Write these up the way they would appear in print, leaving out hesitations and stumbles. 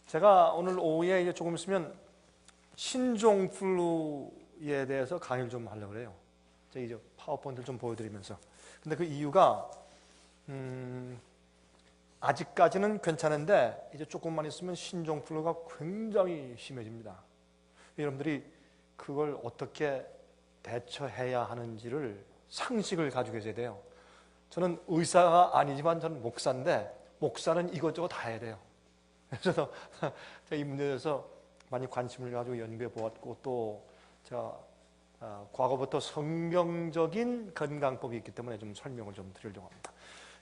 제가 오늘 오후에 이제 조금 있으면 신종플루에 대해서 강의를 좀 하려고 그래요. 제가 이제 파워포인트를 좀 보여드리면서. 근데 그 이유가 아직까지는 괜찮은데 이제 조금만 있으면 신종플루가 굉장히 심해집니다. 여러분들이 그걸 어떻게 대처해야 하는지를 상식을 가지고 계셔야 돼요. 저는 의사가 아니지만 저는 목사인데 목사는 이것저것 다 해야 돼요. 그래서 제가 이 문제에 대해서 많이 관심을 가지고 연구해 보았고 또 제가 과거부터 성경적인 건강법이 있기 때문에 좀 설명을 좀 드리려고 합니다.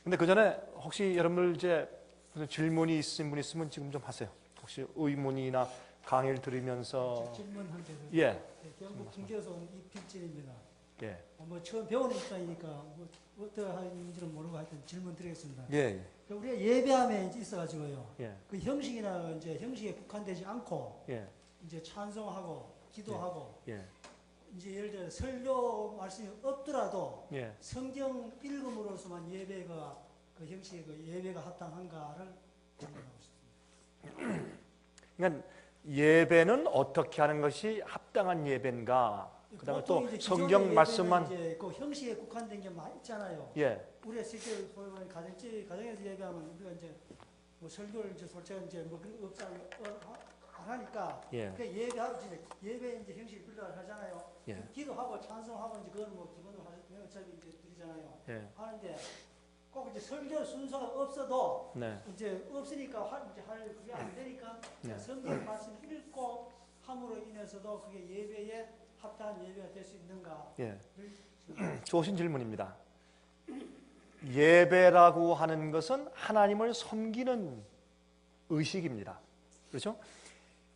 근데 그 전에 혹시 여러분들 이제 무슨 질문이 있으신 분 있으면 지금 좀 하세요. 혹시 의문이나 강의를 들으면서 질문 한 개. 예. 경북 김교수 이필진입니다. 예. 뭐 처음 배우는 입장이니까 뭐 어떻게 하는지는 모르고 하여튼 질문 드리겠습니다. 예. 우리가 예배함에 있어가지고요. 예. 그 형식이나 이제 형식에 국한되지 않고 예. 이제 찬송하고 기도하고 예. 이제 예를 들어 설교 말씀이 없더라도 예. 성경 읽음으로서만 예배가 그 형식의 그 예배가 합당한가를 질문하고 싶습니다. 그러니까 예배는 어떻게 하는 것이 합당한 예배인가? 그다음에 또 성경 말씀만 이제 그 형식에 국한된 게 많이 있잖아요. 예. 우리가 실제 보면 가정에서 예배하면 우리가 이제 뭐 설교를 이제 솔직히 이제 뭐 그런 거 안 하니까 예. 그 예배 이제 형식 분류를 하잖아요. 예. 기도하고 찬송하고 이제 그건 뭐 기본으로 어차피 이제 드리잖아요. 예. 하는데 꼭 이제 설교 순서가 없어도 네. 이제 없으니까 이제 그게 안 되니까 네. 성경 말씀 읽고 함으로 인해서도 그게 예배에 합당한 예배가 될 수 있는가? 예. 좋으신 질문입니다. 예배라고 하는 것은 하나님을 섬기는 의식입니다. 그렇죠?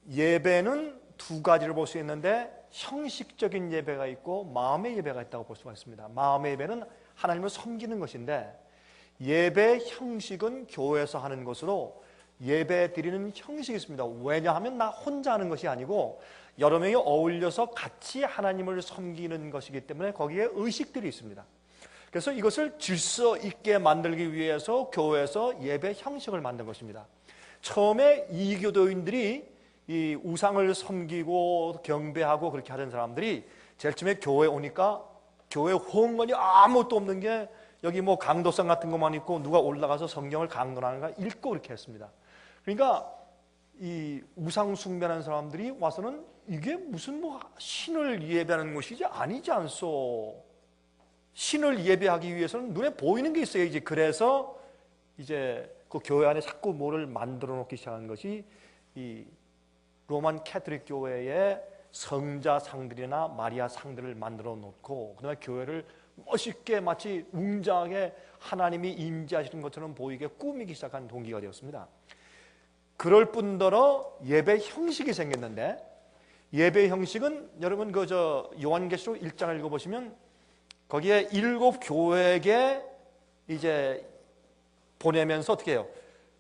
예배는 두 가지를 볼 수 있는데 형식적인 예배가 있고 마음의 예배가 있다고 볼 수가 있습니다. 마음의 예배는 하나님을 섬기는 것인데 예배 형식은 교회에서 하는 것으로 예배 드리는 형식이 있습니다. 왜냐하면 나 혼자 하는 것이 아니고 여러 명이 어울려서 같이 하나님을 섬기는 것이기 때문에 거기에 의식들이 있습니다. 그래서 이것을 질서 있게 만들기 위해서 교회에서 예배 형식을 만든 것입니다. 처음에 이교도인들이 이 우상을 섬기고 경배하고 그렇게 하던 사람들이 제일 처음에 교회에 오니까 교회 호응건이 아무것도 없는 게 여기 뭐 강도상 같은 것만 있고 누가 올라가서 성경을 강론하는가 읽고 그렇게 했습니다. 그러니까 이 우상 숭배하는 사람들이 와서는 이게 무슨 뭐 신을 예배하는 것이지 아니지 않소. 신을 예배하기 위해서는 눈에 보이는 게 있어야지. 그래서 이제 그 교회 안에 자꾸 뭐를 만들어 놓기 시작한 것이 이 로만 캐톨릭 교회의 성자 상들이나 마리아 상들을 만들어 놓고 그다음에 교회를 멋있게 마치 웅장하게 하나님이 임재하시는 것처럼 보이게 꾸미기 시작한 동기가 되었습니다. 그럴 뿐더러 예배 형식이 생겼는데 예배 형식은 여러분 그 요한계시록 1장을 읽어보시면 거기에 7 교회에게 이제 보내면서 어떻게 해요?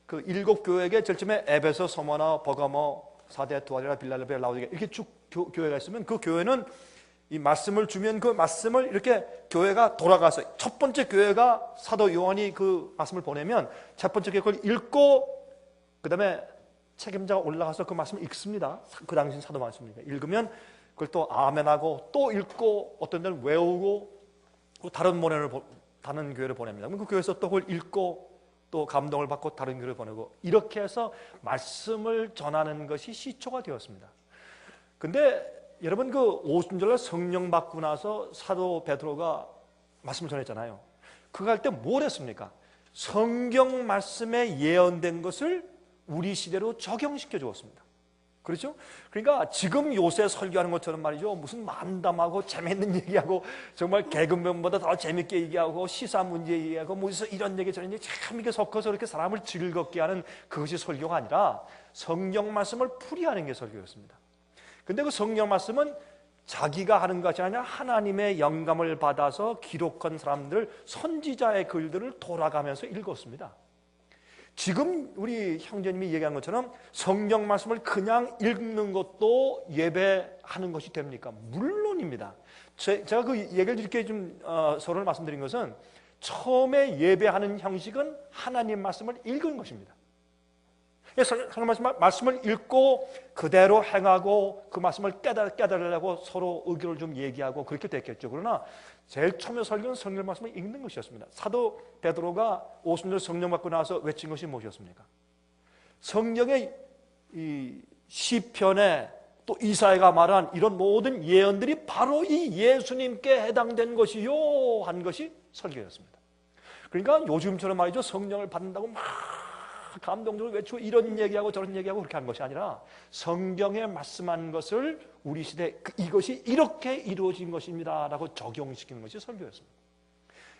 그 7 교회에게 제일 처음에 에베소, 서머나, 버가모, 사데, 두아디라, 빌라델비아, 라오디게 이렇게 쭉 교회가 있으면 그 교회는 이 말씀을 주면 그 말씀을 이렇게 교회가 돌아가서 첫 번째 교회가 사도 요한이 그 말씀을 보내면 첫 번째 교회 그걸 읽고 그 다음에 책임자가 올라가서 그 말씀을 읽습니다. 그 당시 사도 말씀이니까 읽으면 그걸 또 아멘하고 또 읽고 어떤 데는 외우고 다른 교회를 보냅니다. 그럼 그 교회에서 또 그걸 읽고 또 감동을 받고 다른 교회를 보내고 이렇게 해서 말씀을 전하는 것이 시초가 되었습니다. 근데 여러분 그 오순절날 성령 받고 나서 사도 베드로가 말씀을 전했잖아요. 그거 할 때 뭘 했습니까? 성경 말씀에 예언된 것을 우리 시대로 적용시켜 주었습니다. 그렇죠? 그러니까 지금 요새 설교하는 것처럼 말이죠. 무슨 만담하고 재밌는 얘기하고 정말 개그맨보다 더 재밌게 얘기하고 시사 문제 얘기하고 무슨 이런 얘기 저런 얘기 참 이게 섞어서 이렇게 사람을 즐겁게 하는 그것이 설교가 아니라 성경 말씀을 풀이하는 게 설교였습니다. 근데 그 성경 말씀은 자기가 하는 것이 아니라 하나님의 영감을 받아서 기록한 사람들 선지자의 글들을 돌아가면서 읽었습니다. 지금 우리 형제님이 얘기한 것처럼 성경 말씀을 그냥 읽는 것도 예배하는 것이 됩니까? 물론입니다. 제가 그 얘기를 이렇게 좀 서로 말씀드린 것은 처음에 예배하는 형식은 하나님 말씀을 읽은 것입니다. 성경 말씀을 읽고 그대로 행하고 그 말씀을 깨달으려고 서로 의견을 좀 얘기하고 그렇게 됐겠죠. 그러나 제일 처음에 설교는 성경 말씀을 읽는 것이었습니다. 사도 베드로가 오순절 성령 받고 나서 외친 것이 무엇이었습니까? 성경의 이 시편에 또 이사야가 말한 이런 모든 예언들이 바로 이 예수님께 해당된 것이요 한 것이 설교였습니다. 그러니까 요즘처럼 말이죠, 성령을 받는다고 막 감동적으로 외치고 이런 얘기하고 저런 얘기하고 그렇게 하는 것이 아니라 성경에 말씀한 것을 우리 시대에 이것이 이렇게 이루어진 것입니다 라고 적용시키는 것이 설교였습니다.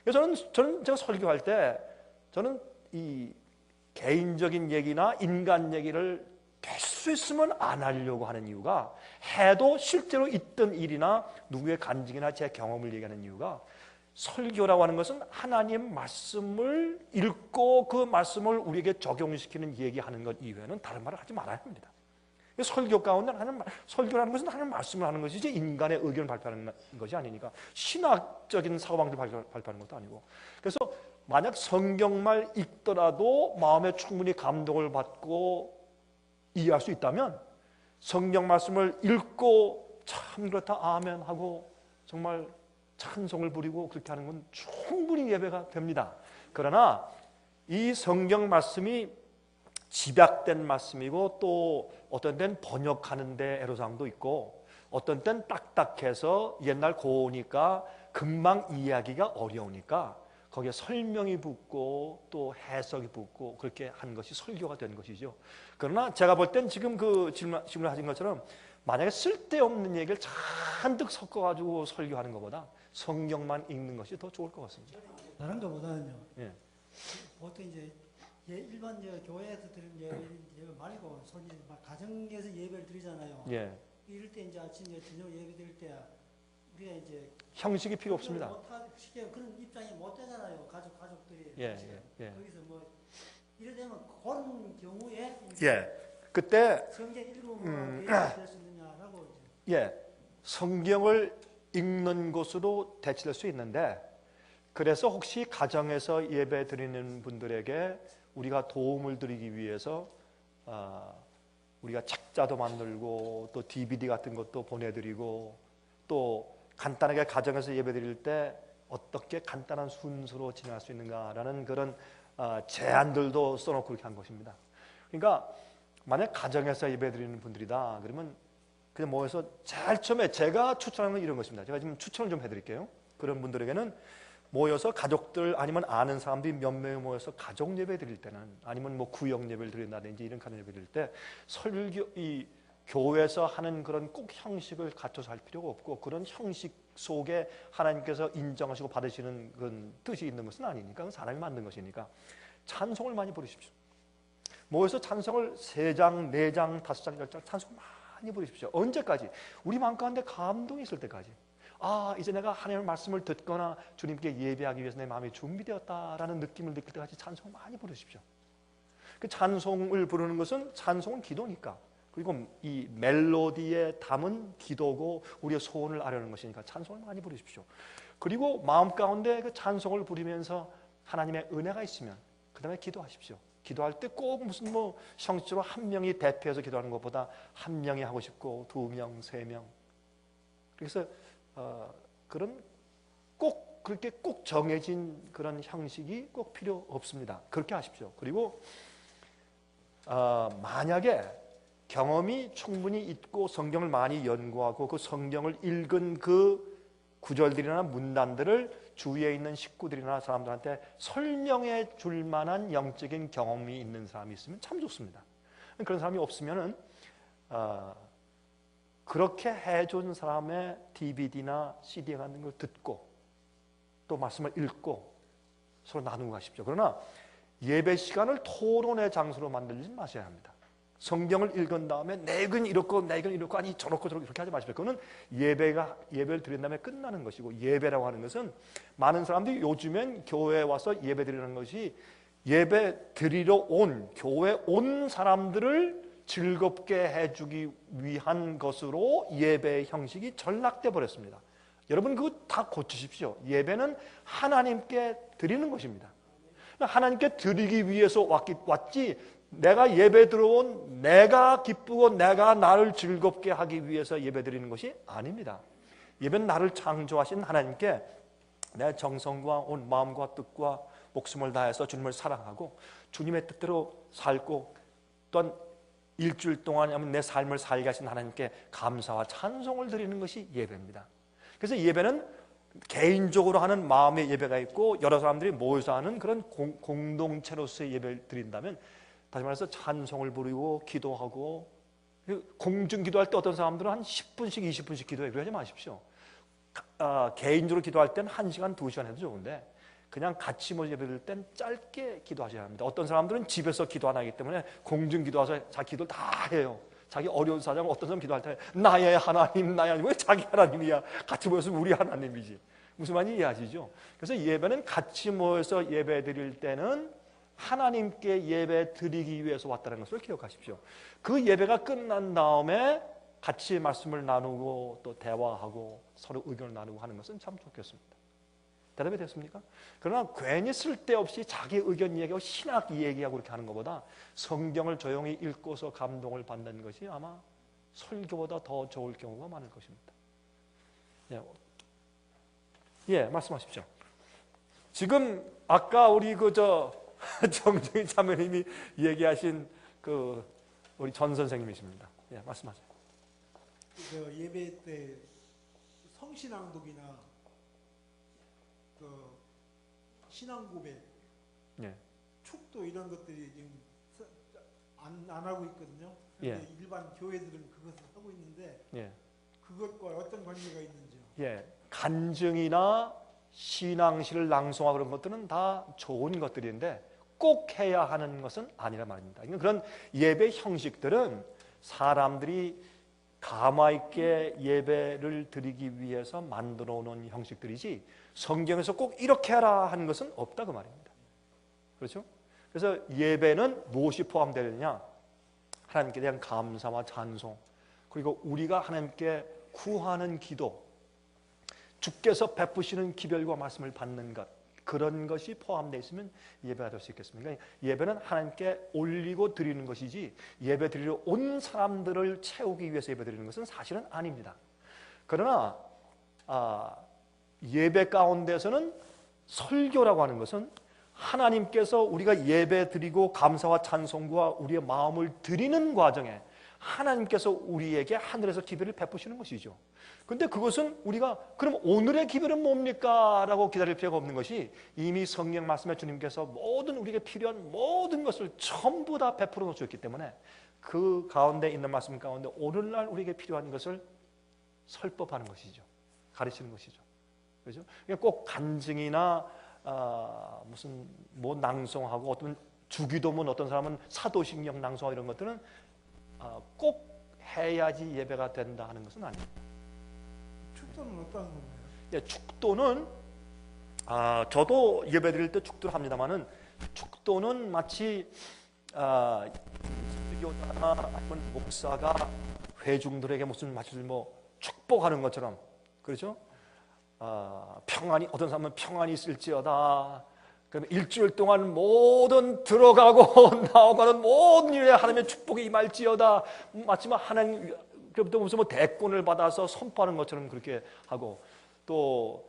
그래서 저는 제가 설교할 때 저는 이 개인적인 얘기나 인간 얘기를 될 수 있으면 안 하려고 하는 이유가, 해도 실제로 있던 일이나 누구의 간증이나 제 경험을 얘기하는 이유가, 설교라고 하는 것은 하나님 말씀을 읽고 그 말씀을 우리에게 적용시키는 얘기하는 것 이외에는 다른 말을 하지 말아야 합니다. 설교 가운데 설교라는 것은 하나님 말씀을 하는 것이지 인간의 의견을 발표하는 것이 아니니까, 신학적인 사고방식을 발표하는 것도 아니고. 그래서 만약 성경만 읽더라도 마음에 충분히 감동을 받고 이해할 수 있다면 성경 말씀을 읽고 참 그렇다 아멘 하고 정말 찬송을 부리고 그렇게 하는 건 충분히 예배가 됩니다. 그러나 이 성경 말씀이 집약된 말씀이고 또 어떤 때는 번역하는 데 애로사항도 있고 어떤 때는 딱딱해서 옛날 고우니까 금방 이해하기가 어려우니까 거기에 설명이 붙고 또 해석이 붙고 그렇게 한 것이 설교가 된 것이죠. 그러나 제가 볼 땐 지금 그 질문을 하신 것처럼 만약에 쓸데없는 얘기를 잔뜩 섞어가지고 설교하는 것보다 성경만 읽는 것이 더 좋을 것 같습니다. 다른 것보다는요. 예. 보통 이제 일반 교회에서 드리는 예배 말고 가정에서 예배를 드리잖아요. 예. 이럴 때 이제 아침에 저녁 예배 드릴 때 우리가 이제 형식이 필요 없습니다. 그런 입장이 못 되잖아요. 가족들이. 예. 거기서 뭐 이래 되면 그런 경우에 그때 성경 읽으면 될 수 있느냐라고. 성경을 읽는 것으로 대체될 수 있는데, 그래서 혹시 가정에서 예배 드리는 분들에게 우리가 도움을 드리기 위해서 우리가 책자도 만들고 또 DVD 같은 것도 보내드리고 또 간단하게 가정에서 예배 드릴 때 어떻게 간단한 순서로 진행할 수 있는가라는 그런 제안들도 써놓고 그렇게 한 것입니다. 그러니까 만약 가정에서 예배 드리는 분들이다 그러면 그냥 모여서 제일 처음에 제가 추천하는 건 이런 것입니다. 제가 지금 추천을 좀 해드릴게요. 그런 분들에게는 모여서 가족들 아니면 아는 사람들이 몇 명이 모여서 가족 예배 드릴 때는, 아니면 뭐 구역 예배를 드린다든지 이런 가정 예배 드릴 때 이 교회에서 하는 그런 꼭 형식을 갖춰서 할 필요가 없고, 그런 형식 속에 하나님께서 인정하시고 받으시는 그런 뜻이 있는 것은 아니니까, 그건 사람이 만든 것이니까 찬송을 많이 부르십시오. 모여서 찬송을 3장, 4장, 5장, 10장 찬송 많이 부르십시오. 언제까지? 우리 마음 가운데 감동이 있을 때까지. 이제 내가 하나님의 말씀을 듣거나 주님께 예배하기 위해서 내 마음이 준비되었다라는 느낌을 느낄 때까지 찬송 많이 부르십시오. 그 찬송을 부르는 것은, 찬송은 기도니까, 그리고 이 멜로디에 담은 기도고 우리의 소원을 아뢰는 것이니까 찬송을 많이 부르십시오. 그리고 마음 가운데 그 찬송을 부르면서 하나님의 은혜가 있으면 그 다음에 기도하십시오. 기도할 때 꼭 무슨 뭐 형식적으로 한 명이 대표해서 기도하는 것보다 한 명이 하고 싶고 2명, 3명. 그래서 그런 꼭 그렇게 꼭 정해진 그런 형식이 꼭 필요 없습니다. 그렇게 하십시오. 그리고 만약에 경험이 충분히 있고 성경을 많이 연구하고 그 성경을 읽은 그 구절들이나 문단들을 주위에 있는 식구들이나 사람들한테 설명해 줄 만한 영적인 경험이 있는 사람이 있으면 참 좋습니다. 그런 사람이 없으면은 그렇게 해준 사람의 DVD나 CD 같은 걸 듣고 또 말씀을 읽고 서로 나누고 가십시오. 그러나 예배 시간을 토론의 장소로 만들지 마셔야 합니다. 성경을 읽은 다음에 내건 이렇고 내건 이렇고 아니 저렇고 저렇고 이렇게 하지 마십시오. 그거는 예배를 드린 다음에 끝나는 것이고, 예배라고 하는 것은 많은 사람들이 요즘엔 교회에 와서 예배 드리는 것이 예배 드리러 온 교회 온 사람들을 즐겁게 해주기 위한 것으로 예배의 형식이 전락돼 버렸습니다. 여러분 그거 다 고치십시오. 예배는 하나님께 드리는 것입니다. 하나님께 드리기 위해서 왔지 내가 예배 들어온 내가 기쁘고 내가 나를 즐겁게 하기 위해서 예배 드리는 것이 아닙니다. 예배는 나를 창조하신 하나님께 내 정성과 온 마음과 뜻과 목숨을 다해서 주님을 사랑하고 주님의 뜻대로 살고 또한 일주일 동안 내 삶을 살게 하신 하나님께 감사와 찬송을 드리는 것이 예배입니다. 그래서 예배는 개인적으로 하는 마음의 예배가 있고 여러 사람들이 모여서 하는 그런 공동체로서의 예배를 드린다면, 다시 말해서 찬송을 부르고 기도하고, 공중 기도할 때 어떤 사람들은 한 10분씩 20분씩 기도해요. 그러지 마십시오. 개인적으로 기도할 때는 1시간 2시간 해도 좋은데 그냥 같이 모여 예배드릴 땐 짧게 기도하셔야 합니다. 어떤 사람들은 집에서 기도 안 하기 때문에 공중 기도와서 자기 기도를 다 해요. 자기 어려운 사정, 어떤 사람 기도할 때 나의 하나님, 나의 하나님. 왜 자기 하나님이야? 같이 모여서 우리 하나님이지. 무슨 말인지 이해하시죠? 그래서 예배는 같이 모여서 예배 드릴 때는 하나님께 예배 드리기 위해서 왔다는 것을 기억하십시오. 그 예배가 끝난 다음에 같이 말씀을 나누고 또 대화하고 서로 의견을 나누고 하는 것은 참 좋겠습니다. 대답이 됐습니까? 그러나 괜히 쓸데없이 자기 의견 얘기하고 신학 얘기하고 그렇게 하는 것보다 성경을 조용히 읽고서 감동을 받는 것이 아마 설교보다 더 좋을 경우가 많을 것입니다. 예, 말씀하십시오. 지금 아까 우리 정정희 자매님이 얘기하신 우리 전 선생님이십니다. 예, 말씀하세요. 예배 때 성신앙독이나 신앙 고백, 예. 축도 이런 것들이 지금 안 하고 있거든요. 그런데 예. 일반 교회들은 그것을 하고 있는데 예. 그것과 어떤 관계가 있는지요? 예, 간증이나 신앙시를 낭송하고 그런 것들은 다 좋은 것들인데 꼭 해야 하는 것은 아니란 말입니다. 그런 예배 형식들은 사람들이 가마 있게 예배를 드리기 위해서 만들어 놓은 형식들이지 성경에서 꼭 이렇게 하라 하는 것은 없다 그 말입니다. 그렇죠? 그래서 예배는 무엇이 포함되느냐? 하나님께 대한 감사와 찬송, 그리고 우리가 하나님께 구하는 기도, 주께서 베푸시는 기별과 말씀을 받는 것, 그런 것이 포함되어 있으면 예배가 될 수 있겠습니까? 예배는 하나님께 올리고 드리는 것이지 예배 드리러 온 사람들을 채우기 위해서 예배 드리는 것은 사실은 아닙니다. 그러나 예배 가운데서는 설교라고 하는 것은 하나님께서 우리가 예배 드리고 감사와 찬송과 우리의 마음을 드리는 과정에 하나님께서 우리에게 하늘에서 기별을 베푸시는 것이죠. 그런데 그것은 우리가 그럼 오늘의 기별은 뭡니까? 라고 기다릴 필요가 없는 것이 이미 성경 말씀에 주님께서 모든 우리에게 필요한 모든 것을 전부 다 베풀어 놓으셨기 때문에 그 가운데 있는 말씀 가운데 오늘날 우리에게 필요한 것을 설법하는 것이죠. 가르치는 것이죠. 그렇죠? 꼭 간증이나 무슨 뭐 낭송하고 어떤 주기도문, 어떤 사람은 사도신경 낭송하고 이런 것들은 꼭 해야지 예배가 된다 하는 것은 아닙니다. 축도는 어떤 건가요? 예, 축도는 저도 예배 드릴 때 축도를 합니다만은 축도는 마치 설교자나 아니면 목사가 회중들에게 무슨 마치 뭐 축복하는 것처럼, 그렇죠? 평안이, 어떤 사람은 평안이 있을지어다. 그러면 일주일 동안 모든 들어가고 나오가는 모든 일에 하나님의 축복이 임할지어다. 마치 하나님 그부터 무슨 뭐 대권을 받아서 선포하는 것처럼 그렇게 하고, 또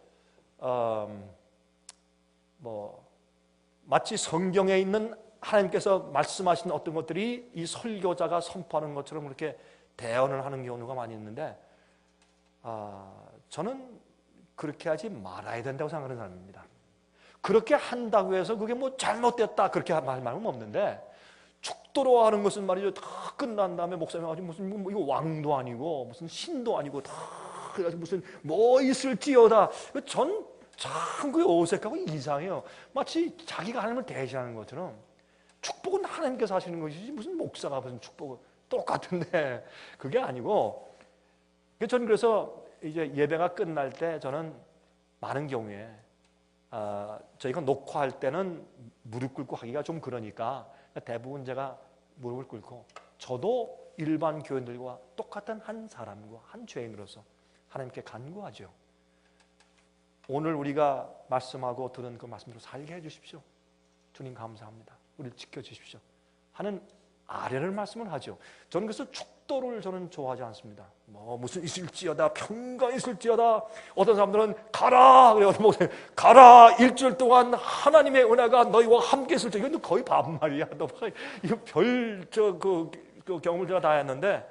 뭐 마치 성경에 있는 하나님께서 말씀하신 어떤 것들이 이 설교자가 선포하는 것처럼 그렇게 대언을 하는 경우가 많이 있는데, 저는 그렇게 하지 말아야 된다고 생각하는 사람입니다. 그렇게 한다고 해서 그게 뭐 잘못됐다 그렇게 말 말은 없는데, 축도로 하는 것은 말이죠, 다 끝난 다음에 목사님 아주 무슨 이거 왕도 아니고 무슨 신도 아니고 다 그래가지고 무슨 뭐 있을지어다. 전 참 그게 어색하고 이상해요. 마치 자기가 하나님을 대신하는 것처럼. 축복은 하나님께서 하시는 것이지 무슨 목사가 무슨 축복을, 똑같은데 그게 아니고. 저는 그래서 이제 예배가 끝날 때 저는 많은 경우에 저희가 녹화할 때는 무릎 꿇고 하기가 좀 그러니까 대부분 제가 무릎을 꿇고, 저도 일반 교인들과 똑같은 한 사람과 한 죄인으로서 하나님께 간구하죠. 오늘 우리가 말씀하고 들은 그 말씀으로 살게 해주십시오. 주님 감사합니다. 우리를 지켜주십시오. 하는 아뢰를 말씀을 하죠. 저는 그래서 축도를 저는 좋아하지 않습니다. 뭐 무슨 있을지어다, 평강 있을지어다. 어떤 사람들은 가라, 그래요. 목사님 가라, 일주일 동안 하나님의 은혜가 너희와 함께 있을지. 이건 거의 반말이야. 너 이거 그 경험을 제가 다 했는데,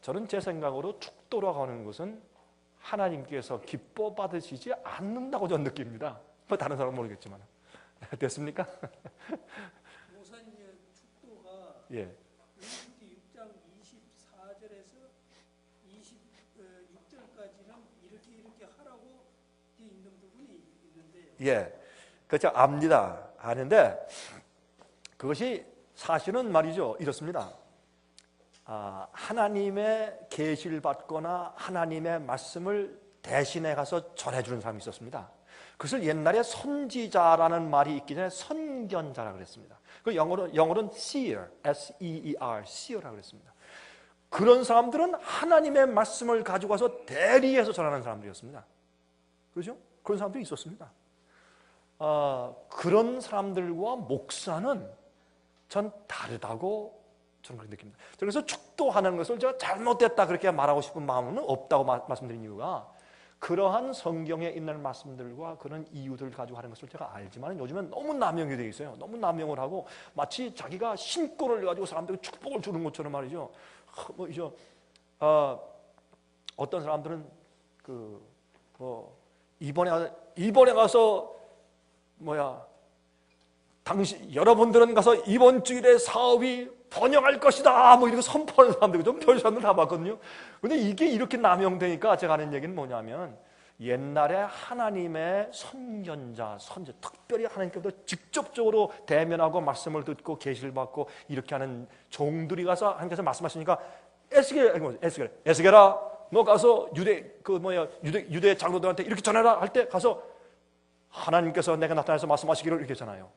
저는 제 생각으로 축도라고 하는 것은 하나님께서 기뻐 받으시지 않는다고 저는 느낍니다. 뭐 다른 사람은 모르겠지만. 됐습니까? 목사님의 축도가 예. 르위기 6장 24절에서 26절까지는 이렇게 하라고 되어 있는 부분이 있는데요. 예. 그렇죠. 압니다. 아는데 그것이 사실은 말이죠. 이렇습니다. 하나님의 계시를 받거나 하나님의 말씀을 대신해 가서 전해주는 사람이 있었습니다. 그것을 옛날에 선지자라는 말이 있기 전에 선견자라고 그랬습니다. 그 영어로는 seer, S-E-E-R, seer라고 그랬습니다. 그런 사람들은 하나님의 말씀을 가지고 와서 대리해서 전하는 사람들이었습니다. 그렇죠? 그런 사람들이 있었습니다. 그런 사람들과 목사는 전 다르다고 저는 그렇게 느낍니다. 그래서 축도하는 것을 제가 잘못됐다 그렇게 말하고 싶은 마음은 없다고 말씀드린 이유가 그러한 성경에 있는 말씀들과 그런 이유들을 가지고 하는 것을 제가 알지만 요즘엔 너무 남용이 되어 있어요. 너무 남용을 하고 마치 자기가 신권을 가지고 사람들에게 축복을 주는 것처럼 말이죠. 어떤 사람들은 이번에 가서 여러분들은 가서 이번 주일에 사업이 번영할 것이다 뭐 이렇게 선포하는 사람들 좀 별사람들 다 봤거든요. 근데 이게 이렇게 남용되니까 제가 하는 얘기는 뭐냐면 옛날에 하나님의 선견자, 선지, 특별히 하나님께서 직접적으로 대면하고 말씀을 듣고 계시를 받고 이렇게 하는 종들이 가서 하나님께서 말씀하시니까 에스겔아 너 가서 유대 장로들한테 이렇게 전해라 할 때 가서 하나님께서 내가 나타나서 말씀하시기를 이렇게 했잖아요.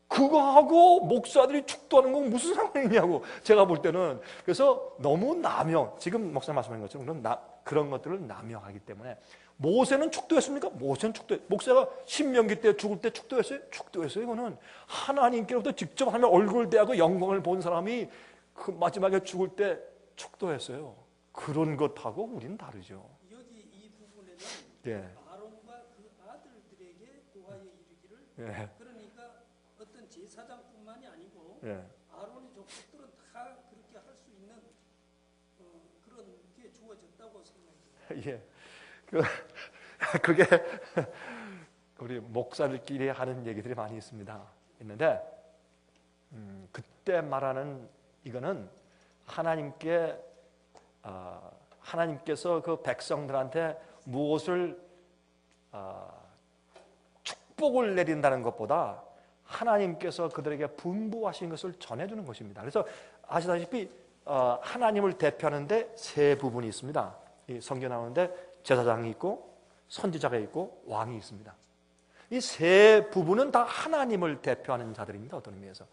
그거하고 목사들이 축도하는 건 무슨 상관이냐고 제가 볼 때는. 그래서 너무 남용, 지금 목사님 말씀하신 것처럼 그런 것들을 남용하기 때문에. 모세는 축도했습니까? 모세는 목사가 신명기 때 죽을 때 축도했어요? 축도했어요. 이거는 하나님께로부터 직접 하나님의 얼굴을 대하고 영광을 본 사람이 그 마지막에 죽을 때 축도했어요. 그런 것하고 우리는 다르죠. 여기 이 부분에는 예. 아론과 그 아들들에게 고하여 이르기를 예. 그러니까 어떤 제사장뿐만이 아니고 예. 아론의 족속들은 다 그렇게 할 수 있는 그런 게 주어졌다고 생각해요. 예. 그게 우리 목사들끼리 하는 얘기들이 많이 있는데 그때 말하는 이거는 하나님께서 그 백성들한테 무엇을 축복을 내린다는 것보다 하나님께서 그들에게 분부하신 것을 전해주는 것입니다. 그래서 아시다시피 하나님을 대표하는데 세 부분이 있습니다. 이 성경 나오는데 제사장이 있고 선지자가 있고 왕이 있습니다. 이 세 부분은 다 하나님을 대표하는 자들입니다. 어떤 의미에서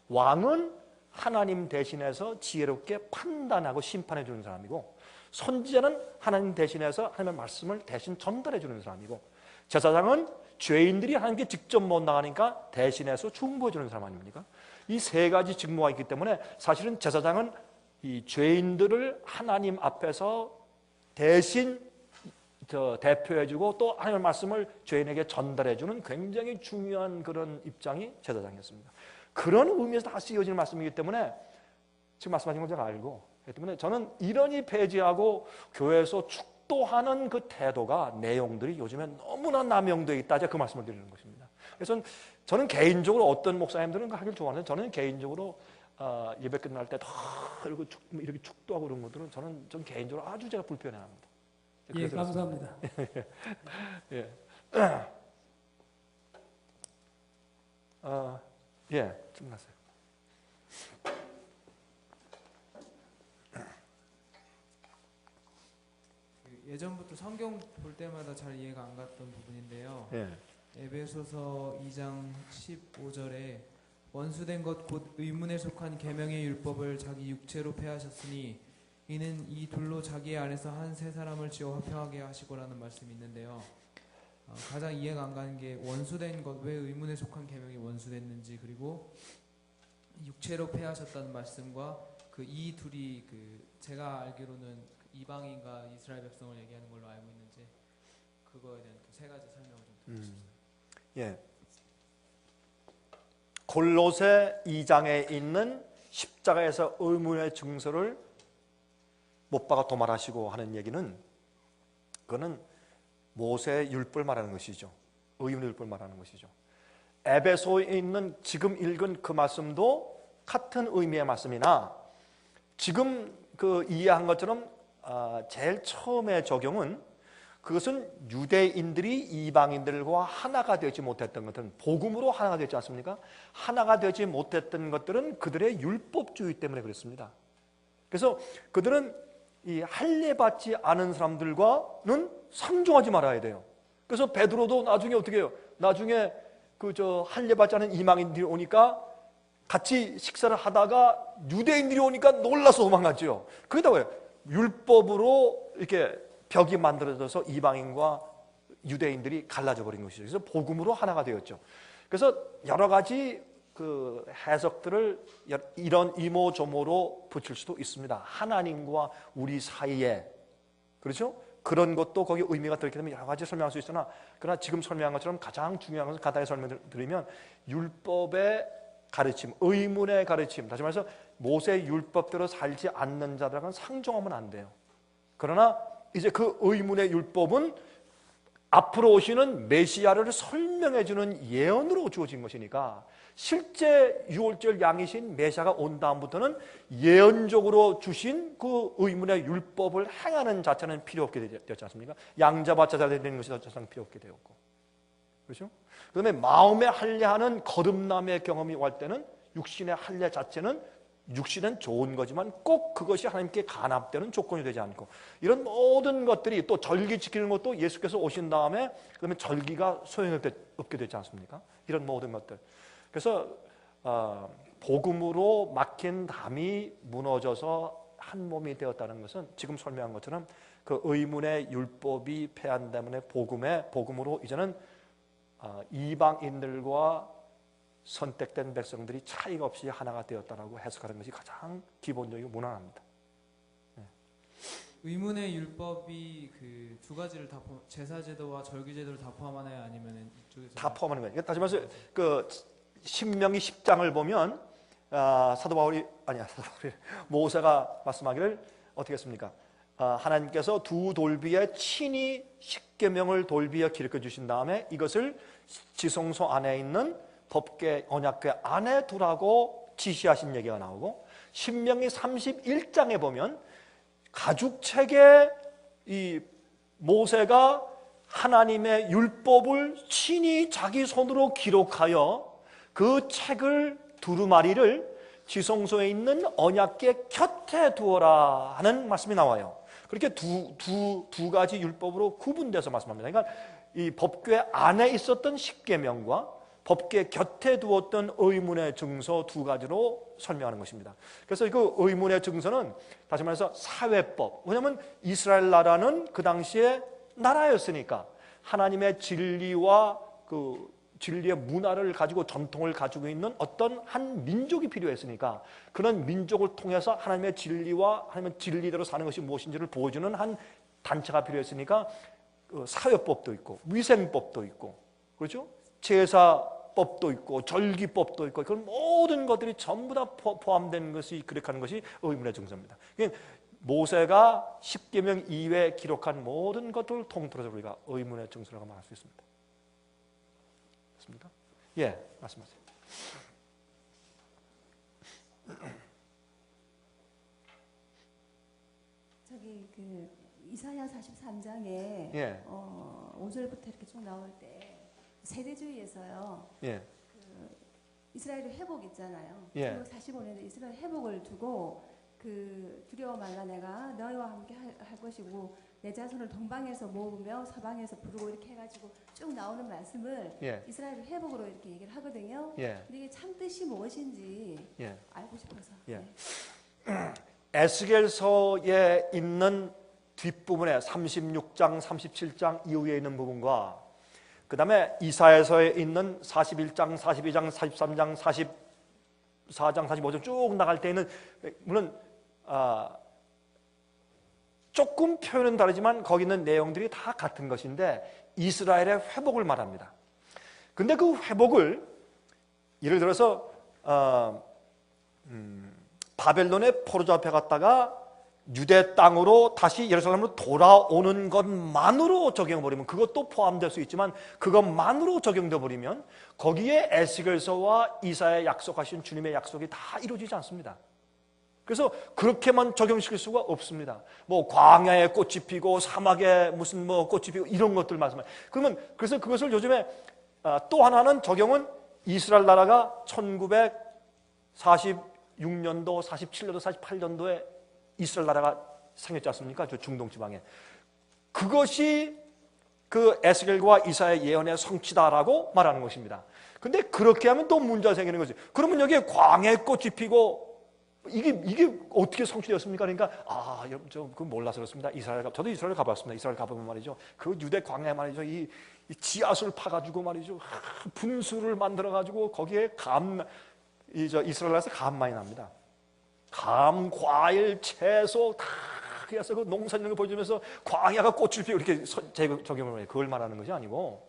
왕은 하나님 대신해서 지혜롭게 판단하고 심판해 주는 사람이고, 선지자는 하나님 대신해서 하나님의 말씀을 대신 전달해 주는 사람이고, 제사장은 죄인들이 하나님께 직접 못 나가니까 대신해서 중보해 주는 사람 아닙니까? 이 세 가지 직무가 있기 때문에 사실은 제사장은 이 죄인들을 하나님 앞에서 대신 대표해주고 또 하나님의 말씀을 죄인에게 전달해주는 굉장히 중요한 그런 입장이 제사장이었습니다. 그런 의미에서 다 쓰여지는 말씀이기 때문에 지금 말씀하신 걸 제가 알고, 그렇기 때문에 저는 이러니 배제하고 교회에서 축도하는 그 태도가, 내용들이 요즘에 너무나 남용되어 있다, 제가 그 말씀을 드리는 것입니다. 그래서 저는 개인적으로 어떤 목사님들은 하길 좋아하는데, 저는 개인적으로 예배 끝날 때 이렇게 축도하고 그런 것들은 저는 개인적으로 아주 제가 불편해합니다. 예, 감사합니다. 예. 예, 끝났어요. 예전부터 성경 볼 때마다 잘 이해가 안 갔던 부분인데요. 예. 에베소서 2장 15절에 원수된 것 곧 의문에 속한 계명의 율법을 자기 육체로 폐하셨으니 이는 이 둘로 자기 안에서 한 세 사람을 지어 화평하게 하시고라는 말씀이 있는데요. 가장 이해가 안 가는 게 원수된 것, 왜 의문에 속한 계명이 원수됐는지, 그리고 육체로 패하셨다는 말씀과 그 이 둘이 그 제가 알기로는 그 이방인과 이스라엘 백성을 얘기하는 걸로 알고 있는지 그거에 대한 그 세 가지 설명을 좀 듣고 싶습니다. 예. 골로새 2장에 있는 십자가에서 의문의 증서를 못 박아 도말하시고 하는 얘기는 그거는 모세의 율법을 말하는 것이죠. 의문의 율법을 말하는 것이죠. 에베소에 있는 지금 읽은 그 말씀도 같은 의미의 말씀이나 지금 그 이해한 것처럼 제일 처음의 적용은 그것은 유대인들이 이방인들과 하나가 되지 못했던 것들은 복음으로 하나가 되지 않습니까? 하나가 되지 못했던 것들은 그들의 율법주의 때문에 그랬습니다. 그래서 그들은 이 할례받지 않은 사람들과는 상종하지 말아야 돼요. 그래서 베드로도 나중에 어떻게 해요? 나중에 할례받지 않은 이방인들이 오니까 같이 식사를 하다가 유대인들이 오니까 놀라서 도망갔죠. 그러다 왜 율법으로 이렇게 벽이 만들어져서 이방인과 유대인들이 갈라져 버린 것이죠. 그래서 복음으로 하나가 되었죠. 그래서 여러 가지 그 해석들을 이런 이모저모로 붙일 수도 있습니다. 하나님과 우리 사이에, 그렇죠? 그런 것도 거기 의미가 들어있기 때문에 여러 가지 설명할 수 있으나, 그러나 지금 설명한 것처럼 가장 중요한 것은 간단히 설명드리면 율법의 가르침, 의문의 가르침, 다시 말해서 모세의 율법대로 살지 않는 자들과는 상종하면 안 돼요. 그러나 이제 그 의문의 율법은 앞으로 오시는 메시아를 설명해주는 예언으로 주어진 것이니까 실제 유월절 양이신 메시아가 온 다음부터는 예언적으로 주신 그 의문의 율법을 행하는 자체는 필요 없게 되었지 않습니까? 양자바자 되는 것이 더 이상 필요 없게 되었고, 그렇죠? 그 다음에 마음의 할례하는 거듭남의 경험이 올 때는 육신의 할례 자체는 육신은 좋은 거지만 꼭 그것이 하나님께 간합되는 조건이 되지 않고, 이런 모든 것들이 또 절기 지키는 것도 예수께서 오신 다음에 그러면 절기가 소용없게 되지 않습니까? 이런 모든 것들. 그래서 복음으로 막힌 담이 무너져서 한 몸이 되었다는 것은 지금 설명한 것처럼 그 의문의 율법이 폐한 때문에 복음으로 이제는 이방인들과 선택된 백성들이 차이가 없이 하나가 되었다라고 해석하는 것이 가장 기본적이고 무난합니다. 네. 의문의 율법이 그 두 가지를 다 제사제도와 절기제도를 다 포함하나요? 아니면 이쪽에서 다 포함하는 거예요. 다시 말해서 그 신명기 10장을 보면 모세가 말씀하기를 어떻게 했습니까? 하나님께서 두 돌비에 친히 십계명을 돌비에 기록해 주신 다음에 이것을 지성소 안에 있는 법궤 언약궤 안에 두라고 지시하신 얘기가 나오고, 신명기 31장에 보면 가죽책에 이 모세가 하나님의 율법을 친히 자기 손으로 기록하여 그 책을 두루마리를 지성소에 있는 언약궤 곁에 두어라 하는 말씀이 나와요. 그렇게 두 가지 율법으로 구분돼서 말씀합니다. 그러니까 이 법궤 안에 있었던 십계명과 법궤 곁에 두었던 의문의 증서 두 가지로 설명하는 것입니다. 그래서 그 의문의 증서는 다시 말해서 사회법, 왜냐하면 이스라엘 나라는 그 당시에 나라였으니까 하나님의 진리와 그 진리의 문화를 가지고 전통을 가지고 있는 어떤 한 민족이 필요했으니까 그런 민족을 통해서 하나님의 진리와 하나님의 진리대로 사는 것이 무엇인지를 보여주는 한 단체가 필요했으니까 그 사회법도 있고 위생법도 있고, 그렇죠? 제사법도 있고 절기법도 있고, 그런 모든 것들이 전부 다 포함된 것이 기록하는 것이 의문의 증서입니다. 모세가 십계명 이외에 기록한 모든 것들을 통틀어서 우리가 의문의 증서라고 말할 수 있습니다. 맞습니까? 예, 말씀하세요. 저기 그 이사야 43장에 예. 5절부터 이렇게 쭉 나올 때 세대주의에서요. 예. 그 이스라엘의 회복 있잖아요. 예. 45년에 이스라엘 회복을 두고 그 두려워 말라 내가 너희와 함께 할 것이고 내 자손을 동방에서 모으며 서방에서 부르고 이렇게 해가지고 쭉 나오는 말씀을 예. 이스라엘 회복으로 이렇게 얘기를 하거든요. 예. 근데 이게 참 뜻이 무엇인지 예. 알고 싶어서. 예. 네. 에스겔서에 있는 뒷부분에 36장, 37장 이후에 있는 부분과 그 다음에 이사야서에 있는 41장, 42장, 43장, 44장 45장 쭉 나갈 때는 물론 조금 표현은 다르지만 거기 있는 내용들이 다 같은 것인데 이스라엘의 회복을 말합니다. 근데 그 회복을 예를 들어서 바벨론의 포로 잡혀갔다가 유대 땅으로 다시 예루살렘으로 돌아오는 것만으로 적용해버리면, 그것도 포함될 수 있지만 그것만으로 적용돼 버리면 거기에 에스겔서와 이사야 약속하신 주님의 약속이 다 이루어지지 않습니다. 그래서 그렇게만 적용시킬 수가 없습니다. 뭐 광야에 꽃이 피고 사막에 무슨 뭐 꽃이 피고 이런 것들 말씀해요. 그러면 그래서 그것을 요즘에 또 하나는 적용은 이스라엘 나라가 1946년도, 47년도, 48년도에 이스라엘 나라가 생겼지 않습니까? 저 중동 지방에. 그것이 그 에스겔과 이사야의 예언의 성취다라고 말하는 것입니다. 근데 그렇게 하면 또 문제가 생기는 거죠. 그러면 여기에 광야에 꽃이 피고 이게 어떻게 성취되었습니까? 그러니까 여러분 저 그건 몰라서 그렇습니다. 저도 이스라엘 가봤습니다. 이스라엘 가보면 말이죠. 그 유대 광야에 말이죠. 이 지하수를 파가지고 말이죠. 분수를 만들어가지고 거기에 이스라엘에서 감 많이 납니다. 감, 과일, 채소 다 해서 그 농사 짓는 거 보여주면서 광야가 꽃을 피우고 이렇게 적용을 해요. 그걸 말하는 것이 아니고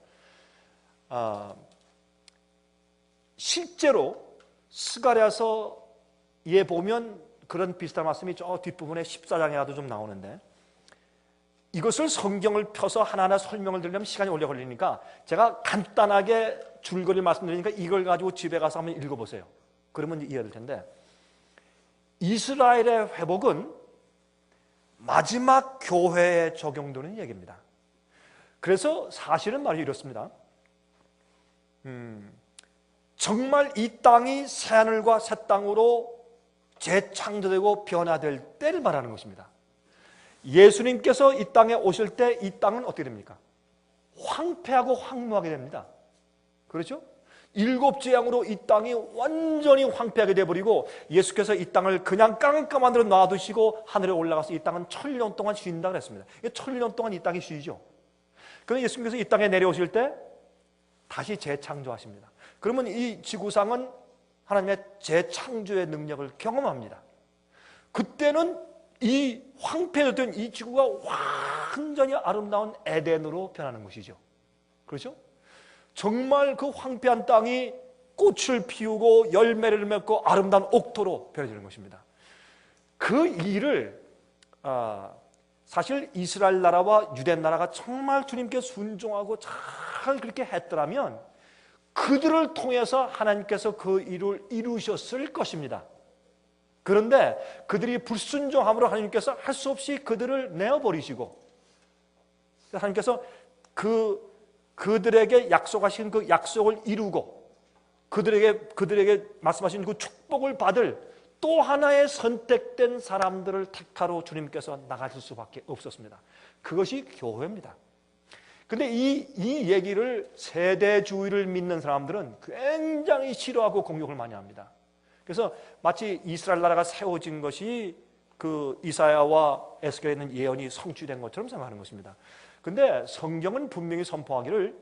실제로 스가랴서에 보면 그런 비슷한 말씀이 저 뒷부분에 14장에라도 좀 나오는데, 이것을 성경을 펴서 하나하나 설명을 드리려면 시간이 오래 걸리니까 제가 간단하게 줄거리 말씀드리니까 이걸 가지고 집에 가서 한번 읽어보세요. 그러면 이해될 텐데, 이스라엘의 회복은 마지막 교회에 적용되는 얘기입니다. 그래서 사실은 말이 이렇습니다. 정말 이 땅이 새하늘과 새 땅으로 재창조되고 변화될 때를 말하는 것입니다. 예수님께서 이 땅에 오실 때 이 땅은 어떻게 됩니까? 황폐하고 황무하게 됩니다. 그렇죠? 7 재앙으로 이 땅이 완전히 황폐하게 되어버리고 예수께서 이 땅을 그냥 깜깜한 대로 놔두시고 하늘에 올라가서 이 땅은 1000년 동안 쉰다고 했습니다. 1000년 동안 이 땅이 쉬죠. 그런데 예수님께서 이 땅에 내려오실 때 다시 재창조하십니다. 그러면 이 지구상은 하나님의 재창조의 능력을 경험합니다. 그때는 이 황폐했던 이 지구가 완전히 아름다운 에덴으로 변하는 것이죠. 그렇죠? 정말 그 황폐한 땅이 꽃을 피우고 열매를 맺고 아름다운 옥토로 변해지는 것입니다. 그 일을 사실 이스라엘 나라와 유대 나라가 정말 주님께 순종하고 잘 그렇게 했더라면 그들을 통해서 하나님께서 그 일을 이루셨을 것입니다. 그런데 그들이 불순종함으로 하나님께서 할 수 없이 그들을 내어버리시고, 하나님께서 그들에게 약속하신 그 약속을 이루고 그들에게 말씀하신 그 축복을 받을 또 하나의 선택된 사람들을 택하러 주님께서 나가실 수밖에 없었습니다. 그것이 교회입니다. 근데 이 얘기를 세대주의를 믿는 사람들은 굉장히 싫어하고 공격을 많이 합니다. 그래서 마치 이스라엘 나라가 세워진 것이 그 이사야와 에스겔에 있는 예언이 성취된 것처럼 생각하는 것입니다. 근데 성경은 분명히 선포하기를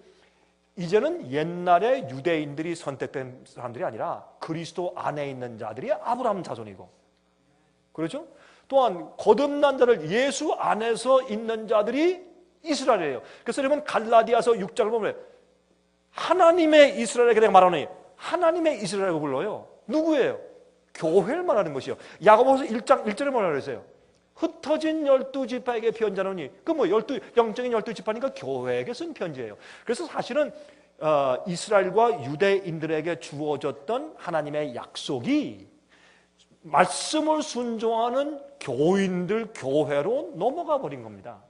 이제는 옛날에 유대인들이 선택된 사람들이 아니라 그리스도 안에 있는 자들이 아브라함 자손이고, 그렇죠? 또한 거듭난 자를 예수 안에서 있는 자들이 이스라엘이에요. 그래서 여러분 갈라디아서 6장을 보면 하나님의 이스라엘에게 내가 말하노니, 하나님의 이스라엘이라고 불러요. 누구예요? 교회를 말하는 것이요. 야고보서 1장 1절에 뭐라고 그랬어요? 흩어진 12지파에게 편지하노니, 그 뭐 영적인 12지파니까 교회에게 쓴 편지예요. 그래서 사실은 이스라엘과 유대인들에게 주어졌던 하나님의 약속이 말씀을 순종하는 교인들 교회로 넘어가 버린 겁니다.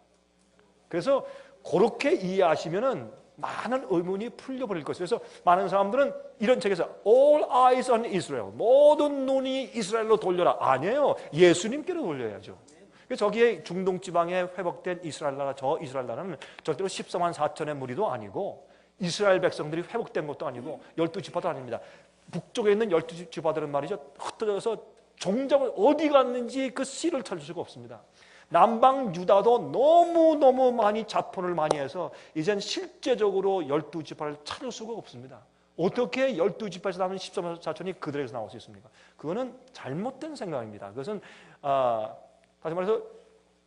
그래서 그렇게 이해하시면은 많은 의문이 풀려버릴 것이에요. 그래서 많은 사람들은 이런 책에서 All eyes on Israel, 모든 눈이 이스라엘로 돌려라. 아니에요. 예수님께로 돌려야죠. 저기에 중동 지방에 회복된 이스라엘 나라, 저 이스라엘 나라는 절대로 14만 4천의 무리도 아니고 이스라엘 백성들이 회복된 것도 아니고 12지파도 아닙니다. 북쪽에 있는 12지파들은 말이죠, 흩어져서 종잡을 어디 갔는지 그 씨를 찾을 수가 없습니다. 남방 유다도 너무너무 많이 자폰을 많이 해서 이젠 실제적으로 12지파를 찾을 수가 없습니다. 어떻게 12지파에서 나오는 14자손이 그들에게서 나올 수 있습니까? 그거는 잘못된 생각입니다. 그것은 다시 말해서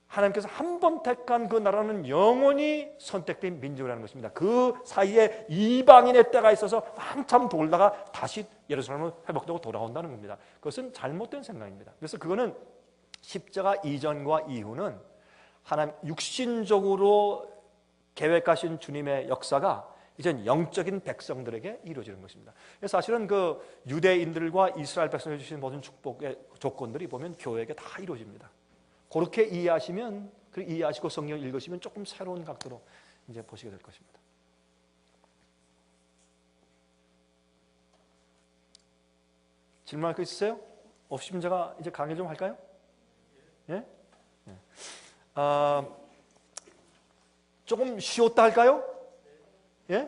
하나님께서 한 번 택한 그 나라는 영원히 선택된 민족이라는 것입니다. 그 사이에 이방인의 때가 있어서 한참 돌다가 다시 예루살렘으로 회복되고 돌아온다는 겁니다. 그것은 잘못된 생각입니다. 그래서 그거는 십자가 이전과 이후는 하나님 육신적으로 계획하신 주님의 역사가 이젠 영적인 백성들에게 이루어지는 것입니다. 그래서 사실은 그 유대인들과 이스라엘 백성에게 주신 모든 축복의 조건들이 보면 교회에게 다 이루어집니다. 그렇게 이해하시면, 이해하시고 성경을 읽으시면 조금 새로운 각도로 이제 보시게 될 것입니다. 질문할 거 있으세요? 없으면 제가 이제 강의 좀 할까요? 예? 예. 조금 쉬었다 할까요? 예?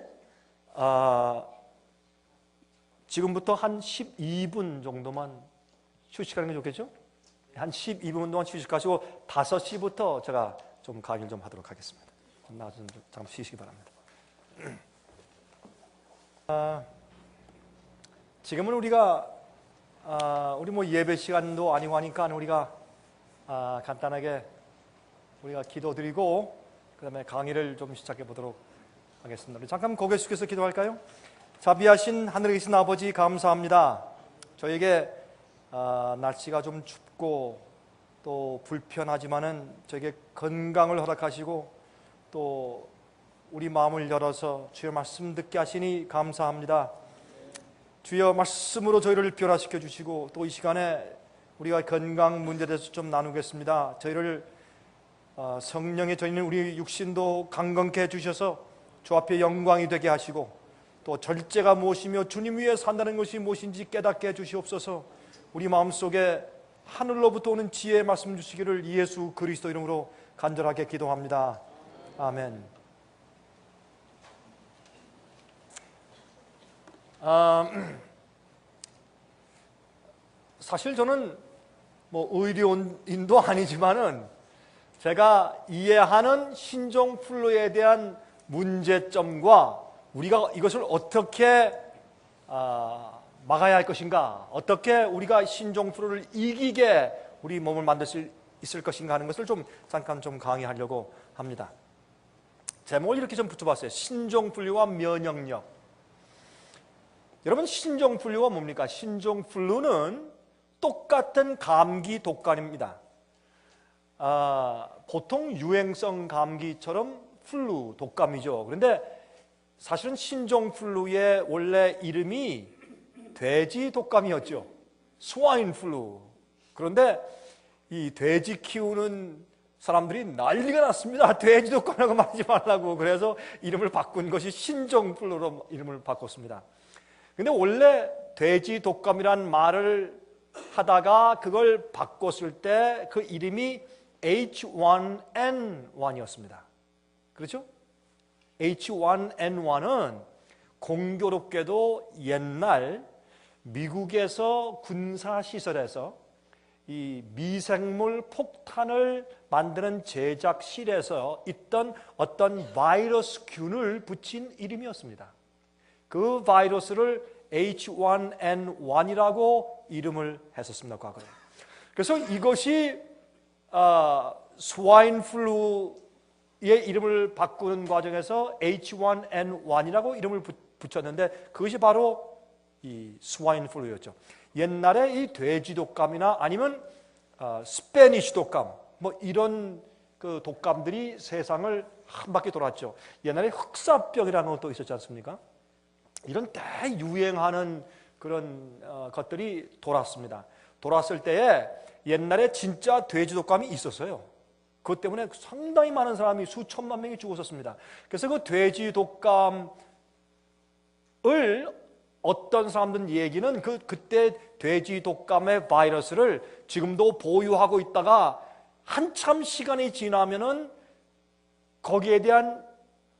지금부터 한 12분 정도만 휴식하는 게 좋겠죠? 한 12분 동안 휴식하시고 5시부터 제가 좀 강의를 좀 하도록 하겠습니다. 나와서 좀 잠깐 쉬시기 바랍니다. 지금은 우리가 우리 뭐 예배 시간도 아니고 하니까 우리가 간단하게 우리가 기도드리고 그다음에 강의를 좀 시작해 보도록 하겠습니다. 우리 잠깐 고개 숙여서 기도할까요? 자비하신 하늘에 계신 아버지 감사합니다. 저에게 날씨가 좀 춥고 또 불편하지만은 저에게 건강을 허락하시고 또 우리 마음을 열어서 주의 말씀 듣게 하시니 감사합니다. 주여 말씀으로 저희를 변화시켜 주시고 또 이 시간에 우리가 건강 문제에 대해서 좀 나누겠습니다. 저희를 성령의 저희는 우리 육신도 강건케 해주셔서 주 앞에 영광이 되게 하시고 또 절제가 무엇이며 주님 위에 산다는 것이 무엇인지 깨닫게 해주시옵소서. 우리 마음속에 하늘로부터 오는 지혜의 말씀 주시기를 예수 그리스도 이름으로 간절하게 기도합니다. 아멘. 사실 저는 뭐 의료인도 아니지만은 제가 이해하는 신종플루에 대한 문제점과 우리가 이것을 어떻게 막아야 할 것인가, 어떻게 우리가 신종플루를 이기게 우리 몸을 만들 수 있을 것인가 하는 것을 좀 잠깐 좀 강의하려고 합니다. 제목을 이렇게 좀 붙여봤어요. 신종플루와 면역력. 여러분, 신종플루가 뭡니까? 신종플루는 똑같은 감기 독감입니다. 보통 유행성 감기처럼 플루, 독감이죠. 그런데 사실은 신종플루의 원래 이름이 돼지 독감이었죠. 스와인 플루. 그런데 이 돼지 키우는 사람들이 난리가 났습니다. 돼지 독감이라고 말하지 말라고. 그래서 이름을 바꾼 것이 신종플루로 이름을 바꿨습니다. 근데 원래 돼지 독감이란 말을 하다가 그걸 바꿨을 때 그 이름이 H1N1이었습니다. 그렇죠? H1N1은 공교롭게도 옛날 미국에서 군사시설에서 이 미생물 폭탄을 만드는 제작실에서 있던 어떤 바이러스균을 붙인 이름이었습니다. 그 바이러스를 H1N1이라고 이름을 했었습니다, 과거에. 그래서 이것이 스와인 플루의 이름을 바꾸는 과정에서 H1N1이라고 이름을 붙였는데 그것이 바로 이 스와인 플루였죠. 옛날에 이 돼지 독감이나 아니면 스페니쉬 독감 뭐 이런 그 독감들이 세상을 한 바퀴 돌았죠. 옛날에 흑사병이라는 것도 있었지 않습니까? 이런 대유행하는 그런 것들이 돌았습니다. 돌았을 때에 옛날에 진짜 돼지 독감이 있었어요. 그것 때문에 상당히 많은 사람이 수천만 명이 죽었었습니다. 그래서 그 돼지 독감을 어떤 사람들 얘기는 그때 돼지 독감의 바이러스를 지금도 보유하고 있다가 한참 시간이 지나면은 거기에 대한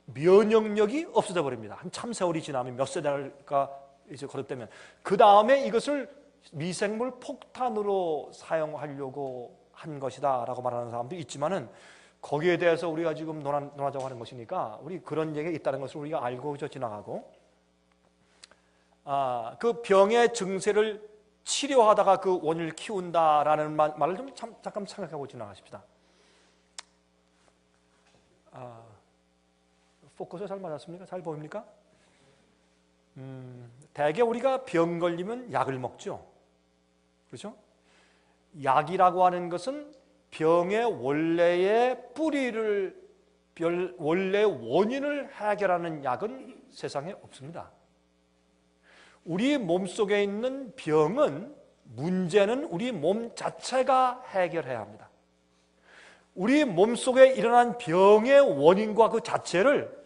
면역력이 없어져 버립니다. 한참 세월이 지나면 몇 세대가 이제 거듭되면 그 다음에 이것을 미생물 폭탄으로 사용하려고 한 것이다라고 말하는 사람도 있지만은 거기에 대해서 우리가 지금 논하자고 하는 것이니까 우리 그런 얘기가 있다는 것을 우리가 알고 지나가고 그 병의 증세를 치료하다가 그 원인을 키운다라는 말을 좀 잠깐 생각하고 지나가십시다. 포커스 잘 맞았습니까? 잘 보입니까? 대개 우리가 병 걸리면 약을 먹죠. 그렇죠? 약이라고 하는 것은 병의 원래의 뿌리를, 원래의 원인을 해결하는 약은 세상에 없습니다. 우리 몸속에 있는 병은, 문제는 우리 몸 자체가 해결해야 합니다. 우리 몸속에 일어난 병의 원인과 그 자체를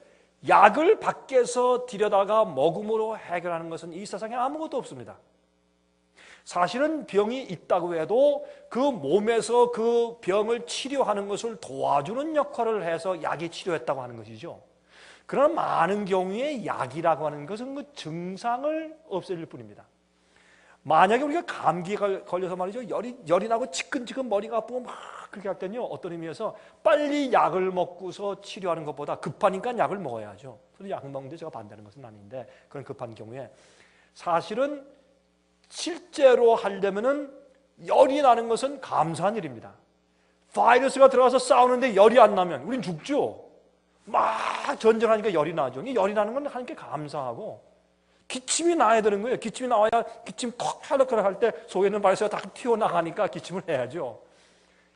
약을 밖에서 들여다가 먹음으로 해결하는 것은 이 세상에 아무것도 없습니다. 사실은 병이 있다고 해도 그 몸에서 그 병을 치료하는 것을 도와주는 역할을 해서 약이 치료했다고 하는 것이죠. 그러나 많은 경우에 약이라고 하는 것은 그 증상을 없애줄 뿐입니다. 만약에 우리가 감기에 걸려서 말이죠, 열이 나고 지끈지끈 머리가 아프고 막 그렇게 할 때는요, 어떤 의미에서 빨리 약을 먹고서 치료하는 것보다, 급하니까 약을 먹어야죠. 저는 약 먹는데 제가 반대하는 것은 아닌데, 그런 급한 경우에 사실은 실제로 하려면은 열이 나는 것은 감사한 일입니다. 바이러스가 들어가서 싸우는데 열이 안 나면 우린 죽죠. 막 전쟁하니까 열이 나죠. 열이 나는 건 하나님께 감사하고, 기침이 나야 되는 거예요. 기침이 나와야 기침 콕 하려고 할 때 속에 있는 바이러스가 다 튀어나가니까 기침을 해야죠.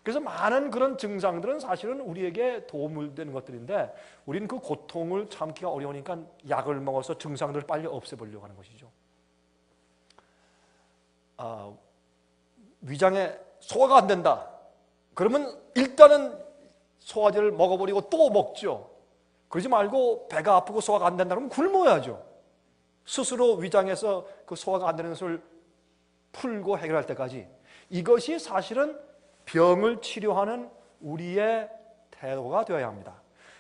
그래서 많은 그런 증상들은 사실은 우리에게 도움을 되는 것들인데, 우리는 그 고통을 참기가 어려우니까 약을 먹어서 증상들을 빨리 없애보려고 하는 것이죠. 위장에 소화가 안 된다. 그러면 일단은 소화제를 먹어버리고 또 먹죠. 그러지 말고 배가 아프고 소화가 안 된다 그러면 굶어야죠. 스스로 위장에서 그 소화가 안 되는 것을 풀고 해결할 때까지. 이것이 사실은 병을 치료하는 우리의 태도가 되어야 합니다.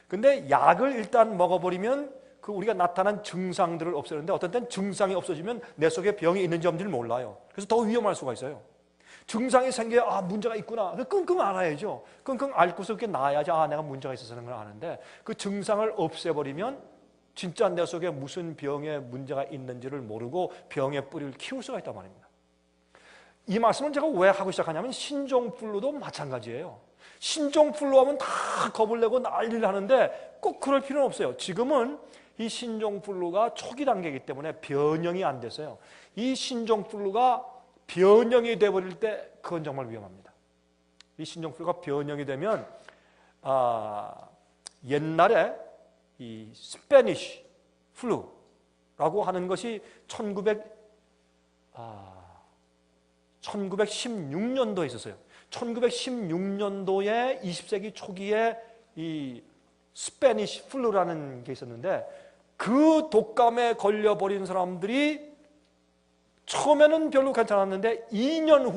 근데 약을 일단 먹어버리면 그 우리가 나타난 증상들을 없애는데, 어떤 때는 증상이 없어지면 내 속에 병이 있는지 없는지를 몰라요. 그래서 더 위험할 수가 있어요. 증상이 생겨야 문제가 있구나. 끙끙 알아야죠. 끙끙 앓고서 그게 나아야지 내가 문제가 있어서는 걸 아는데, 그 증상을 없애버리면 진짜 내 속에 무슨 병에 문제가 있는지를 모르고 병의 뿌리를 키울 수가 있단 말입니다. 이 말씀은 제가 왜 하고 시작하냐면, 신종플루도 마찬가지예요. 신종플루 하면 다 겁을 내고 난리를 하는데 꼭 그럴 필요는 없어요. 지금은 이 신종플루가 초기 단계이기 때문에 변형이 안 됐어요. 이 신종플루가 변형이 돼버릴 때 그건 정말 위험합니다. 이 신종플루가 변형이 되면 옛날에 이 스페니쉬 플루라고 하는 것이 1916년도에 있었어요. 1916년도에 20세기 초기에 이 스페니쉬 플루라는 게 있었는데, 그 독감에 걸려버린 사람들이 처음에는 별로 괜찮았는데 2년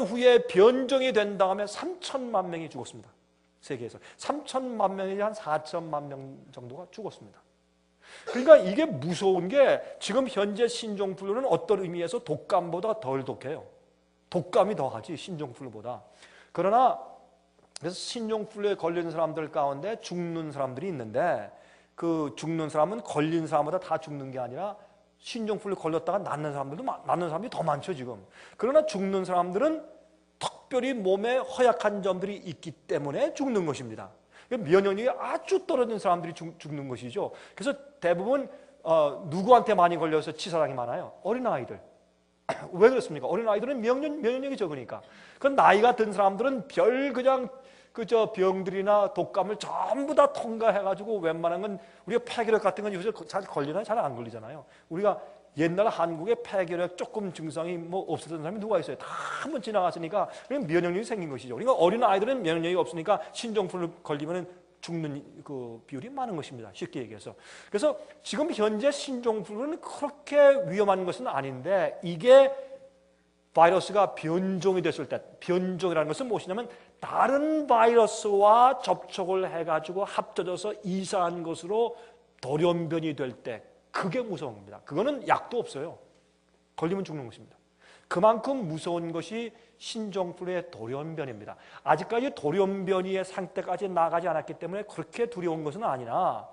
후에 변종이 된 다음에 3천만 명이 죽었습니다. 세계에서 3천만 명이 한 4천만 명 정도가 죽었습니다. 그러니까 이게 무서운 게, 지금 현재 신종플루는 어떤 의미에서 독감보다 덜 독해요. 독감이 더하지 신종플루보다. 그러나 그래서 신종플루에 걸린 사람들 가운데 죽는 사람들이 있는데, 그 죽는 사람은 걸린 사람보다 다 죽는 게 아니라 신종플루에 걸렸다가 낫는 사람들이 더 많죠 지금. 그러나 죽는 사람들은 특별히 몸에 허약한 점들이 있기 때문에 죽는 것입니다. 면역력이 아주 떨어진 사람들이 죽는 것이죠. 그래서 대부분 누구한테 많이 걸려서 치사량이 많아요? 어린아이들. 왜 그렇습니까? 어린아이들은 면역력이 적으니까. 그 나이가 든 사람들은 그냥 병들이나 독감을 전부 다 통과해가지고 웬만한 건, 우리가 폐결핵 같은 건 요새 잘 걸리나요? 잘 안 걸리잖아요. 우리가 옛날 한국에 폐결핵 조금 증상이 없었던 사람이 누가 있어요? 다 한 번 지나갔으니까 면역력이 생긴 것이죠. 그러니까 어린아이들은 면역력이 없으니까 신종플루 걸리면 죽는 그 비율이 많은 것입니다. 쉽게 얘기해서. 그래서 지금 현재 신종플루는 그렇게 위험한 것은 아닌데, 이게 바이러스가 변종이 됐을 때, 변종이라는 것은 무엇이냐면 다른 바이러스와 접촉을 해가지고 합쳐져서 이상한 것으로 돌연변이 될 때, 그게 무서운 겁니다. 그거는 약도 없어요. 걸리면 죽는 것입니다. 그만큼 무서운 것이 신종플루의 돌연변입니다. 아직까지 돌연변이의 상태까지 나가지 않았기 때문에 그렇게 두려운 것은 아니나,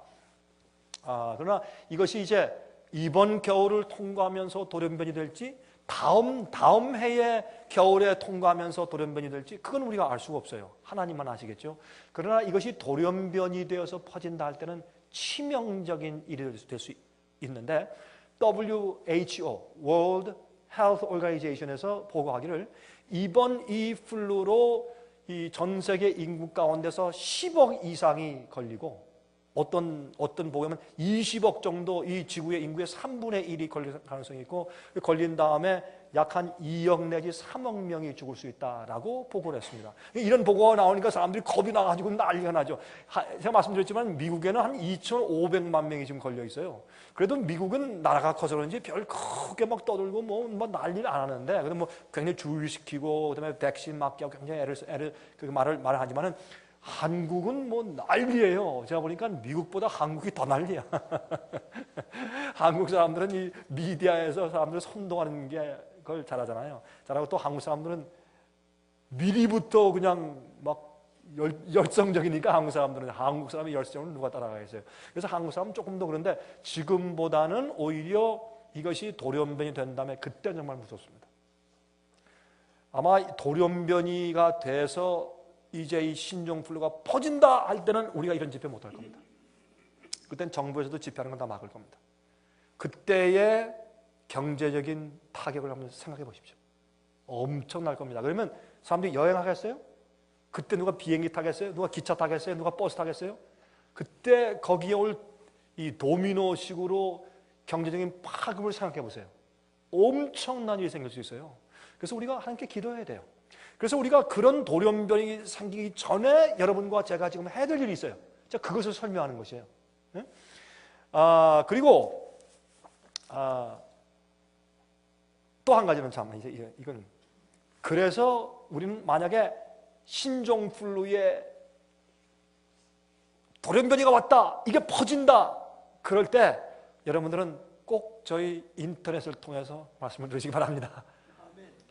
그러나 이것이 이제 이번 겨울을 통과하면서 돌연변이 될지 다음 해의 겨울에 통과하면서 돌연변이 될지 그건 우리가 알 수가 없어요. 하나님만 아시겠죠. 그러나 이것이 돌연변이 되어서 퍼진다 할 때는 치명적인 일이 될 수 있는데 WHO World Health Organization에서 보고하기를 이번 이 플루로 이 전 세계 인구 가운데서 10억 이상이 걸리고 어떤 보고하면 20억 정도 이 지구의 인구의 3분의 1이 걸릴 가능성이 있고 걸린 다음에 약 한 2억 내지 3억 명이 죽을 수 있다라고 보고를 했습니다. 이런 보고가 나오니까 사람들이 겁이 나가지고 난리가 나죠. 제가 말씀드렸지만 미국에는 한 2,500만 명이 지금 걸려 있어요. 그래도 미국은 나라가 커서 그런지 별 크게 막 떠들고 뭐 난리를 안 하는데 그래도 뭐 굉장히 주의시키고 그다음에 백신 맞게 하고 굉장히 말을 하지만은 한국은 뭐 난리예요. 제가 보니까 미국보다 한국이 더 난리야. 한국 사람들은 이 미디어에서 사람들 선동하는 게 그걸 잘하잖아요. 잘하고 또 한국 사람들은 미리부터 그냥 막 열성적이니까 한국 사람의 열성을 누가 따라가겠어요. 그래서 한국 사람은 조금 더 그런데 지금보다는 오히려 이것이 돌연변이 된 다음에 그때는 정말 무섭습니다. 아마 돌연변이가 돼서 이제 이 신종플루가 퍼진다 할 때는 우리가 이런 집회 못할 겁니다. 그때는 정부에서도 집회하는 건 다 막을 겁니다. 그때의 경제적인 타격을 한번 생각해 보십시오. 엄청날 겁니다. 그러면 사람들이 여행하겠어요? 그때 누가 비행기 타겠어요? 누가 기차 타겠어요? 누가 버스 타겠어요? 그때 거기에 올 이 도미노식으로 경제적인 파급을 생각해 보세요. 엄청난 일이 생길 수 있어요. 그래서 우리가 하나님께 기도해야 돼요. 그래서 우리가 그런 돌연변이 생기기 전에 여러분과 제가 지금 해야 될 일이 있어요. 제가 그것을 설명하는 것이에요. 네? 그리고 또 한 가지는 참 이건 그래서 우리는 만약에 신종플루에 돌연변이가 왔다, 이게 퍼진다, 그럴 때 여러분들은 꼭 저희 인터넷을 통해서 말씀을 드리시기 바랍니다.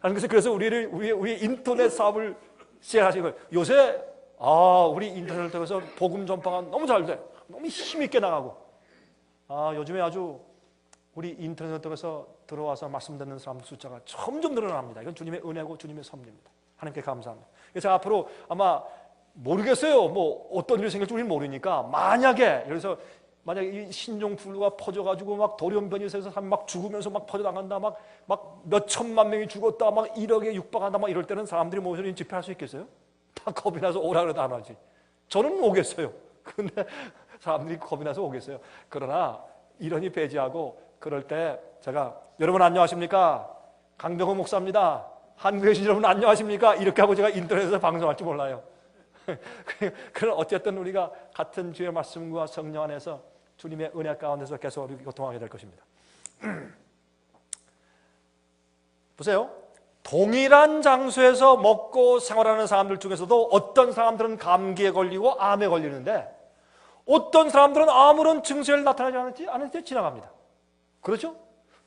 그래서 우리의 인터넷 사업을 시작하신 거예요. 요새 우리 인터넷을 통해서 복음 전파가 너무 잘 돼, 너무 힘있게 나가고 요즘에 아주 우리 인터넷을 통해서 들어와서 말씀 듣는 사람 숫자가 점점 늘어납니다. 이건 주님의 은혜고 주님의 섭리입니다. 하나님께 감사합니다. 그래서 앞으로 아마 모르겠어요. 뭐 어떤 일이 생길지 우리는 모르니까 만약에 이 신종플루가 퍼져가지고 막 돌연변이 돼서 사람 막 죽으면서 막 퍼져나간다, 막 몇천만 명이 죽었다, 막 1억에 육박한다, 막 이럴 때는 사람들이 모여서 집회할 수 있겠어요? 다 겁이 나서 오라 그래도 안 하지. 저는 오겠어요. 근데 사람들이 겁이 나서 오겠어요. 그러나 이러니 배제하고 그럴 때 제가 여러분 안녕하십니까? 강병호 목사입니다. 한국에 계신 여러분 안녕하십니까? 이렇게 하고 제가 인터넷에서 방송할 줄 몰라요. 그럼 어쨌든 우리가 같은 주의 말씀과 성령 안에서 주님의 은혜 가운데서 계속 우리 고통하게 될 것입니다. 보세요. 동일한 장소에서 먹고 생활하는 사람들 중에서도 어떤 사람들은 감기에 걸리고 암에 걸리는데 어떤 사람들은 아무런 증세를 나타나지 않을 때 지나갑니다. 그렇죠?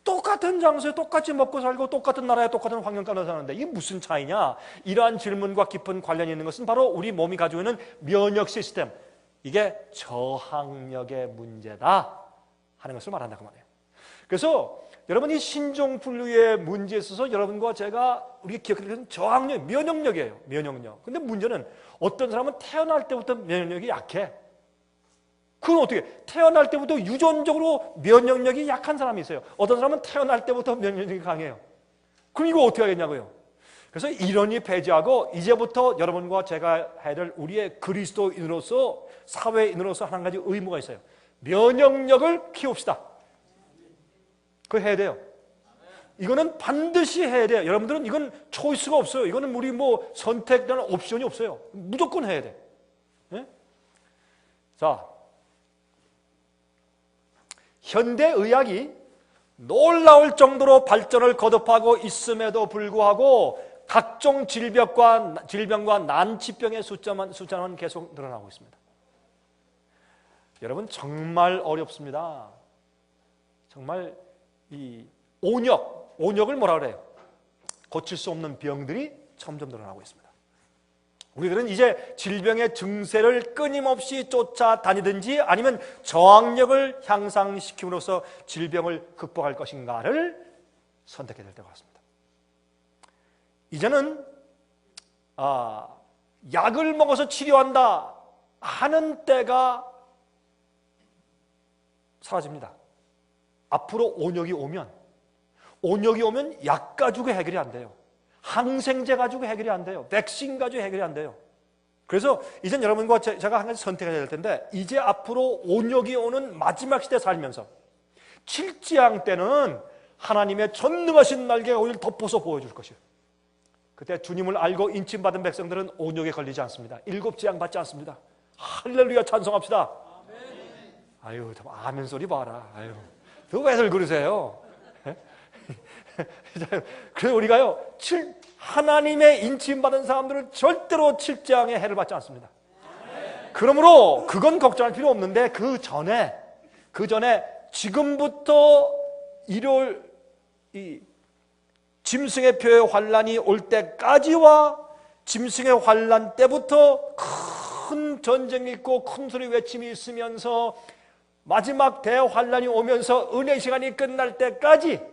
똑같은 장소에 똑같이 먹고 살고 똑같은 나라에 똑같은 환경 가운데 사는데 이게 무슨 차이냐? 이러한 질문과 깊은 관련이 있는 것은 바로 우리 몸이 가지고 있는 면역 시스템, 이게 저항력의 문제다 하는 것을 말한다고 말해요. 그래서 여러분이 신종플루의 문제에 있어서 여러분과 제가 우리가 기억해야 되는 저항력, 면역력이에요. 면역력. 근데 문제는 어떤 사람은 태어날 때부터 면역력이 약해. 그건 어떻게? 태어날 때부터 유전적으로 면역력이 약한 사람이 있어요. 어떤 사람은 태어날 때부터 면역력이 강해요. 그럼 이거 어떻게 하겠냐고요? 그래서 이러니 배제하고 이제부터 여러분과 제가 해야 될 우리의 그리스도인으로서, 사회인으로서 한 가지 의무가 있어요. 면역력을 키웁시다. 그거 해야 돼요. 이거는 반드시 해야 돼요. 여러분들은 이건 초이스가 없어요. 이거는 우리 뭐 선택되는 옵션이 없어요. 무조건 해야 돼. 네? 자, 현대의학이 놀라울 정도로 발전을 거듭하고 있음에도 불구하고 각종 질병과 난치병의 숫자는 계속 늘어나고 있습니다. 여러분 정말 어렵습니다. 정말 이 온역을 뭐라 그래요? 고칠 수 없는 병들이 점점 늘어나고 있습니다. 우리들은 이제 질병의 증세를 끊임없이 쫓아다니든지 아니면 저항력을 향상시킴으로써 질병을 극복할 것인가를 선택해야 될 때가 왔습니다. 이제는 약을 먹어서 치료한다 하는 때가 사라집니다. 앞으로 온역이 오면 약 가지고 해결이 안 돼요. 항생제 가지고 해결이 안 돼요. 백신 가지고 해결이 안 돼요. 그래서 이젠 여러분과 제가 한 가지 선택해야 될 텐데, 이제 앞으로 온역이 오는 마지막 시대에 살면서 칠지양 때는 하나님의 전능하신 날개가 우리를 덮어서 보여줄 것이에요. 그때 주님을 알고 인침받은 백성들은 온역에 걸리지 않습니다. 일곱 재앙 받지 않습니다. 할렐루야, 찬송합시다. 아유, 참 아멘 소리 봐라. 아유, 왜들 그러세요? 그래서 우리가요, 하나님의 인침받은 사람들은 절대로 칠재앙의 해를 받지 않습니다. 그러므로 그건 걱정할 필요 없는데, 그 전에 지금부터 일요일 이 짐승의 표의 환란이 올 때까지와 짐승의 환란 때부터 큰 전쟁이 있고 큰 소리 외침이 있으면서 마지막 대환란이 오면서 은혜 시간이 끝날 때까지,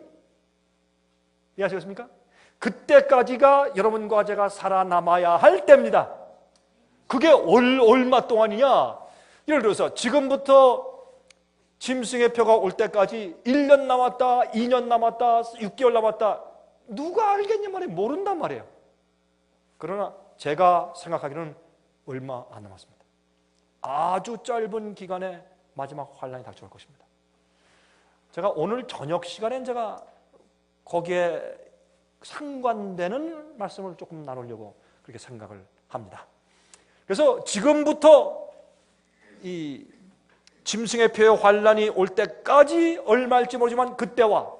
이해하시겠습니까? 그때까지가 여러분과 제가 살아남아야 할 때입니다. 그게 얼마 동안이냐? 예를 들어서 지금부터 짐승의 표가 올 때까지 1년 남았다, 2년 남았다, 6개월 남았다, 누가 알겠냐 말이에요. 모른단 말이에요. 그러나 제가 생각하기로는 얼마 안 남았습니다. 아주 짧은 기간에 마지막 환란이 닥쳐올 것입니다. 제가 오늘 저녁 시간엔 제가 거기에 상관되는 말씀을 조금 나누려고 그렇게 생각을 합니다. 그래서 지금부터 이 짐승의 표의 환란이 올 때까지 얼마일지 모르지만 그때와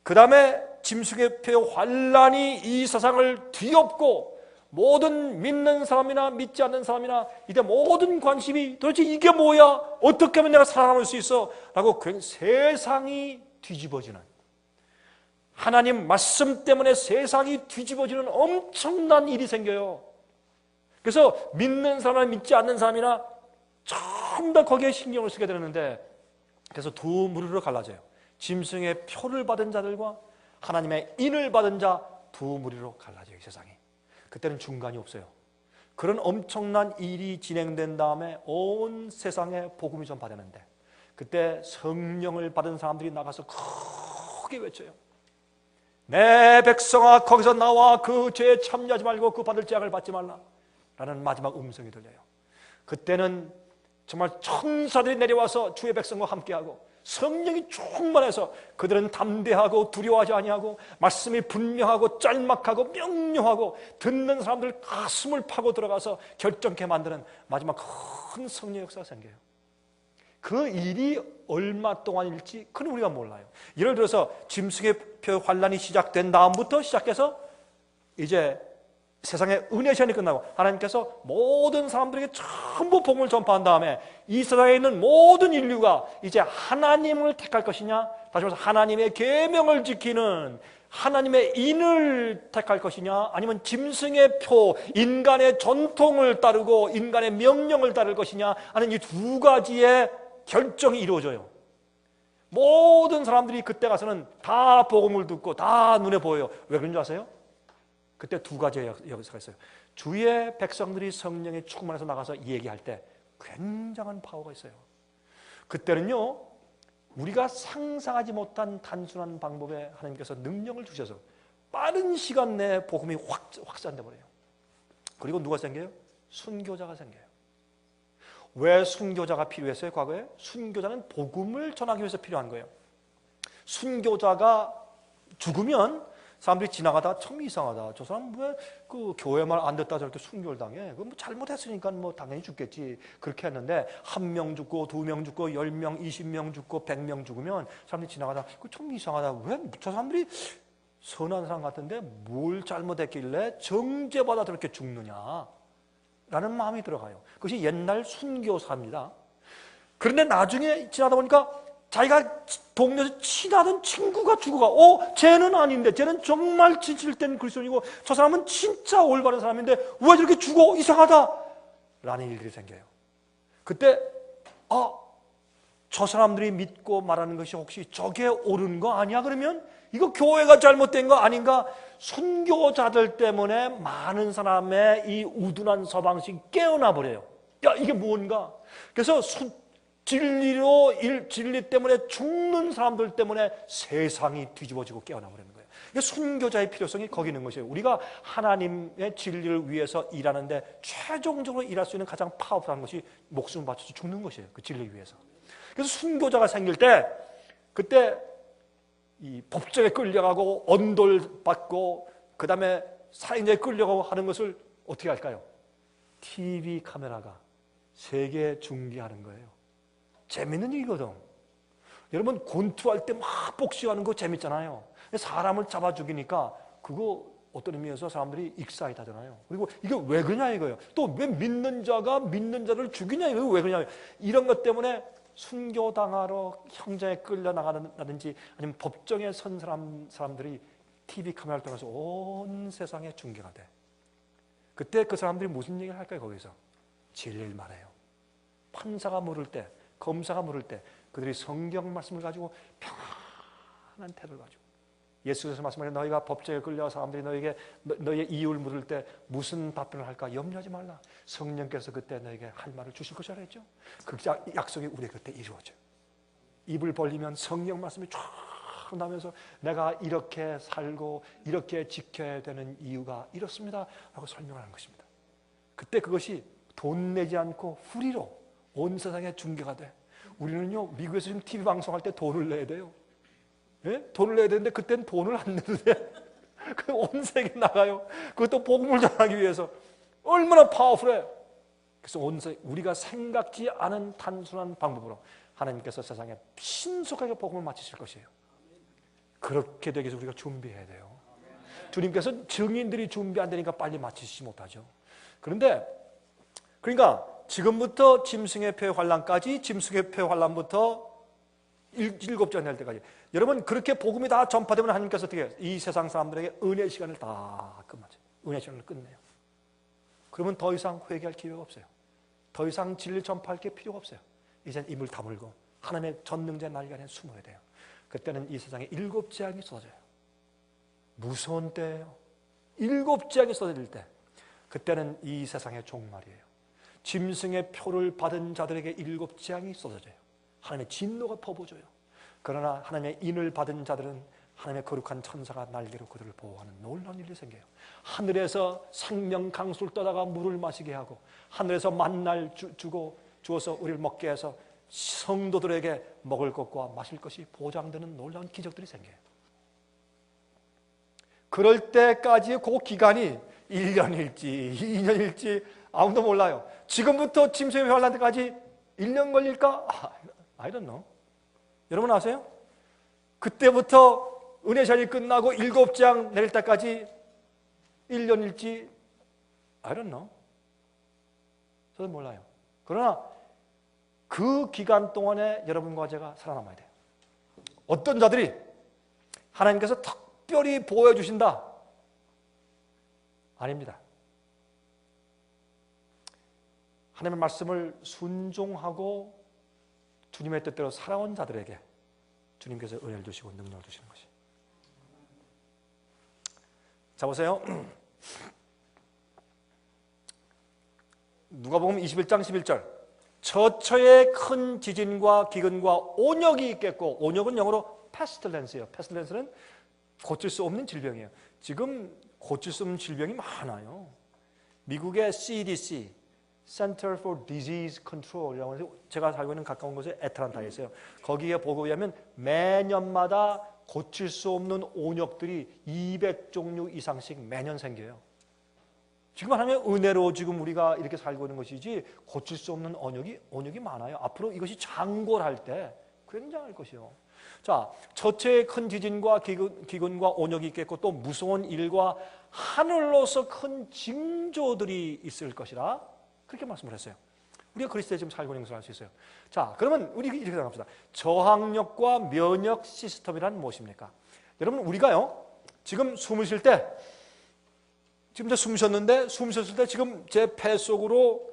그 다음에 짐승의 표의 환란이 이 세상을 뒤엎고 모든 믿는 사람이나 믿지 않는 사람이나 이때 모든 관심이 도대체 이게 뭐야? 어떻게 하면 내가 살아남을 수 있어? 라고 세상이 뒤집어지는, 하나님 말씀 때문에 세상이 뒤집어지는 엄청난 일이 생겨요. 그래서 믿는 사람이나 믿지 않는 사람이나 전부 다 거기에 신경을 쓰게 되는데, 그래서 두 무리로 갈라져요. 짐승의 표를 받은 자들과 하나님의 인을 받은 자 두 무리로 갈라져요. 이 세상이. 그때는 중간이 없어요. 그런 엄청난 일이 진행된 다음에 온 세상에 복음이 전파되는데, 그때 성령을 받은 사람들이 나가서 크게 외쳐요. 내 백성아, 거기서 나와 그 죄에 참여하지 말고 그 받을 재앙을 받지 말라 라는 마지막 음성이 들려요. 그때는 정말 천사들이 내려와서 주의 백성과 함께하고 성령이 충만해서 그들은 담대하고 두려워하지 아니하고 말씀이 분명하고 짤막하고 명료하고 듣는 사람들 가슴을 파고 들어가서 결정케 만드는 마지막 큰 성령의 역사가 생겨요. 그 일이 얼마 동안일지 그건 우리가 몰라요. 예를 들어서 짐승의 표 환란이 시작된 다음부터 시작해서 이제 세상에 은혜 시간이 끝나고 하나님께서 모든 사람들에게 전부 복음을 전파한 다음에 이 세상에 있는 모든 인류가 이제 하나님을 택할 것이냐, 다시 말해서 하나님의 계명을 지키는 하나님의 인을 택할 것이냐, 아니면 짐승의 표, 인간의 전통을 따르고 인간의 명령을 따를 것이냐 하는 이 두 가지의 결정이 이루어져요. 모든 사람들이 그때 가서는 다 복음을 듣고 다 눈에 보여요. 왜 그런 줄 아세요? 그때 두 가지의 역사가 있어요. 주의 백성들이 성령에 충만해서 나가서 얘기할 때 굉장한 파워가 있어요. 그때는요, 우리가 상상하지 못한 단순한 방법에 하나님께서 능력을 주셔서 빠른 시간 내에 복음이 확산돼 버려요. 그리고 누가 생겨요? 순교자가 생겨요. 왜 순교자가 필요했어요? 과거에? 순교자는 복음을 전하기 위해서 필요한 거예요. 순교자가 죽으면 사람들이 지나가다 참 이상하다. 저 사람 왜 그 교회 말 안 듣다 저렇게 순교를 당해? 그 뭐 잘못했으니까 뭐 당연히 죽겠지. 그렇게 했는데 1명 죽고 2명 죽고 10명, 20명 죽고 100명 죽으면 사람들이 지나가다 그 참 이상하다. 왜 저 사람들이 선한 사람 같은데 뭘 잘못했길래 정죄받아 저렇게 죽느냐? 라는 마음이 들어가요. 그것이 옛날 순교사입니다. 그런데 나중에 지나다 보니까 자기가 동네에서 친하던 친구가 죽어가, 쟤는 아닌데, 쟤는 정말 진실된 그리스도인이고 저 사람은 진짜 올바른 사람인데 왜 저렇게 죽어? 이상하다 라는 일들이 생겨요. 그때 저 사람들이 믿고 말하는 것이 혹시 저게 옳은 거 아니야? 그러면 이거 교회가 잘못된 거 아닌가? 순교자들 때문에 많은 사람의 이 우둔한 서방식이 깨어나 버려요. 야, 이게 뭔가? 그래서 진리 때문에 죽는 사람들 때문에 세상이 뒤집어지고 깨어나 버리는 거예요. 순교자의 필요성이 거기 있는 것이에요. 우리가 하나님의 진리를 위해서 일하는데 최종적으로 일할 수 있는 가장 파워풀한 것이 목숨을 바쳐서 죽는 것이에요. 그 진리 위해서. 그래서 순교자가 생길 때 그때 이 법정에 끌려가고 언돌 받고 그 다음에 살인자에 끌려가고 하는 것을 어떻게 할까요? TV 카메라가 세계 중계하는 거예요. 재밌는 일이거든. 여러분 권투할 때 막 복싱하는 거 재밌잖아요. 사람을 잡아 죽이니까 그거 어떤 의미에서 사람들이 익사이트 하잖아요. 그리고 이게 왜 그러냐 이거예요. 또 왜 믿는 자가 믿는 자를 죽이냐 이거 왜 그러냐. 이런 것 때문에 순교당하러 형장에 끌려나가든지 아니면 법정에 선 사람들이 TV 카메라를 통해서 온 세상에 중계가 돼. 그때 그 사람들이 무슨 얘기를 할까요? 거기서 진리를 말해요. 판사가 물을 때, 검사가 물을 때 그들이 성경 말씀을 가지고 평안한 태도를 가지고 예수께서 말씀하신 너희가 법정에 끌려 사람들이 너에게 너희의 이유를 물을 때 무슨 답변을 할까 염려하지 말라. 성령께서 그때 너에게 할 말을 주실 것이라 했죠. 그 약속이 우리 그때 이루어져요. 입을 벌리면 성령 말씀이 쫙 나면서 내가 이렇게 살고 이렇게 지켜야 되는 이유가 이렇습니다 라고 설명하는 것입니다. 그때 그것이 돈 내지 않고 프리로 온 세상에 중계가 돼. 우리는요 미국에서 지금 TV 방송할 때 돈을 내야 돼요. 예? 돈을 내야 되는데 그때는 돈을 안 내도 돼. 온 세계에 나가요. 그것도 복음을 전하기 위해서. 얼마나 파워풀해. 그래서 우리가 생각지 않은 단순한 방법으로 하나님께서 세상에 신속하게 복음을 마치실 것이에요. 그렇게 되기 위해서 우리가 준비해야 돼요. 주님께서 증인들이 준비 안 되니까 빨리 마치시지 못하죠. 그러니까 지금부터 짐승의 폐 환란까지, 짐승의 폐 환란부터 7장 될 때까지 여러분 그렇게 복음이 다 전파되면 하나님께서 어떻게 해요? 이 세상 사람들에게 은혜 시간을 다 끝마쳐요. 은혜 시간을 끝내요. 그러면 더 이상 회개할 기회가 없어요. 더 이상 진리를 전파할 게 필요가 없어요. 이젠 입을 다물고 하나님의 전능자 날개안에 숨어야 돼요. 그때는 이 세상에 7재앙이 쏟아져요. 무서운 때예요. 7재앙이 쏟아질 때 그때는 이 세상의 종말이에요. 짐승의 표를 받은 자들에게 7재앙이 쏟아져요. 하나님의 진노가 퍼부어져요. 그러나 하나님의 인을 받은 자들은 하나님의 거룩한 천사가 날개로 그들을 보호하는 놀라운 일이 생겨요. 하늘에서 생명 강수를 떠다가 물을 마시게 하고 하늘에서 만나를 주어서 우리를 먹게 해서 성도들에게 먹을 것과 마실 것이 보장되는 놀라운 기적들이 생겨요. 그럴 때까지의 그 기간이 1년일지 2년일지 아무도 몰라요. 지금부터 짐승의 환란 때까지 1년 걸릴까? I don't know. 여러분 아세요? 그때부터 은혜 시간이 끝나고 7장 내릴 때까지 1년일지 I don't know. 저도 몰라요. 그러나 그 기간 동안에 여러분과 제가 살아남아야 돼요. 어떤 자들이 하나님께서 특별히 보호해 주신다? 아닙니다. 하나님의 말씀을 순종하고 주님의 뜻대로 살아온 자들에게 주님께서 은혜를 주시고 능력을 주시는 것이. 자 보세요. 누가복음 21장 11절. 처처에 큰 지진과 기근과 온역이 있겠고, 온역은 영어로 pestilence예요. pestilence는 고칠 수 없는 질병이에요. 지금 고칠 수 없는 질병이 많아요. 미국의 CDC Center for Disease Control이라고 해서 제가 살고 있는 가까운 곳에 애틀란타에 있어요. 거기에 보고에 하면 매년마다 고칠 수 없는 온역들이 200종류 이상씩 매년 생겨요. 지금 하나님의 은혜로 지금 우리가 이렇게 살고 있는 것이지 고칠 수 없는 온역이 많아요. 앞으로 이것이 장골할 때 굉장할 것이요. 자, 처처에 큰 지진과 기근과 온역이 있겠고 또 무서운 일과 하늘로서 큰 징조들이 있을 것이라 그렇게 말씀을 했어요. 우리가 그리스도에 지금 살고 있는 것을 알 수 있어요. 자, 그러면 우리 이렇게 생각합시다. 저항력과 면역 시스템이란 무엇입니까? 여러분, 우리가요 지금 숨을 쉴 때, 지금 이제 숨 쉬었는데, 숨 쉬었을 때 지금 제 폐 속으로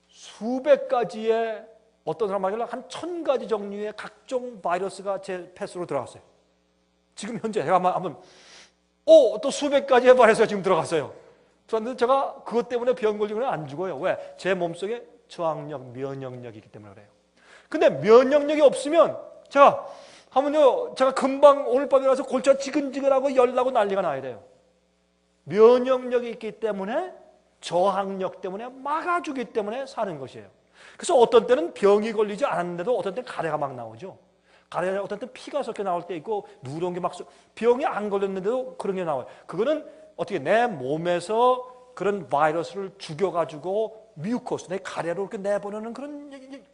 수백 가지의, 어떤 사람 말로 한 1000가지 종류의 각종 바이러스가 제 폐 속으로 들어갔어요. 지금 현재 제가 한번 또 수백 가지의 바이러스가 지금 들어갔어요. 그런데 제가 그것 때문에 병 걸리고는 안 죽어요. 왜? 제 몸속에 저항력, 면역력이 있기 때문에 그래요. 근데 면역력이 없으면 제가 금방 오늘 밤에 일어나서 골치가 지근지근하고 열나고 난리가 나야 돼요. 면역력이 있기 때문에, 저항력 때문에 막아주기 때문에 사는 것이에요. 그래서 어떤 때는 병이 걸리지 않았는데도 어떤 때는 가래가 막 나오죠. 가래가 어떤 때는 피가 섞여 나올 때 있고 누런 게 막, 병이 안 걸렸는데도 그런 게 나와요. 그거는 어떻게 내 몸에서 그런 바이러스를 죽여가지고 뮤코스, 내 가래로 이렇게 내보내는 그런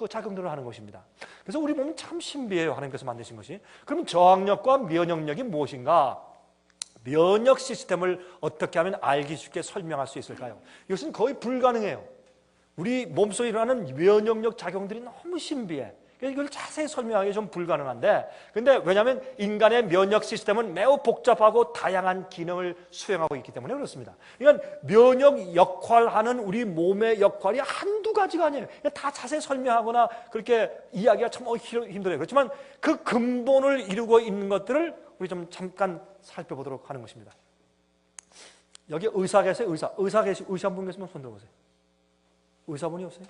작용들을 하는 것입니다. 그래서 우리 몸은 참 신비해요. 하나님께서 만드신 것이. 그럼 저항력과 면역력이 무엇인가? 면역 시스템을 어떻게 하면 알기 쉽게 설명할 수 있을까요? 이것은 거의 불가능해요. 우리 몸속에 일어나는 면역력 작용들이 너무 신비해. 이걸 자세히 설명하기 좀 불가능한데, 근데 왜냐하면 인간의 면역 시스템은 매우 복잡하고 다양한 기능을 수행하고 있기 때문에 그렇습니다. 그러니까 면역 역할하는 우리 몸의 역할이 한두 가지가 아니에요. 다 자세히 설명하거나 그렇게 이야기가 참 힘들어요. 그렇지만 그 근본을 이루고 있는 것들을 우리 좀 잠깐 살펴보도록 하는 것입니다. 여기 의사 계세요? 의사분 계시면 손 들어보세요. 의사분이 없어요?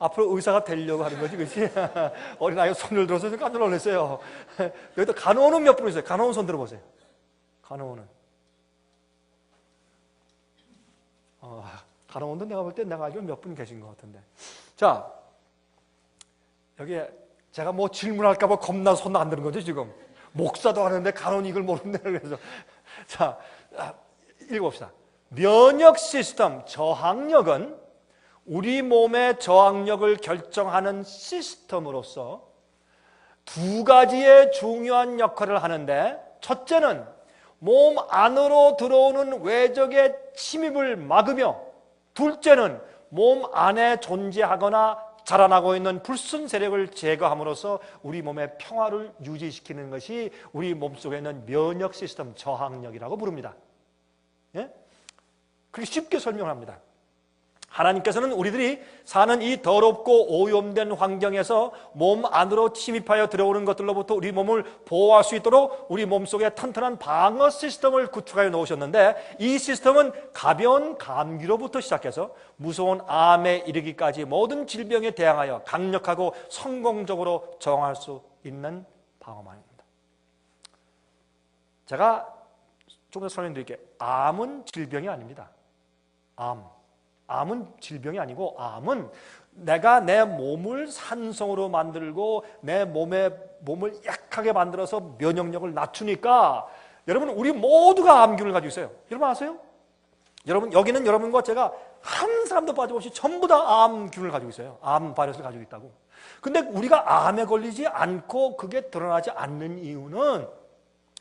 앞으로 의사가 되려고 하는 거지, 그렇지? 어린아이가 손을 들어서 깜짝 놀랐어요. 여기도 간호원은 몇 분 있어요? 간호원 손 들어보세요. 간호원은. 간호원도 내가 볼 때 내가 알기로 몇 분 계신 것 같은데. 자, 여기에 제가 뭐 질문할까봐 겁나 손 안 드는 거죠, 지금. 목사도 하는데 간호원이 이걸 모르네. 그래서. 자, 읽어봅시다. 면역 시스템, 저항력은 우리 몸의 저항력을 결정하는 시스템으로서 두 가지의 중요한 역할을 하는데, 첫째는 몸 안으로 들어오는 외적의 침입을 막으며, 둘째는 몸 안에 존재하거나 자라나고 있는 불순 세력을 제거함으로써 우리 몸의 평화를 유지시키는 것이 우리 몸속에 있는 면역 시스템 저항력이라고 부릅니다. 예? 그렇게 쉽게 설명합니다. 하나님께서는 우리들이 사는 이 더럽고 오염된 환경에서 몸 안으로 침입하여 들어오는 것들로부터 우리 몸을 보호할 수 있도록 우리 몸속에 튼튼한 방어 시스템을 구축하여 놓으셨는데, 이 시스템은 가벼운 감기로부터 시작해서 무서운 암에 이르기까지 모든 질병에 대항하여 강력하고 성공적으로 저항할 수 있는 방어망입니다. 제가 조금 더 설명드릴게요. 암은 질병이 아닙니다. 암은 질병이 아니고, 암은 내가 내 몸을 산성으로 만들고 내 몸을 약하게 만들어서 면역력을 낮추니까, 여러분, 우리 모두가 암균을 가지고 있어요. 여러분 아세요? 여러분, 여기는 여러분과 제가 한 사람도 빠짐없이 전부 다 암균을 가지고 있어요. 암 바이러스를 가지고 있다고. 근데 우리가 암에 걸리지 않고 그게 드러나지 않는 이유는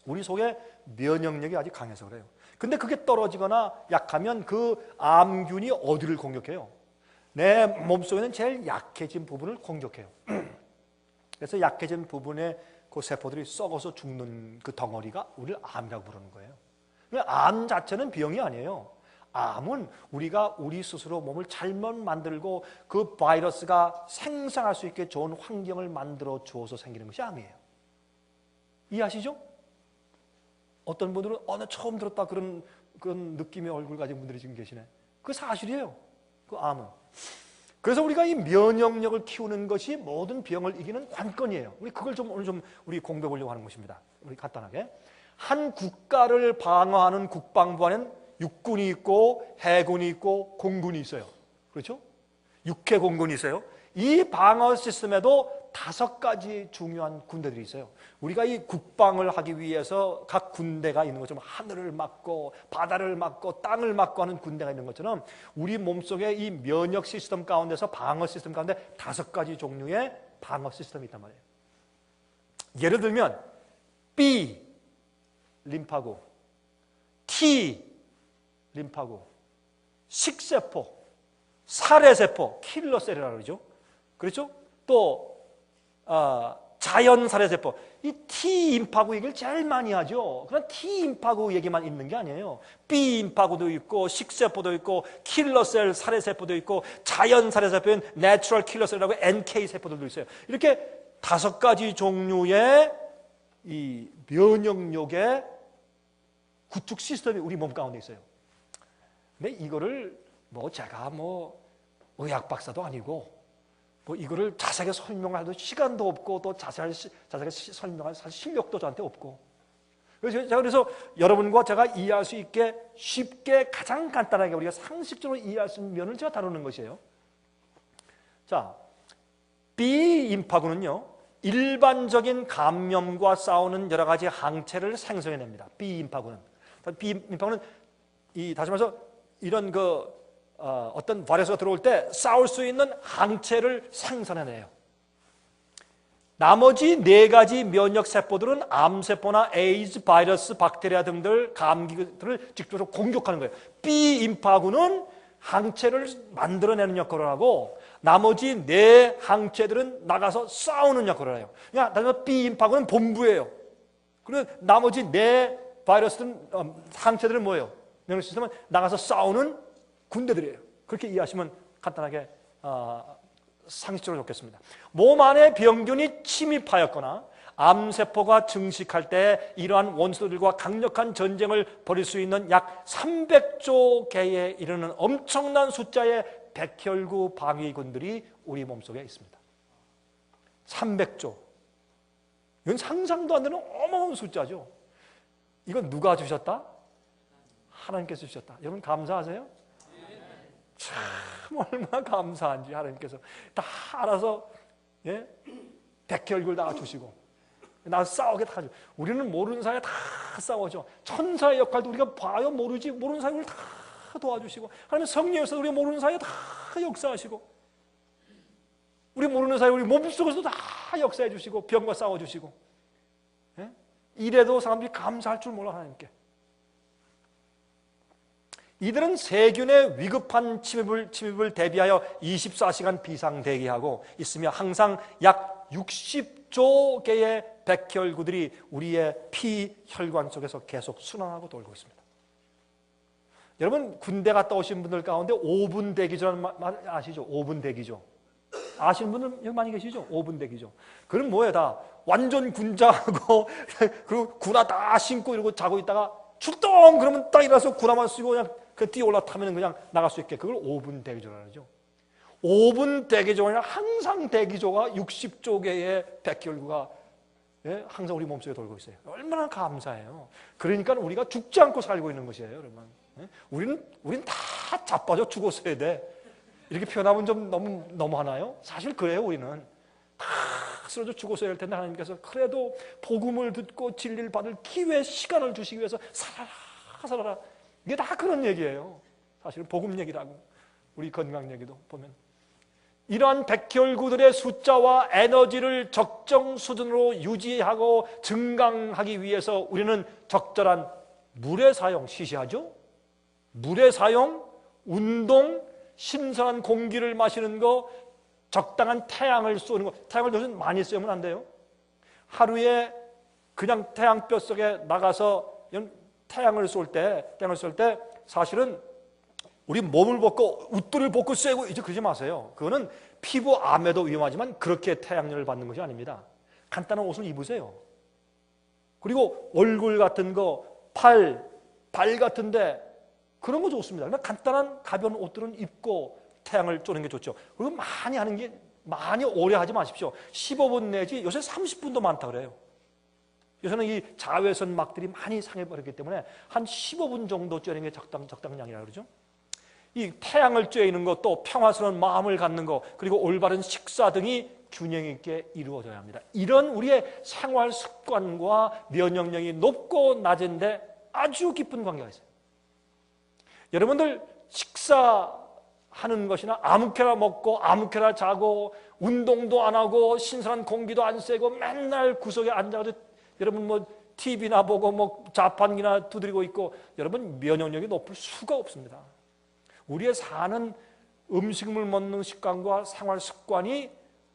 우리 속에 면역력이 아직 강해서 그래요. 근데 그게 떨어지거나 약하면 그 암균이 어디를 공격해요? 내 몸속에는 제일 약해진 부분을 공격해요. 그래서 약해진 부분에 그 세포들이 썩어서 죽는 그 덩어리가 우리를 암이라고 부르는 거예요. 암 자체는 병이 아니에요. 암은 우리가 우리 스스로 몸을 잘못 만들고 그 바이러스가 생성할 수 있게 좋은 환경을 만들어 주어서 생기는 것이 암이에요. 이해하시죠? 어떤 분들은 나 처음 들었다 그런 느낌의 얼굴 가진 분들이 지금 계시네. 그게 사실이에요. 그 암은. 그래서 우리가 이 면역력을 키우는 것이 모든 병을 이기는 관건이에요. 우리 그걸 오늘 좀 우리 공부해 보려고 하는 것입니다. 우리 간단하게. 한 국가를 방어하는 국방부 안에는 육군이 있고 해군이 있고 공군이 있어요. 그렇죠? 육해 공군이 있어요. 이 방어 시스템에도 5가지 중요한 군대들이 있어요. 우리가 이 국방을 하기 위해서 각 군대가 있는 것처럼 하늘을 막고 바다를 막고 땅을 막고 하는 군대가 있는 것처럼 우리 몸속에 이 면역 시스템 가운데서 방어 시스템 가운데 5가지 종류의 방어 시스템이 있단 말이에요. 예를 들면 B 림파구, T 림파구, 식세포, 살해세포, 킬러셀이라고 그러죠. 그렇죠? 또 자연살해세포, 이 T임파구 얘기를 제일 많이 하죠. 그런 T임파구 얘기만 있는 게 아니에요. B임파구도 있고 식세포도 있고 킬러셀 살해세포도 있고 자연살해세포인 내추럴 킬러셀이라고 NK세포들도 있어요. 이렇게 5가지 종류의 이 면역력의 구축 시스템이 우리 몸 가운데 있어요. 근데 이거를 제가 의학 박사도 아니고 이거를 자세하게 설명할 시간도 없고 또 자세하게 설명할 실력도 저한테 없고, 그래서 여러분과 제가 이해할 수 있게 쉽게 가장 간단하게 우리가 상식적으로 이해할 수 있는 면을 제가 다루는 것이에요. 자, B임파구는요, 일반적인 감염과 싸우는 여러 가지 항체를 생성해냅니다. B임파구는 다시 말해서 이런 어떤 바이러스가 들어올 때 싸울 수 있는 항체를 생산해내요. 나머지 4가지 면역세포들은 암세포나 에이즈, 바이러스, 박테리아 등들, 감기들을 직접적으로 공격하는 거예요. B임파구는 항체를 만들어내는 역할을 하고 나머지 4 항체들은 나가서 싸우는 역할을 해요. 그러니까 다시 말해서 B임파구는 본부예요. 그리고 나머지 4 바이러스들은 항체들은 뭐예요? 면역 시스템은 나가서 싸우는 군대들이에요. 그렇게 이해하시면 간단하게 상식적으로 좋겠습니다. 몸 안에 병균이 침입하였거나 암세포가 증식할 때 이러한 원소들과 강력한 전쟁을 벌일 수 있는 약 300조 개에 이르는 엄청난 숫자의 백혈구 방위군들이 우리 몸속에 있습니다. 300조. 이건 상상도 안 되는 어마어마한 숫자죠. 이건 누가 주셨다? 하나님께서 주셨다. 여러분 감사하세요? 참 얼마나 감사한지 하나님께서 다 알아서 백혈구를 다 주시고 나 싸우게 다 주고, 우리는 모르는 사이에 다 싸워죠. 천사의 역할도 우리가 봐요 모르지, 모르는 사이에 다 도와주시고, 하나님 성령에서 우리가 모르는 사이에 다 역사하시고, 우리 모르는 사이에 우리 몸속에서도 다 역사해 주시고 병과 싸워주시고, 이래도 사람들이 감사할 줄 몰라 하나님께. 이들은 세균의 위급한 침입을 대비하여 24시간 비상 대기하고 있으며 항상 약 60조 개의 백혈구들이 우리의 피혈관 속에서 계속 순환하고 돌고 있습니다. 여러분 군대 갔다 오신 분들 가운데 5분 대기조라는 말 아시죠? 5분 대기조. 아시는 분들 여기 많이 계시죠? 5분 대기조. 그럼 뭐예요? 다 완전 군자하고 그리고 군화 다 신고 이러고 자고 있다가 출동! 그러면 딱 일어나서 군화만 쓰고 그냥 뛰어 올라타면 그냥 나갈 수 있게, 그걸 5분 대기조라고 하죠. 5분 대기조가 아니라 항상 대기조가 60조 개의 백혈구가 항상 우리 몸속에 돌고 있어요. 얼마나 감사해요. 그러니까 우리가 죽지 않고 살고 있는 것이에요, 여러분. 우리는 다 자빠져 죽었어야 돼. 이렇게 표현하면 좀 너무 하나요? 사실 그래요. 우리는 다 쓰러져 죽었어야 할 텐데 하나님께서 그래도 복음을 듣고 진리를 받을 기회, 시간을 주시기 위해서 살아라. 이게 다 그런 얘기예요. 사실은 복음 얘기라고. 우리 건강 얘기도 보면 이러한 백혈구들의 숫자와 에너지를 적정 수준으로 유지하고 증강하기 위해서 우리는 적절한 물의 사용, 시시하죠? 물의 사용, 운동, 신선한 공기를 마시는 거, 적당한 태양을 쏘는 거. 태양을 요즘 많이 쏘면 안 돼요. 하루에 그냥 태양볕 속에 나가서 태양을 쏠 때 사실은 우리 몸을 벗고 웃도를 벗고 쐬고 이제 그러지 마세요. 그거는 피부 암에도 위험하지만 그렇게 태양열을 받는 것이 아닙니다. 간단한 옷을 입으세요. 그리고 얼굴 같은 거, 발 같은데 그런 거 좋습니다. 그냥 간단한 가벼운 옷들은 입고 태양을 쬐는 게 좋죠. 그리고 많이 오래 하지 마십시오. 15분 내지 요새 30분도 많다 그래요. 요새는 이 자외선 막들이 많이 상해버렸기 때문에 한 15분 정도 쬐는 게 적당량이라고 그러죠. 이 태양을 쬐는 것도 평화스러운 마음을 갖는 것, 그리고 올바른 식사 등이 균형 있게 이루어져야 합니다. 이런 우리의 생활 습관과 면역력이 높고 낮은데 아주 깊은 관계가 있어요. 여러분들 식사하는 것이나 아무렇게나 먹고 아무렇게나 자고 운동도 안 하고 신선한 공기도 안 쐬고 맨날 구석에 앉아서 여러분 TV나 보고 자판기나 두드리고 있고, 여러분 면역력이 높을 수가 없습니다. 우리의 사는 음식물 먹는 습관과 생활 습관이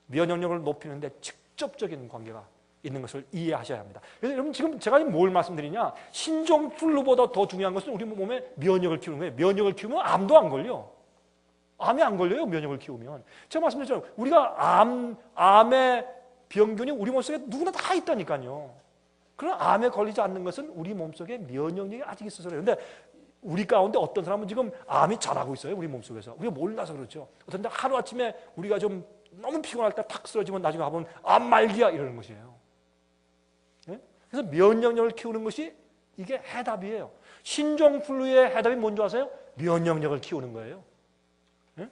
면역력을 높이는데 직접적인 관계가 있는 것을 이해하셔야 합니다. 그래서 여러분 지금 제가 뭘 말씀드리냐, 신종플루보다 더 중요한 것은 우리 몸에 면역을 키우는 거예요. 면역을 키우면 암도 안 걸려. 암이 안 걸려요, 면역을 키우면. 제가 말씀드렸잖아요. 우리가 암의 병균이 우리 몸속에 누구나 다 있다니까요. 그러나 암에 걸리지 않는 것은 우리 몸속에 면역력이 아직 있어서 그래요. 근데 우리 가운데 어떤 사람은 지금 암이 자라고 있어요, 우리 몸속에서. 우리가 몰라서 그렇죠. 어떤 데 하루아침에 우리가 좀 너무 피곤할 때 탁 쓰러지면 나중에 가보면 암 말기야 이러는 것이에요. 네? 그래서 면역력을 키우는 것이 이게 해답이에요. 신종플루의 해답이 뭔지 아세요? 면역력을 키우는 거예요. 네?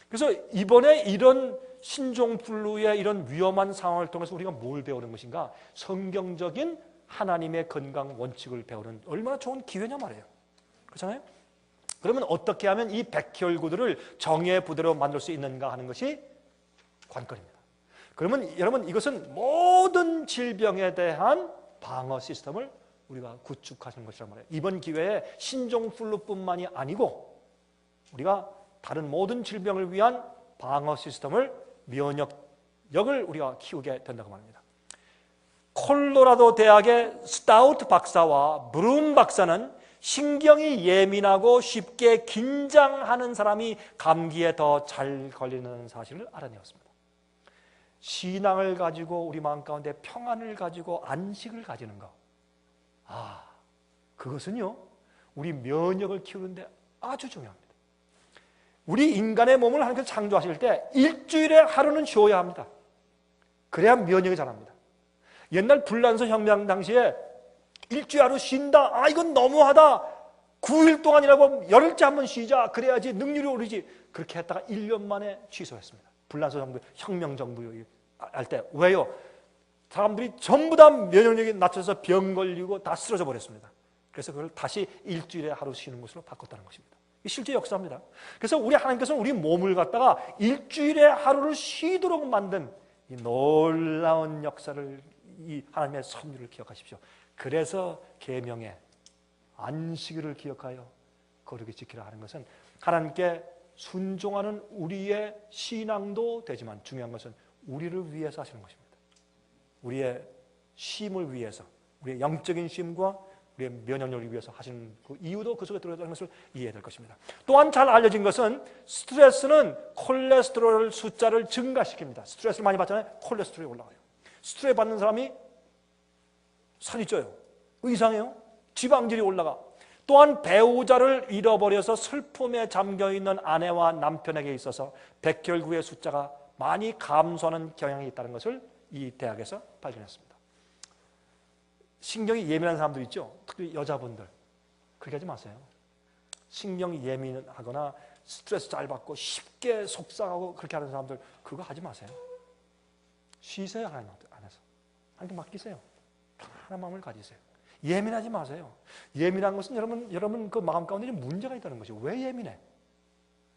그래서 이번에 이런 신종플루의 이런 위험한 상황을 통해서 우리가 뭘 배우는 것인가? 성경적인 하나님의 건강 원칙을 배우는 얼마나 좋은 기회냐 말이에요. 그렇잖아요? 그러면 어떻게 하면 이 백혈구들을 정의 부대로 만들 수 있는가 하는 것이 관건입니다. 그러면 여러분 이것은 모든 질병에 대한 방어 시스템을 우리가 구축하는 것이란 말이에요. 이번 기회에 신종플루뿐만이 아니고 우리가 다른 모든 질병을 위한 방어 시스템을 면역력을 우리가 키우게 된다고 말합니다. 콜로라도 대학의 스타우트 박사와 브룸 박사는 신경이 예민하고 쉽게 긴장하는 사람이 감기에 더 잘 걸리는 사실을 알아내었습니다. 신앙을 가지고 우리 마음 가운데 평안을 가지고 안식을 가지는 것, 그것은요 우리 면역을 키우는데 아주 중요합니다. 우리 인간의 몸을 하나님께서 창조하실 때 일주일에 하루는 쉬어야 합니다. 그래야 면역이 자랍니다. 옛날 불란서 혁명 당시에 일주일 하루 쉰다, 이건 너무하다, 9일 동안이라고 열흘째 한번 쉬자, 그래야지 능률이 오르지. 그렇게 했다가 1년 만에 취소했습니다. 불란서 정부, 혁명 정부 할 때. 왜요? 사람들이 전부 다 면역력이 낮춰서 병 걸리고 다 쓰러져 버렸습니다. 그래서 그걸 다시 일주일에 하루 쉬는 것으로 바꿨다는 것입니다. 이 실제 역사입니다. 그래서 우리 하나님께서는 우리 몸을 갖다가 일주일에 하루를 쉬도록 만든 이 놀라운 역사를, 이 하나님의 섭리를 기억하십시오. 그래서 계명에 안식일을 기억하여 거룩히 지키라 하는 것은 하나님께 순종하는 우리의 신앙도 되지만 중요한 것은 우리를 위해서 하시는 것입니다. 우리의 쉼을 위해서, 우리의 영적인 쉼과 우리의 면역력을 위해서 하시는 그 이유도 그 속에 들어있다는 것을 이해해야 될 것입니다. 또한 잘 알려진 것은 스트레스는 콜레스테롤 숫자를 증가시킵니다. 스트레스를 많이 받잖아요. 콜레스테롤이 올라가요. 스트레스 받는 사람이 살이 쪄요. 이상해요. 지방질이 올라가. 또한 배우자를 잃어버려서 슬픔에 잠겨있는 아내와 남편에게 있어서 백혈구의 숫자가 많이 감소하는 경향이 있다는 것을 이 대학에서 발견했습니다. 신경이 예민한 사람들 있죠. 특히 여자분들. 그렇게 하지 마세요. 신경이 예민하거나 스트레스 잘 받고 쉽게 속상하고 그렇게 하는 사람들 그거 하지 마세요. 쉬세요. 하나님 안에서. 하나님 맡기세요. 편안한 마음을 가지세요. 예민하지 마세요. 예민한 것은 여러분 그 마음 가운데 문제가 있다는 것이에요. 왜 예민해?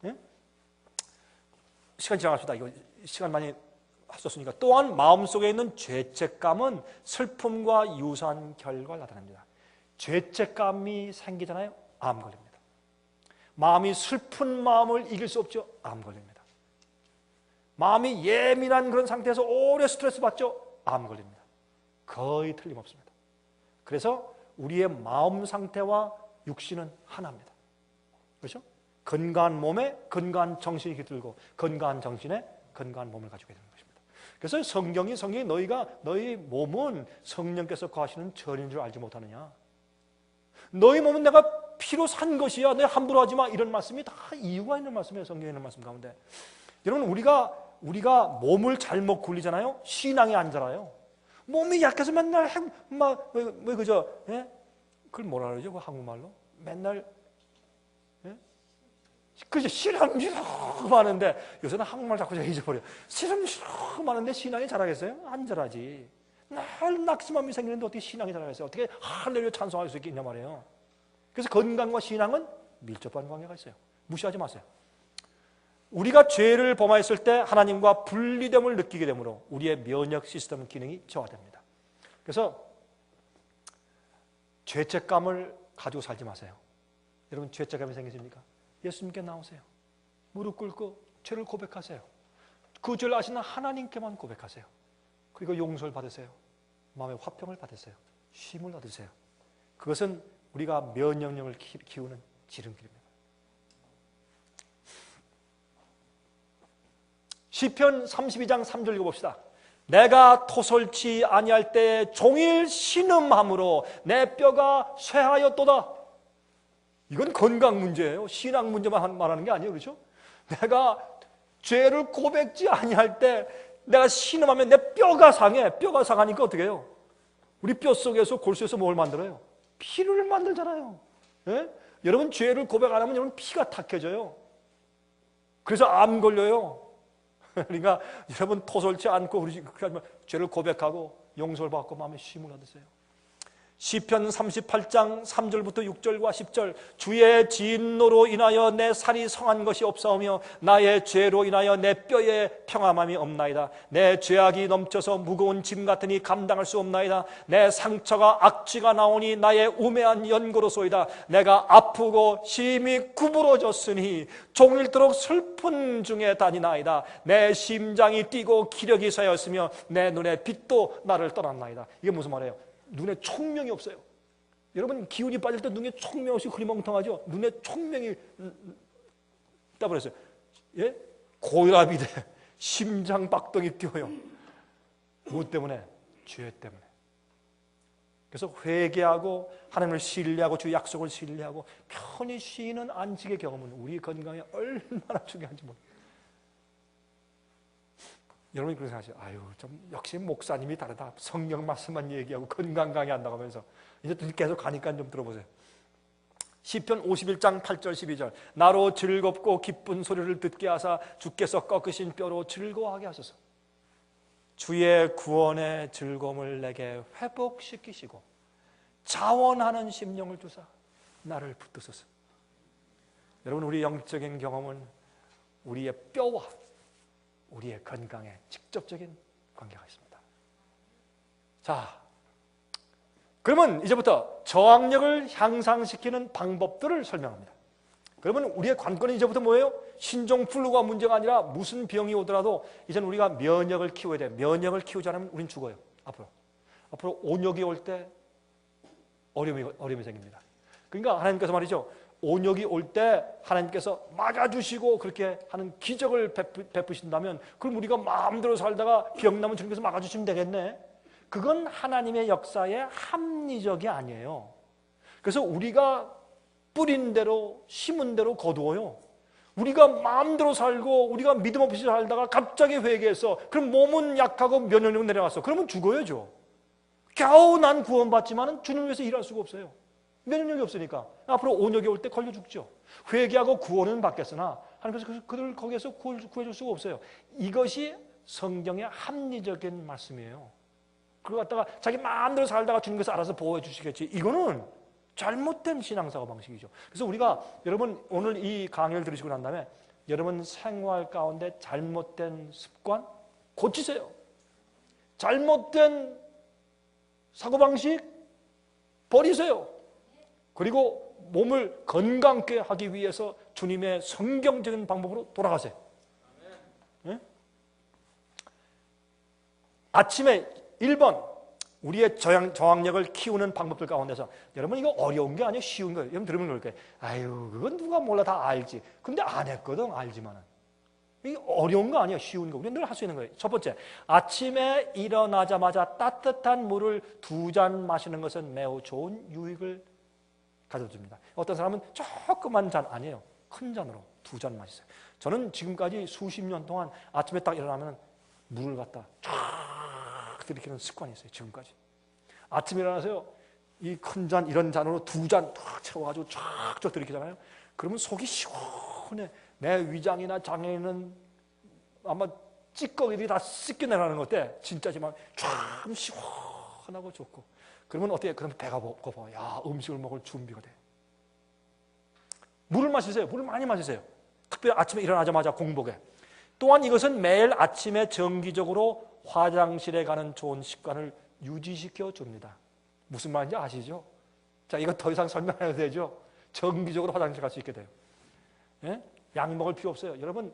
예? 시간 지나갑시다. 이거 시간 많이 하셨으니까. 또한 마음속에 있는 죄책감은 슬픔과 유사한 결과를 나타냅니다. 죄책감이 생기잖아요. 암 걸립니다. 마음이 슬픈 마음을 이길 수 없죠. 암 걸립니다. 마음이 예민한 그런 상태에서 오래 스트레스 받죠. 암 걸립니다. 거의 틀림없습니다. 그래서 우리의 마음 상태와 육신은 하나입니다. 그렇죠? 건강한 몸에 건강한 정신이 깃들고 건강한 정신에 건강한 몸을 가지고 있는 것입니다. 그래서 성경이 너희 몸은 성령께서 거하시는 전인 줄 알지 못하느냐. 너희 몸은 내가 피로 산 것이야. 내 함부로 하지 마. 이런 말씀이 다 이유가 있는 말씀이에요. 성경에 있는 말씀 가운데. 여러분 우리가 몸을 잘못 굴리잖아요. 신앙이 안 자라요. 몸이 약해서 맨날 그걸 뭐라 그러죠? 그 한국말로 맨날 그죠? 시름시름 하는데 요새는 한국말 자꾸 제가 잊어버려. 시름시름 하는데 신앙이 자라겠어요? 안 자라지. 날 낙심함이 생기는데 어떻게 신앙이 자라겠어요? 어떻게 할렐루야 찬송할 수 있겠냐 말이에요. 그래서 건강과 신앙은 밀접한 관계가 있어요. 무시하지 마세요. 우리가 죄를 범하였을 때 하나님과 분리됨을 느끼게 되므로 우리의 면역 시스템 기능이 저하됩니다. 그래서 죄책감을 가지고 살지 마세요. 여러분 죄책감이 생기십니까? 예수님께 나오세요. 무릎 꿇고 죄를 고백하세요. 그 죄를 아시는 하나님께만 고백하세요. 그리고 용서를 받으세요. 마음의 화평을 받으세요. 쉼을 얻으세요. 그것은 우리가 면역력을 키우는 지름길입니다. 시편 32장 3절 읽어봅시다. 내가 토설치 아니할 때 종일 신음함으로 내 뼈가 쇠하였도다. 이건 건강 문제예요. 신앙 문제만 말하는 게 아니에요. 그렇죠? 내가 죄를 고백지 아니할 때 내가 신음하면 내 뼈가 상해. 뼈가 상하니까 어떻게 해요? 우리 뼛속에서 골수에서 뭘 만들어요? 피를 만들잖아요. 예? 여러분 죄를 고백 안 하면 여러분 피가 탁해져요. 그래서 암 걸려요. 그러니까 여러분 토설치 않고 죄를 고백하고 용서를 받고 마음에 쉼을 얻으세요. 시편 38장 3절부터 6절과 10절 주의 진노로 인하여 내 살이 성한 것이 없사오며 나의 죄로 인하여 내 뼈에 평안함이 없나이다. 내 죄악이 넘쳐서 무거운 짐 같으니 감당할 수 없나이다. 내 상처가 악취가 나오니 나의 우매한 연고로소이다. 내가 아프고 심히 구부러졌으니 종일토록 슬픈 중에 다니나이다. 내 심장이 뛰고 기력이 쇠하였으며 내 눈에 빛도 나를 떠났나이다. 이게 무슨 말이에요? 눈에 총명이 없어요. 여러분 기운이 빠질 때 눈에 총명이 없이 흐리멍텅하죠. 눈에 총명이 떠버렸어요. 예? 고혈압이 돼. 심장 박동이 뛰어요. 무엇 때문에? 죄 때문에. 그래서 회개하고 하나님을 신뢰하고 주 약속을 신뢰하고 편히 쉬는 안식의 경험은 우리 건강에 얼마나 중요한지 모릅니다. 여러분이 그런 생각하시죠. 아유, 좀 역시 목사님이 다르다. 성경 말씀만 얘기하고 건강 강의한다고 하면서 이제 계속 가니까 좀 들어보세요. 시편 51장 8절 12절 나로 즐겁고 기쁜 소리를 듣게 하사 주께서 꺾으신 뼈로 즐거워하게 하소서. 주의 구원의 즐거움을 내게 회복시키시고 자원하는 심령을 주사 나를 붙드소서. 여러분 우리 영적인 경험은 우리의 뼈와 우리의 건강에 직접적인 관계가 있습니다. 자, 그러면 이제부터 저항력을 향상시키는 방법들을 설명합니다. 그러면 우리의 관건은 이제부터 뭐예요? 신종 플루가 문제가 아니라 무슨 병이 오더라도 이제는 우리가 면역을 키워야 돼요. 면역을 키우지 않으면 우린 죽어요. 앞으로 온역이 올 때 어려움이 생깁니다. 그러니까 하나님께서 말이죠. 온역이 올 때 하나님께서 막아주시고 그렇게 하는 기적을 베푸신다면 그럼 우리가 마음대로 살다가 병나면 주님께서 막아주시면 되겠네. 그건 하나님의 역사의 합리적이 아니에요. 그래서 우리가 뿌린 대로 심은 대로 거두어요. 우리가 마음대로 살고 우리가 믿음 없이 살다가 갑자기 회개해서 그럼 몸은 약하고 면역력은 내려갔어. 그러면 죽어야죠. 겨우 난 구원받지만 주님을 위해서 일할 수가 없어요. 면역력이 없으니까 앞으로 온역이 올 때 걸려 죽죠. 회개하고 구원은 받겠으나 하나님께서 그들을 거기에서 구해줄 수가 없어요. 이것이 성경의 합리적인 말씀이에요. 그걸 갖다가 자기 마음대로 살다가 주님께서 알아서 보호해 주시겠지. 이거는 잘못된 신앙사고 방식이죠. 그래서 우리가 여러분 오늘 이 강의를 들으시고 난 다음에 여러분 생활 가운데 잘못된 습관 고치세요. 잘못된 사고방식 버리세요. 그리고 몸을 건강하게 하기 위해서 주님의 성경적인 방법으로 돌아가세요. 네? 아침에 1번 우리의 저항력을 키우는 방법들 가운데서 여러분 이거 어려운 게 아니에요. 쉬운 거예요. 여러분 들으면 그럴 거예요. 아유 그건 누가 몰라 다 알지. 근데 안 했거든 알지만은. 이게 어려운 거 아니에요. 쉬운 거. 우리는 늘 할 수 있는 거예요. 첫 번째, 아침에 일어나자마자 따뜻한 물을 2잔 마시는 것은 매우 좋은 유익을 가져줍니다. 어떤 사람은 조그만 잔 아니에요. 큰 잔으로 2잔 마시세요. 저는 지금까지 수십 년 동안 아침에 딱 일어나면 물을 갖다 쫙 들이키는 습관이 있어요. 지금까지. 아침에 일어나서요. 이 큰 잔, 이런 잔으로 2잔 탁 채워가지고 쫙 들이키잖아요. 그러면 속이 시원해. 내 위장이나 장에는 아마 찌꺼기들이 다 씻겨내라는 것 같아. 진짜지만 참 시원하고 좋고. 그러면 어때요? 그러면 배가 고파. 야, 음식을 먹을 준비가 돼. 물을 마시세요. 물을 많이 마시세요. 특별히 아침에 일어나자마자 공복에. 또한 이것은 매일 아침에 정기적으로 화장실에 가는 좋은 습관을 유지시켜 줍니다. 무슨 말인지 아시죠? 자, 이거 더 이상 설명 안 해도 되죠? 정기적으로 화장실 갈 수 있게 돼요. 예? 약 먹을 필요 없어요. 여러분,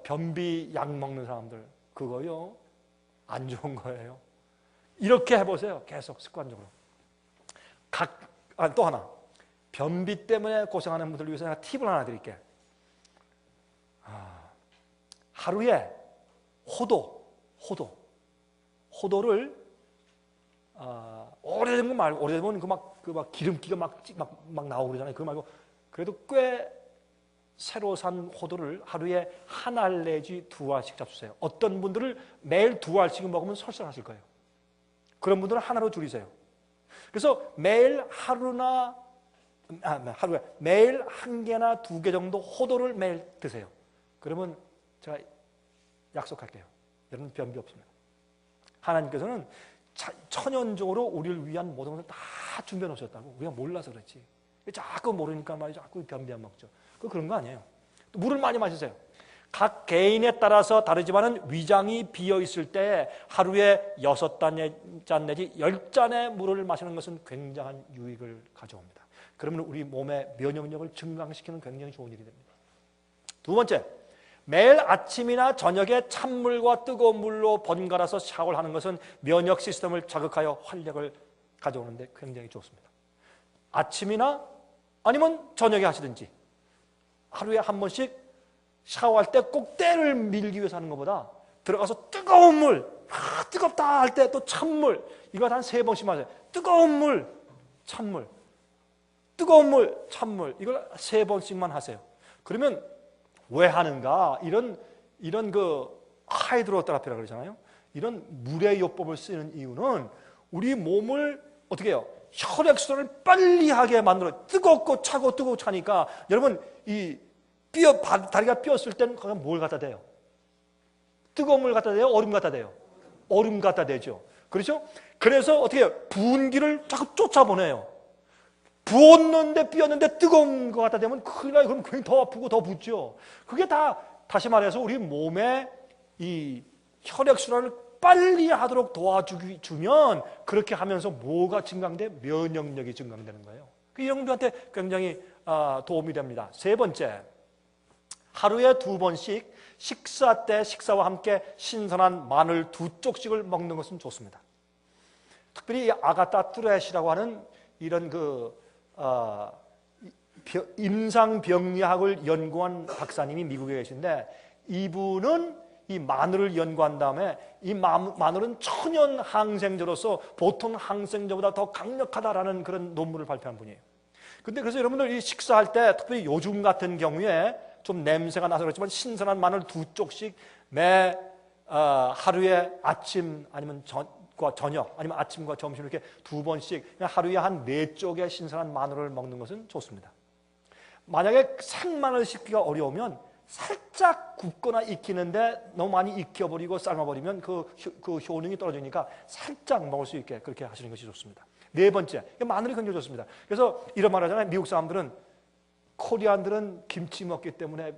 변비 약 먹는 사람들 그거요 안 좋은 거예요. 이렇게 해보세요. 계속 습관적으로. 또 하나, 변비 때문에 고생하는 분들을 위해서 제가 팁을 하나 드릴게. 하루에 호도를 오래된 거 말고, 오래되면 막 기름기가 막 나오고 그러잖아요. 그거 말고 그래도 꽤 새로 산 호두를 하루에 한 알 내지 두 알씩 잡수세요. 어떤 분들은 매일 두 알씩 먹으면 설사하실 거예요. 그런 분들은 하나로 줄이세요. 그래서 매일 하루에 매일 한 개나 두 개 정도 호두를 매일 드세요. 그러면 제가 약속할게요. 여러분 변비 없습니다. 하나님께서는 천연적으로 우리를 위한 모든 것을 다 준비해 놓으셨다고. 우리가 몰라서 그렇지. 자꾸 모르니까 말이죠. 자꾸 변비 안 먹죠. 그런 거 아니에요. 또 물을 많이 마시세요. 각 개인에 따라서 다르지만은 위장이 비어 있을 때 하루에 6잔 내지 10잔의 물을 마시는 것은 굉장한 유익을 가져옵니다. 그러면 우리 몸의 면역력을 증강시키는 굉장히 좋은 일이 됩니다. 두 번째, 매일 아침이나 저녁에 찬물과 뜨거운 물로 번갈아서 샤워를 하는 것은 면역 시스템을 자극하여 활력을 가져오는데 굉장히 좋습니다. 아침이나 아니면 저녁에 하시든지 하루에 한 번씩 샤워할 때 꼭 때를 밀기 위해서 하는 것보다 들어가서 뜨거운 물, 뜨겁다 할 때 또 찬물, 이거 한 3번씩 마세요. 뜨거운 물, 찬물, 뜨거운 물, 찬물, 이걸 3번씩만 하세요. 그러면 왜 하는가? 이런 그 하이드로테라피라고 그러잖아요. 이런 물의 요법을 쓰는 이유는 우리 몸을 어떻게 해요? 혈액순환을 빨리 하게 만들어요. 뜨겁고 차고 뜨겁고 차니까 여러분 이 다리가 삐었을 때는 그냥 뭘 갖다 대요? 뜨거운 물 갖다 대요? 얼음 갖다 대요? 얼음 갖다 대죠. 그렇죠? 그래서 어떻게 해요? 부은기를 자꾸 쫓아보내요. 부었는데 삐었는데 뜨거운 거 갖다 대면 큰일 나요. 그럼 괜히 더 아프고 더 붓죠. 그게 다 다시 말해서 우리 몸에 이 혈액순환을 빨리 하도록 도와주면 그렇게 하면서 뭐가 증강돼? 면역력이 증강되는 거예요. 이런 분들한테 굉장히 도움이 됩니다. 세 번째, 하루에 2번씩 식사 때 식사와 함께 신선한 마늘 2쪽씩을 먹는 것은 좋습니다. 특별히 아가타 뚜렛이라고 하는 이런 임상병리학을 연구한 박사님이 미국에 계신데 이분은 이 마늘을 연구한 다음에 이 마늘은 천연 항생제로서 보통 항생제보다 더 강력하다라는 그런 논문을 발표한 분이에요. 근데 그래서 여러분들 이 식사할 때 특별히 요즘 같은 경우에 좀 냄새가 나서 그렇지만 신선한 마늘 2쪽씩 하루에 아침 아니면 저녁 아니면 아침과 점심 이렇게 2번씩 하루에 한 4쪽의 신선한 마늘을 먹는 것은 좋습니다. 만약에 생마늘 씻기가 어려우면 살짝 굽거나 익히는데 너무 많이 익혀버리고 삶아버리면 그 효능이 떨어지니까 살짝 먹을 수 있게 그렇게 하시는 것이 좋습니다. 네 번째, 마늘이 굉장히 좋습니다. 그래서 이런 말 하잖아요. 미국 사람들은 코리안들은 김치 먹기 때문에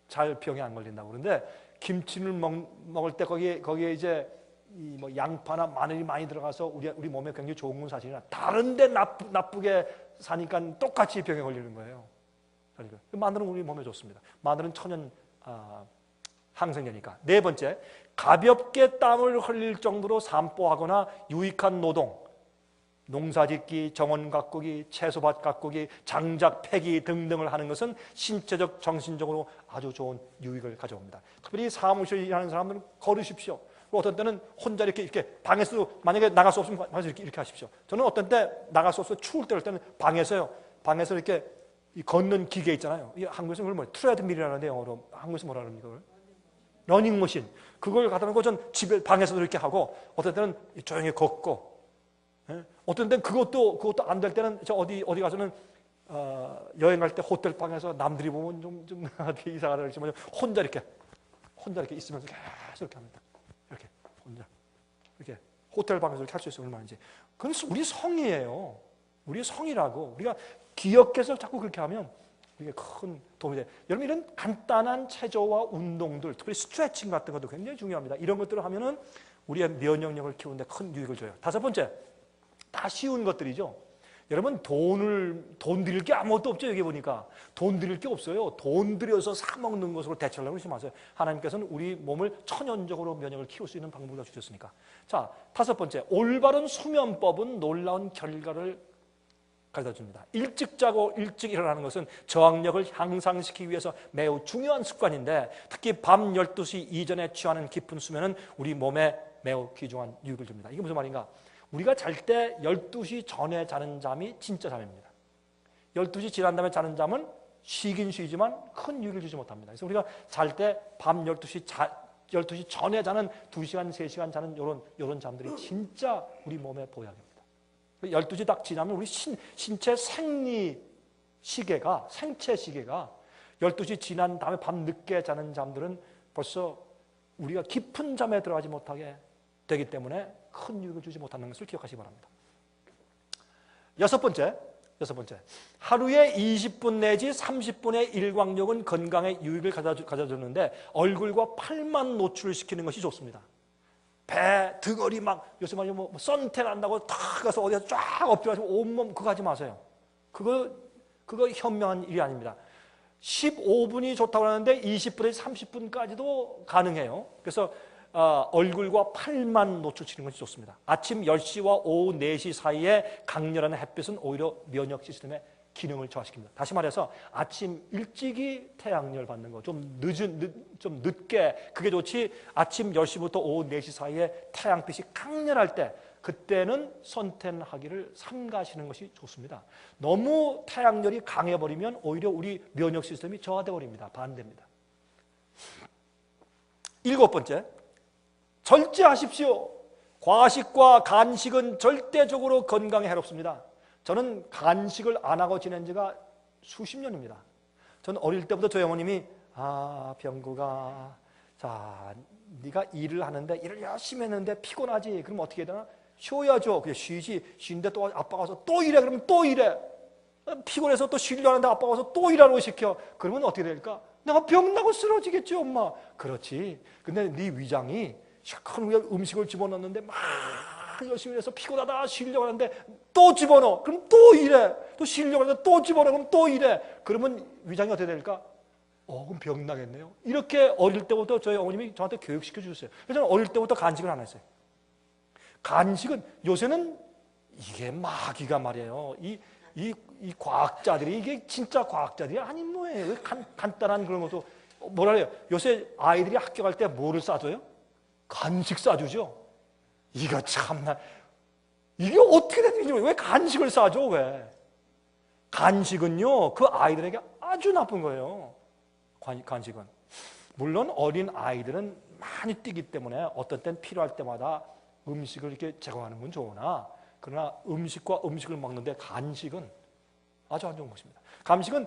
잘 병에 안 걸린다고 그러는데 김치를 먹을 때 거기에 이제 뭐 양파나 마늘이 많이 들어가서 우리 몸에 굉장히 좋은 건 사실이나 다른데 나쁘게 사니까 똑같이 병에 걸리는 거예요. 그러니까 마늘은 우리 몸에 좋습니다. 마늘은 천연 항생제니까. 네 번째, 가볍게 땀을 흘릴 정도로 산보하거나 유익한 노동, 농사짓기, 정원 가꾸기, 채소밭 가꾸기, 장작 패기 등등을 하는 것은 신체적, 정신적으로 아주 좋은 유익을 가져옵니다. 특별히 사무실에 일하는 사람들은 걸으십시오. 어떤 때는 혼자 이렇게 방에서 만약에 나갈 수 없으면 방에서 이렇게 하십시오. 저는 어떤 때 나갈 수 없어 추울 때는 방에서 이렇게 이 걷는 기계 있잖아요. 이 한국에서 그걸 뭐 트레드밀이라는데 영어로 한국에서 뭐라 그럽니까? 그걸? 러닝머신. 그걸 갖다 놓고 전 집에 방에서도 이렇게 하고 어떤 때는 조용히 걷고, 어떤 때는 그것도 안 될 때는 저 어디 가서는 여행 갈 때 호텔 방에서 남들이 보면 좀 이상하다 그러지만 혼자 이렇게 있으면서 계속 이렇게 합니다. 이렇게 혼자 이렇게 호텔 방에서 이렇게 할 수 있으면 얼마인지. 그건 우리 성이에요. 우리 성이라고 우리가 기억해서 자꾸 그렇게 하면 이게 큰 도움이 돼요. 여러분 이런 간단한 체조와 운동들, 특별히 스트레칭 같은 것도 굉장히 중요합니다. 이런 것들을 하면은 우리의 면역력을 키우는데 큰 유익을 줘요. 다섯 번째, 다 쉬운 것들이죠. 여러분 돈 드릴 게 아무것도 없죠. 여기 보니까 돈 드릴 게 없어요. 돈 들여서 사 먹는 것으로 대처하려고 그러지 마세요. 하나님께서는 우리 몸을 천연적으로 면역을 키울 수 있는 방법을 주셨으니까. 자, 5번째, 올바른 수면법은 놀라운 결과를 가져다 줍니다. 일찍 자고 일찍 일어나는 것은 저항력을 향상시키기 위해서 매우 중요한 습관인데, 특히 밤 12시 이전에 취하는 깊은 수면은 우리 몸에 매우 귀중한 유익을 줍니다. 이게 무슨 말인가? 우리가 잘 때 12시 전에 자는 잠이 진짜 잠입니다. 12시 지난 다음에 자는 잠은 쉬긴 쉬지만 큰 유익을 주지 못합니다. 그래서 우리가 잘 때 밤 12시 전에 자는 2시간, 3시간 자는 이런 잠들이 진짜 우리 몸에 보약입니다. 12시 딱 지나면 우리 신체 생체 시계가 12시 지난 다음에 밤 늦게 자는 잠들은 벌써 우리가 깊은 잠에 들어가지 못하게 되기 때문에 큰 유익을 주지 못하는 것을 기억하시기 바랍니다. 여섯 번째, 하루에 20분 내지 30분의 일광욕은 건강에 유익을 가져주는데 얼굴과 팔만 노출시키는 것이 좋습니다. 배, 등허리 막 요새 말이면 뭐 선탠 한다고 탁 가서 어디서 쫙 엎드려가지고 온몸 그거 하지 마세요. 그거 현명한 일이 아닙니다. 15분이 좋다고 하는데 20분에서 30분까지도 가능해요. 그래서 얼굴과 팔만 노출시키는 것이 좋습니다. 아침 10시와 오후 4시 사이에 강렬한 햇빛은 오히려 면역 시스템의 기능을 저하시킵니다. 다시 말해서 아침 일찍이 태양열 받는 거, 좀 늦게 그게 좋지. 아침 10시부터 오후 4시 사이에 태양빛이 강렬할 때 그때는 선탠하기를 삼가시는 것이 좋습니다. 너무 태양열이 강해버리면 오히려 우리 면역 시스템이 저하되어 버립니다. 반대입니다. 7번째, 절제하십시오. 과식과 간식은 절대적으로 건강에 해롭습니다. 저는 간식을 안 하고 지낸 지가 수십 년입니다. 저는 어릴 때부터 저희 어머님이 병구가 자 네가 일을 하는데 일을 열심히 했는데 피곤하지. 그럼 어떻게 해야 되나? 쉬어야죠. 그냥 쉬지. 쉬는데 또 아빠가 와서 또 일해. 그러면 또 일해. 피곤해서 또 쉬려고 하는데 아빠가 와서 또 일하라고 시켜. 그러면 어떻게 될까? 내가 병나고 쓰러지겠지 엄마. 그렇지. 근데 네 위장이 큰 음식을 집어넣는데 막 열심히 해서 피곤하다 쉬려고 하는데 또 집어넣어. 그럼 또 이래. 또 쉬려고 하는데 또 집어넣어. 그럼 또 이래. 그러면 위장이 어떻게 될까? 그럼 병 나겠네요. 이렇게 어릴 때부터 저희 어머님이 저한테 교육시켜 주셨어요. 그래서 저는 어릴 때부터 간식을 안 했어요. 간식은 요새는 이게 마귀가 말이에요. 이 과학자들이 이게 진짜 과학자들이 아닌 뭐예요. 왜 간단한 그런 것도 뭐라 그래요. 요새 아이들이 학교 갈 때 뭐를 싸줘요? 간식 싸주죠. 이거 참나 이게 어떻게 되는지 왜 간식을 싸줘? 왜? 간식은요 그 아이들에게 아주 나쁜 거예요. 간식은 물론 어린 아이들은 많이 뛰기 때문에 어떤 땐 필요할 때마다 음식을 이렇게 제공하는 건 좋으나 그러나 음식과 음식을 먹는데 간식은 아주 안 좋은 것입니다. 간식은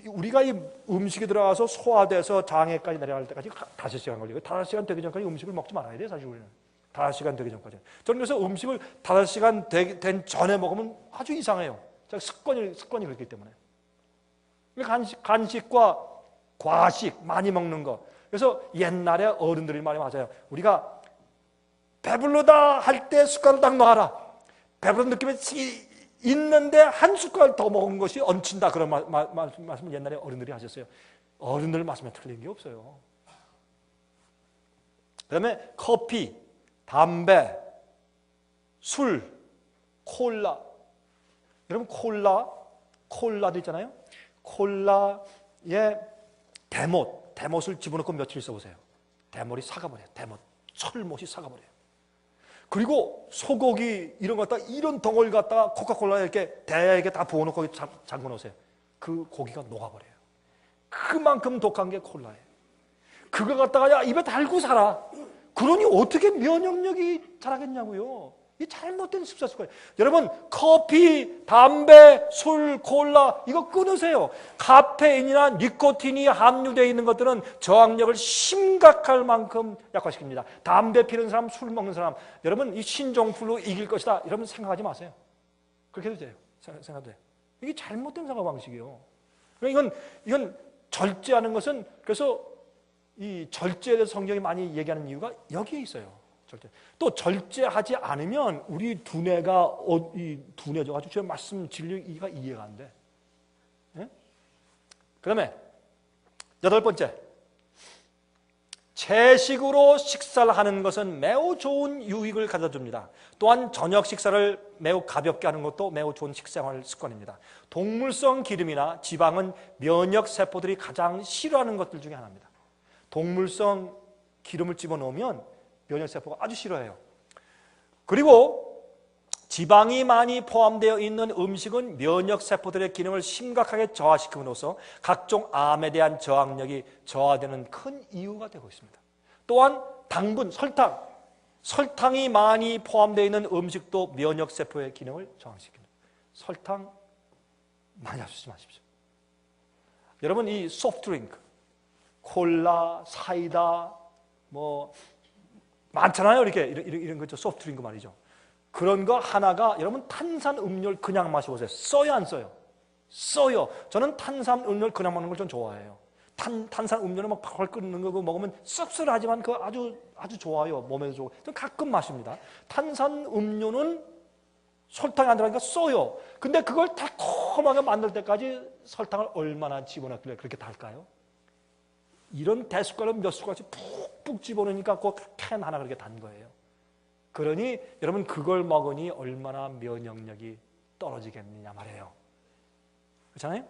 우리가 이 음식이 들어가서 소화돼서 장에까지 내려갈 때까지 5시간 걸리고 5시간 되기 전까지 음식을 먹지 말아야 돼요. 사실 우리는 5시간 되기 전까지. 저는 그래서 음식을 5시간 된 전에 먹으면 아주 이상해요. 습관이 그렇기 때문에. 간식과 과식 많이 먹는 거. 그래서 옛날에 어른들이 말이 맞아요. 우리가 배불러다 할 때 숟가락을 딱 놔라. 배부른 느낌이 있는데 한 숟갈 더 먹은 것이 얹힌다. 그런 말씀을 옛날에 어른들이 하셨어요. 어른들 말씀에 틀린 게 없어요. 그 다음에 커피, 담배, 술, 콜라. 여러분 콜라도 있잖아요. 콜라에 대못을 집어넣고 며칠 있어보세요. 대못이 사가버려요. 철못이 사가버려요. 그리고 소고기 이런 거 갖다 이런 덩어리를 갖다가 코카콜라에 이렇게 대게 다 부어놓고 잠궈 놓으세요. 그 고기가 녹아버려요. 그만큼 독한 게 콜라예요. 그거 갖다가 야 입에 달고 살아. 그러니 어떻게 면역력이 자라겠냐고요. 이 잘못된 습관이에요. 여러분 커피, 담배, 술, 콜라 이거 끊으세요. 카페인이나 니코틴이 함유되어 있는 것들은 저항력을 심각할 만큼 약화시킵니다. 담배 피는 사람, 술 먹는 사람 여러분 이 신종플루 이길 것이다. 여러분 생각하지 마세요. 그렇게 해도 돼요. 생각도 돼요. 이게 잘못된 사고방식이에요. 그러니까 이건 절제하는 것은 그래서 이 절제에 대해서 성경이 많이 얘기하는 이유가 여기에 있어요. 또 절제하지 않으면 우리 두뇌가 이 둔해져가지고 제 말씀 진리가 이해가 안 돼. 예? 그다음에 8번째, 채식으로 식사를 하는 것은 매우 좋은 유익을 가져줍니다. 또한 저녁 식사를 매우 가볍게 하는 것도 매우 좋은 식생활 습관입니다. 동물성 기름이나 지방은 면역 세포들이 가장 싫어하는 것들 중에 하나입니다. 동물성 기름을 집어넣으면 면역 세포가 아주 싫어해요. 그리고 지방이 많이 포함되어 있는 음식은 면역 세포들의 기능을 심각하게 저하시킴으로써 각종 암에 대한 저항력이 저하되는 큰 이유가 되고 있습니다. 또한 당분, 설탕이 많이 포함되어 있는 음식도 면역 세포의 기능을 저항시킵니다. 설탕 많이 하시지 마십시오. 여러분, 이 소프트드링크, 콜라, 사이다, 뭐 많잖아요. 이런 거죠. 소프트드링크 말이죠. 그런 거 하나가 여러분 탄산 음료를 그냥 마셔보세요. 써요, 안 써요? 써요. 저는 탄산 음료를 그냥 먹는 걸 좀 좋아해요. 탄산 음료는 막 펄 끓는 거 먹으면 씁쓸하지만 그거 아주 좋아요. 몸에도 좋고. 좀 가끔 마십니다. 탄산 음료는 설탕이 안 들어가니까 써요. 근데 그걸 달콤하게 만들 때까지 설탕을 얼마나 집어넣길래 그렇게 달까요? 이런 대숟가락 몇 숟가락씩 푹푹 집어넣으니까 그 캔 하나 그렇게 단 거예요. 그러니 여러분 그걸 먹으니 얼마나 면역력이 떨어지겠느냐 말이에요. 그렇잖아요?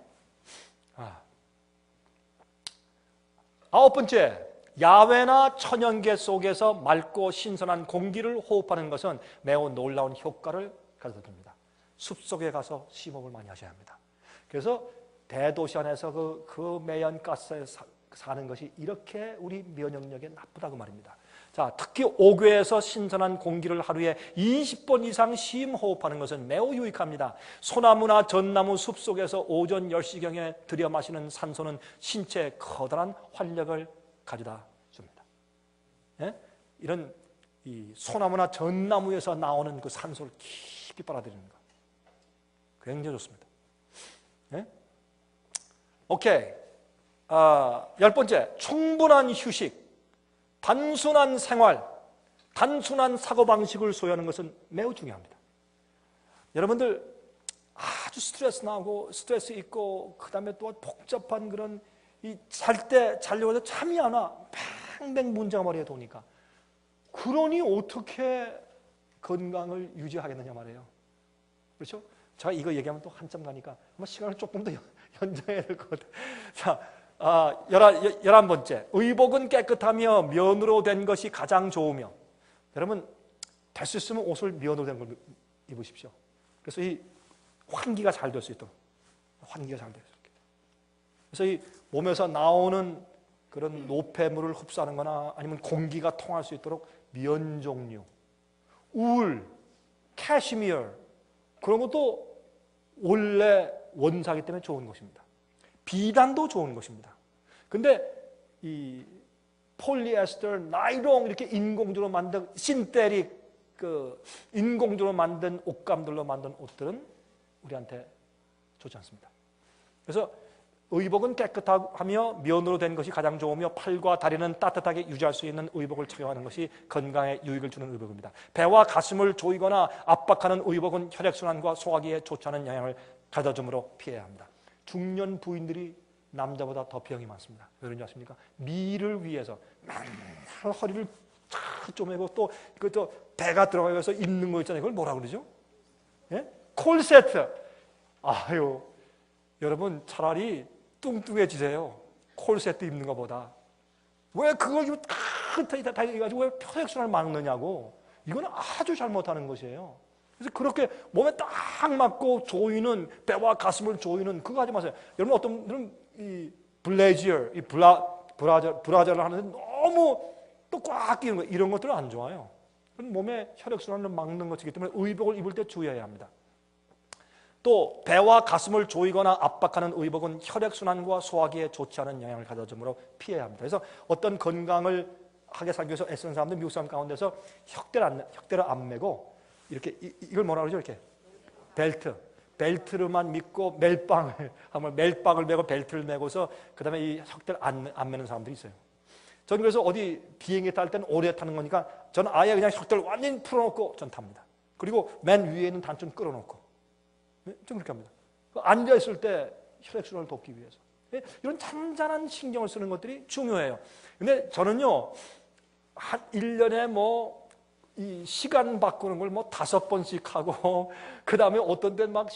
9번째, 야외나 천연계 속에서 맑고 신선한 공기를 호흡하는 것은 매우 놀라운 효과를 가져다 줍니다. 숲속에 가서 심호흡을 많이 하셔야 합니다. 그래서 대도시 안에서 그 매연가스에 사는 것이 이렇게 우리 면역력에 나쁘다고 말입니다. 자, 특히 옥외에서 신선한 공기를 하루에 20번 이상 심호흡하는 것은 매우 유익합니다. 소나무나 전나무 숲속에서 오전 10시경에 들여 마시는 산소는 신체에 커다란 활력을 가져다 줍니다. 예? 이런 이 소나무나 전나무에서 나오는 그 산소를 깊이 빨아들이는 것 굉장히 좋습니다. 예? 오케이. 10번째, 충분한 휴식, 단순한 생활, 단순한 사고방식을 소유하는 것은 매우 중요합니다. 여러분들 아주 스트레스 나고 스트레스 있고 그 다음에 또 복잡한 그런 자려고 해서 잠이 안 와. 팽팽 문제가 머리에 도니까. 그러니 어떻게 건강을 유지하겠느냐 말이에요. 그렇죠? 제가 이거 얘기하면 또 한참 가니까 아마 시간을 조금 더 연장해야 될 것 같아요. 자, 11번째, 의복은 깨끗하며 면으로 된 것이 가장 좋으며. 여러분, 될 수 있으면 옷을 면으로 된 걸 입으십시오. 그래서 이 환기가 잘 될 수 있도록. 환기가 잘 될 수 있도록. 그래서 이 몸에서 나오는 그런 노폐물을 흡수하는 거나 아니면 공기가 통할 수 있도록 면 종류, 울, 캐시미어, 그런 것도 원래 원사기 때문에 좋은 것입니다. 비단도 좋은 것입니다. 근데 이 폴리에스터, 나일론 이렇게 인공적으로 만든 신테릭 인공적으로 만든 옷감들로 만든 옷들은 우리한테 좋지 않습니다. 그래서 의복은 깨끗하며 면으로 된 것이 가장 좋으며 팔과 다리는 따뜻하게 유지할 수 있는 의복을 착용하는 것이 건강에 유익을 주는 의복입니다. 배와 가슴을 조이거나 압박하는 의복은 혈액순환과 소화기에 좋지 않은 영향을 가져다 주므로 피해야 합니다. 중년 부인들이 남자보다 더 병이 많습니다. 왜 그런지 아십니까? 미를 위해서 맨날 허리를 쫙 쪼매고 또 배가 들어가서 입는 거 있잖아요. 그걸 뭐라 그러죠? 예? 콜세트. 아유, 여러분 차라리 뚱뚱해지세요. 콜세트 입는 것보다. 왜 그걸 입고 다 해가지고 왜 혈액순환을 막느냐고. 이건 아주 잘못하는 것이에요. 그래서 그렇게 몸에 딱 맞고 조이는, 배와 가슴을 조이는 그거 하지 마세요. 여러분 어떤 분들은 이 블레지어, 이 브라자를 하는데 너무 또 꽉 끼는 거, 이런 것들은 안 좋아요. 그건 몸에 혈액순환을 막는 것이기 때문에 의복을 입을 때 주의해야 합니다. 또 배와 가슴을 조이거나 압박하는 의복은 혈액순환과 소화기에 좋지 않은 영향을 가져다 주므로 피해야 합니다. 그래서 어떤 건강을 하게 살기 위해서 애쓰는 사람들, 미국 사람 가운데서 혁대를 안 매고 이렇게 이걸 뭐라 그러죠? 이렇게 벨트로만 믿고 멜빵을 매고 벨트를 매고서 그 다음에 이 혁대를 안 매는 사람들이 있어요. 저는 그래서 어디 비행기 탈 때는 오래 타는 거니까 저는 아예 그냥 혁대를 완전히 풀어놓고 전 탑니다. 그리고 맨 위에 있는 단추는 끌어놓고. 좀 그렇게 합니다. 앉아있을 때 혈액순환을 돕기 위해서. 이런 잔잔한 신경을 쓰는 것들이 중요해요. 근데 저는요, 한 1년에 뭐, 이 시간 바꾸는 걸 뭐 5번씩 하고, 그 다음에 어떤 때는 막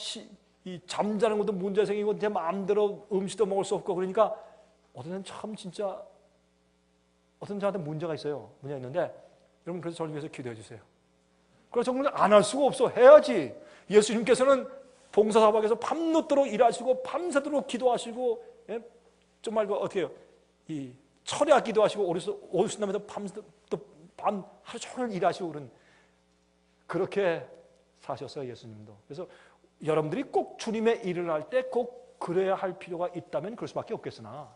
이 잠자는 것도 문제 생기고, 제 마음대로 음식도 먹을 수 없고, 그러니까 어떤 때는 참 진짜, 어떤 저한테 문제가 있어요. 문제가 있는데, 여러분 그래서 저를 위해서 기도해 주세요. 그래서 정말 안 할 수가 없어. 해야지. 예수님께서는 봉사사박에서 밤늦도록 일하시고 밤새도록 기도하시고, 예? 정말 그 어떻게 해요? 이 철야 기도하시고 오순남에서 밤 하루 종일 일하시고 그렇게 사셨어요, 예수님도. 그래서 여러분들이 꼭 주님의 일을 할 때 꼭 그래야 할 필요가 있다면 그럴 수밖에 없겠으나,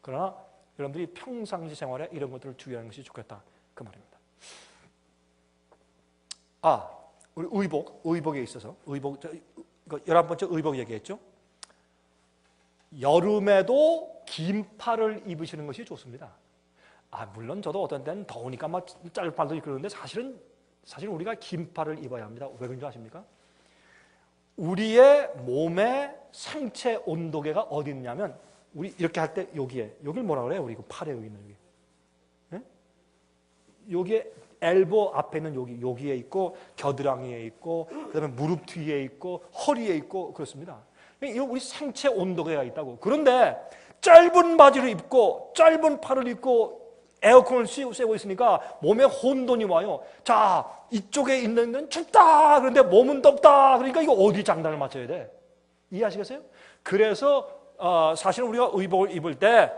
그러나 여러분들이 평상시 생활에 이런 것들을 주의하는 것이 좋겠다, 그 말입니다. 우리 의복에 있어서 11번째 의복 얘기했죠. 여름에도 긴팔을 입으시는 것이 좋습니다. 물론 저도 어떤 때는 더우니까 막 짧은 팔도 입고 그러는데 사실은 우리가 긴팔을 입어야 합니다. 왜 그런지 아십니까? 우리의 몸의 생체 온도계가 어디 있냐면, 우리 이렇게 할 때 여기를 뭐라 그래요? 우리 그 팔에 여기 있는 여기. 여기에 엘보 앞에 있는 여기에 있고, 겨드랑이에 있고, 그다음에 무릎 뒤에 있고, 허리에 있고, 그렇습니다. 우리 생체 온도계가 있다고. 그런데 짧은 바지를 입고 짧은 팔을 입고 에어컨을 쐬고 있으니까 몸에 혼돈이 와요. 자, 이쪽에 있는 건 춥다, 그런데 몸은 덥다. 그러니까 이거 어디 장단을 맞춰야 돼? 이해하시겠어요? 그래서 사실은 우리가 의복을 입을 때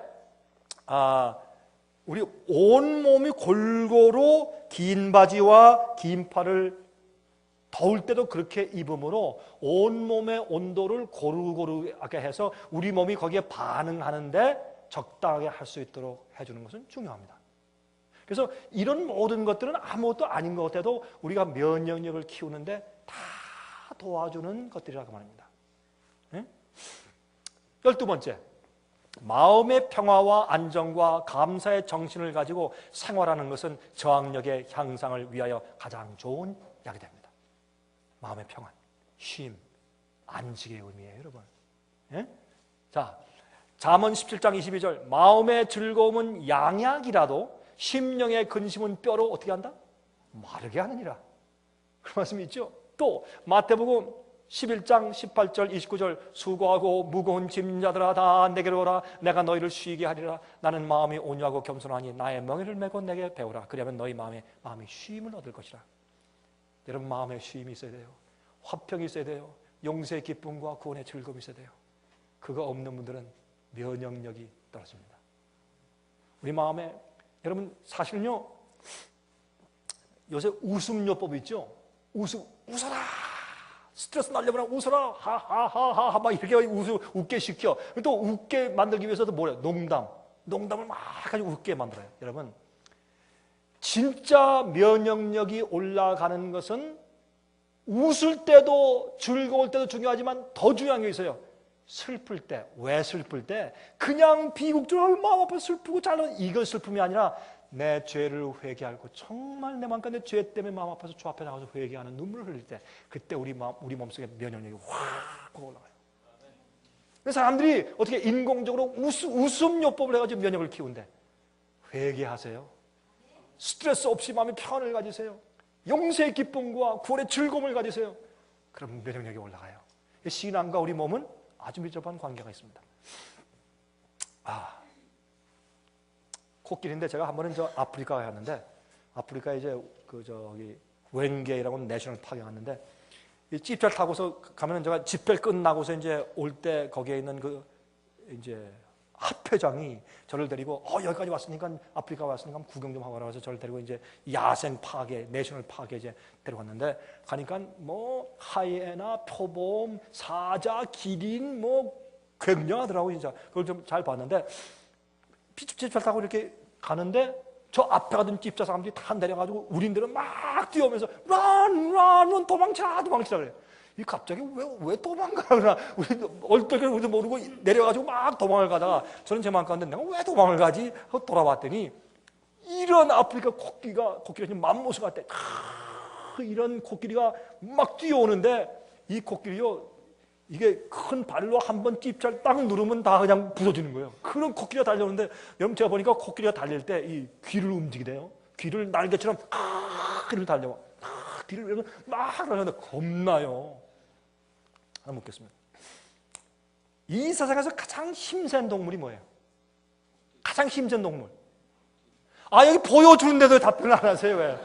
우리 온 몸이 골고루 긴 바지와 긴 팔을 더울 때도 그렇게 입음으로 온 몸의 온도를 고루고루하게 해서 우리 몸이 거기에 반응하는데 적당하게 할 수 있도록 해주는 것은 중요합니다. 그래서 이런 모든 것들은 아무것도 아닌 것 같아도 우리가 면역력을 키우는데 다 도와주는 것들이라고 말합니다. 12번째, 마음의 평화와 안정과 감사의 정신을 가지고 생활하는 것은 저항력의 향상을 위하여 가장 좋은 약이 됩니다. 마음의 평안, 쉼, 안식의 의미예요, 여러분. 자, 잠언 17장 22절, 마음의 즐거움은 양약이라도 심령의 근심은 뼈로 어떻게 한다? 마르게 하느니라. 그런 말씀이 있죠. 또 마태복음 11장 18절 29절, 수고하고 무거운 짐자들아 다 내게로 오라. 내가 너희를 쉬게 하리라. 나는 마음이 온유하고 겸손하니 나의 멍에를 메고 내게 배우라. 그러면 너희 마음이 쉼을 얻을 것이라. 여러분, 마음에 쉼이 있어야 돼요. 화평이 있어야 돼요. 용서의 기쁨과 구원의 즐거움이 있어야 돼요. 그거 없는 분들은 면역력이 떨어집니다. 우리 마음에, 여러분 사실은요, 요새 웃음요법이 있죠. 웃어라, 스트레스 날려보라, 웃어라, 하하하하 막 이렇게 웃게 시켜. 또 웃게 만들기 위해서도 뭐래요? 농담을 막 가지고 웃게 만들어요. 여러분, 진짜 면역력이 올라가는 것은 웃을 때도 즐거울 때도 중요하지만 더 중요한 게 있어요. 슬플 때. 왜 슬플 때? 그냥 비극적으로 마음 아파 슬프고 잘난 이거 슬픔이 아니라 내 죄를 회개하고 정말 내 마음 가운데 죄 때문에 마음 아파서 주 앞에 나가서 회개하는 눈물을 흘릴 때, 그때 우리 몸속에 면역력이 확 올라가요. 그래서 사람들이 어떻게 인공적으로 웃음요법을 해가지고 면역을 키운대. 회개하세요. 스트레스 없이 마음의 평안을 가지세요. 용서의 기쁨과 구원의 즐거움을 가지세요. 그럼 면역력이 올라가요. 신앙과 우리 몸은 아주 밀접한 관계가 있습니다. 코끼리인데 제가 한 번은 저 아프리카에 갔는데, 아프리카에 이제 저기 웬게이라고 내셔널 파크에 갔는데, 이 집별 타고서 가면은 제가 집별 끝나고서 이제 올 때 거기에 있는 그 이제 합회장이 저를 데리고 여기까지 왔으니까, 아프리카 왔으니까 구경 좀 하고 가서 저를 데리고 이제 야생 파괴, 내셔널 파괴 이제 데려갔는데, 가니까 뭐 하이에나, 표범, 사자, 기린 뭐 굉장하더라고요. 진짜 그걸 좀 잘 봤는데, 집차 타고 이렇게 가는데 저 앞에 가던 집차 사람들이 다 내려가지고 우린들은 막 뛰어오면서 런 도망치라 그래요. 이 갑자기 왜 도망가? 그러나 우리도 모르고 내려가지고 막 도망을 가다가 저는 제 마음 가운데 내가 왜 도망을 가지? 하고 돌아봤더니 이런 아프리카 코끼리가 지금 맘모스 같아. 이런 코끼리가 막 뛰어오는데 이 코끼리요, 이게 큰 발로 한번 찝잘 딱 누르면 다 그냥 부서지는 거예요. 그런 코끼리가 달려오는데 여러분 제가 보니까 코끼리가 달릴 때 이 귀를 움직이대요. 귀를 날개처럼 귀를 달려와. 귀를 막 달려오는데 겁나요. 하나 묻겠습니다. 이 세상에서 가장 힘센 동물이 뭐예요? 가장 힘센 동물. 여기 보여주는데도 답변을 안 하세요. 왜?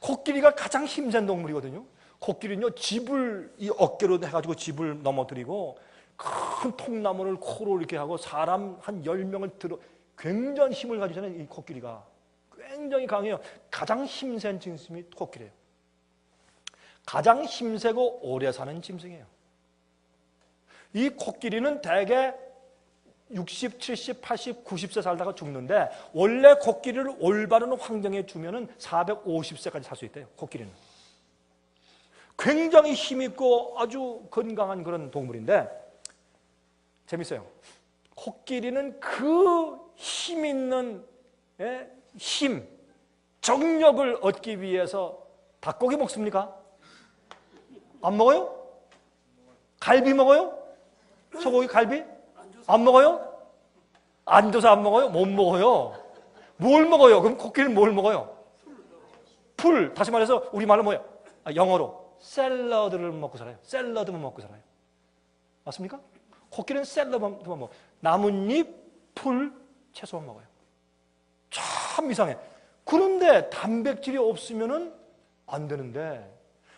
코끼리가 가장 힘센 동물이거든요. 코끼리는요, 집을 이 어깨로 해가지고 집을 넘어뜨리고 큰 통나무를 코로 이렇게 하고 사람 한 10명을 들어 굉장히 힘을 가지잖아요. 이 코끼리가 굉장히 강해요. 가장 힘센 짐승이 코끼리예요. 가장 힘세고 오래 사는 짐승이에요. 이 코끼리는 대개 60, 70, 80, 90세 살다가 죽는데 원래 코끼리를 올바른 환경에 주면은 450세까지 살 수 있대요. 코끼리는. 굉장히 힘있고 아주 건강한 그런 동물인데 재밌어요. 코끼리는 그 힘있는 힘, 정력을 얻기 위해서 닭고기 먹습니까? 안 먹어요? 갈비 먹어요? 소고기 갈비? 안 먹어요? 안 줘서 안 먹어요? 못 먹어요. 뭘 먹어요? 그럼 코끼리는 뭘 먹어요? 풀. 다시 말해서 우리말로 뭐예요? 영어로 샐러드를 먹고 살아요. 샐러드만 먹고 살아요. 맞습니까? 코끼리는 샐러드만 먹어요. 나뭇잎, 풀, 채소만 먹어요. 참 이상해. 그런데 단백질이 없으면 안 되는데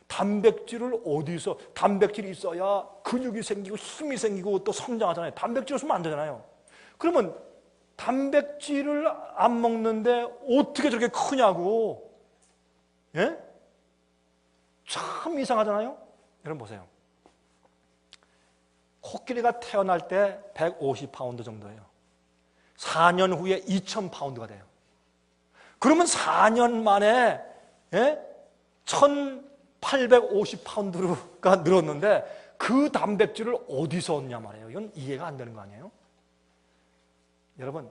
단백질을 어디서, 단백질이 있어야 근육이 생기고 힘이 생기고 또 성장하잖아요. 단백질 없으면 안 되잖아요. 그러면 단백질을 안 먹는데 어떻게 저렇게 크냐고. 예? 참 이상하잖아요. 여러분 보세요. 코끼리가 태어날 때 150파운드 정도예요. 4년 후에 2000파운드가 돼요. 그러면 4년 만에 1850파운드가 늘었는데 그 단백질을 어디서 얻냐 말이에요. 이건 이해가 안 되는 거 아니에요? 여러분,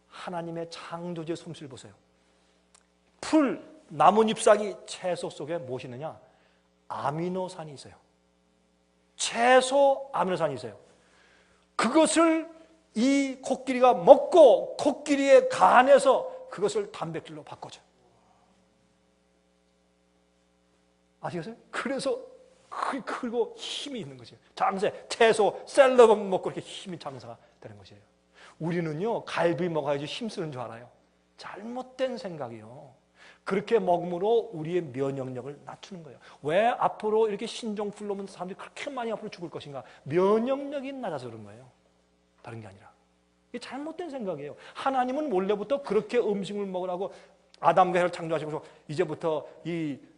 하나님의 창조주의 솜씨를 보세요. 풀, 나뭇잎사기, 채소 속에 무엇이 있느냐? 아미노산이 있어요. 채소 아미노산이 있어요. 그것을 이 코끼리가 먹고 코끼리의 간에서 그것을 단백질로 바꿔줘요. 아시겠어요? 그래서 크고 힘이 있는 것이에요. 장세, 채소, 샐러드 먹고 이렇게 힘이 장사가 되는 것이에요. 우리는요, 갈비 먹어야지 힘쓰는 줄 알아요. 잘못된 생각이요. 그렇게 먹음으로 우리의 면역력을 낮추는 거예요. 왜 앞으로 이렇게 신종플루 오면 사람들이 그렇게 많이 앞으로 죽을 것인가? 면역력이 낮아서 그런 거예요. 다른 게 아니라. 이게 잘못된 생각이에요. 하나님은 원래부터 그렇게 음식을 먹으라고 아담과 해를 창조하시고서 이제부터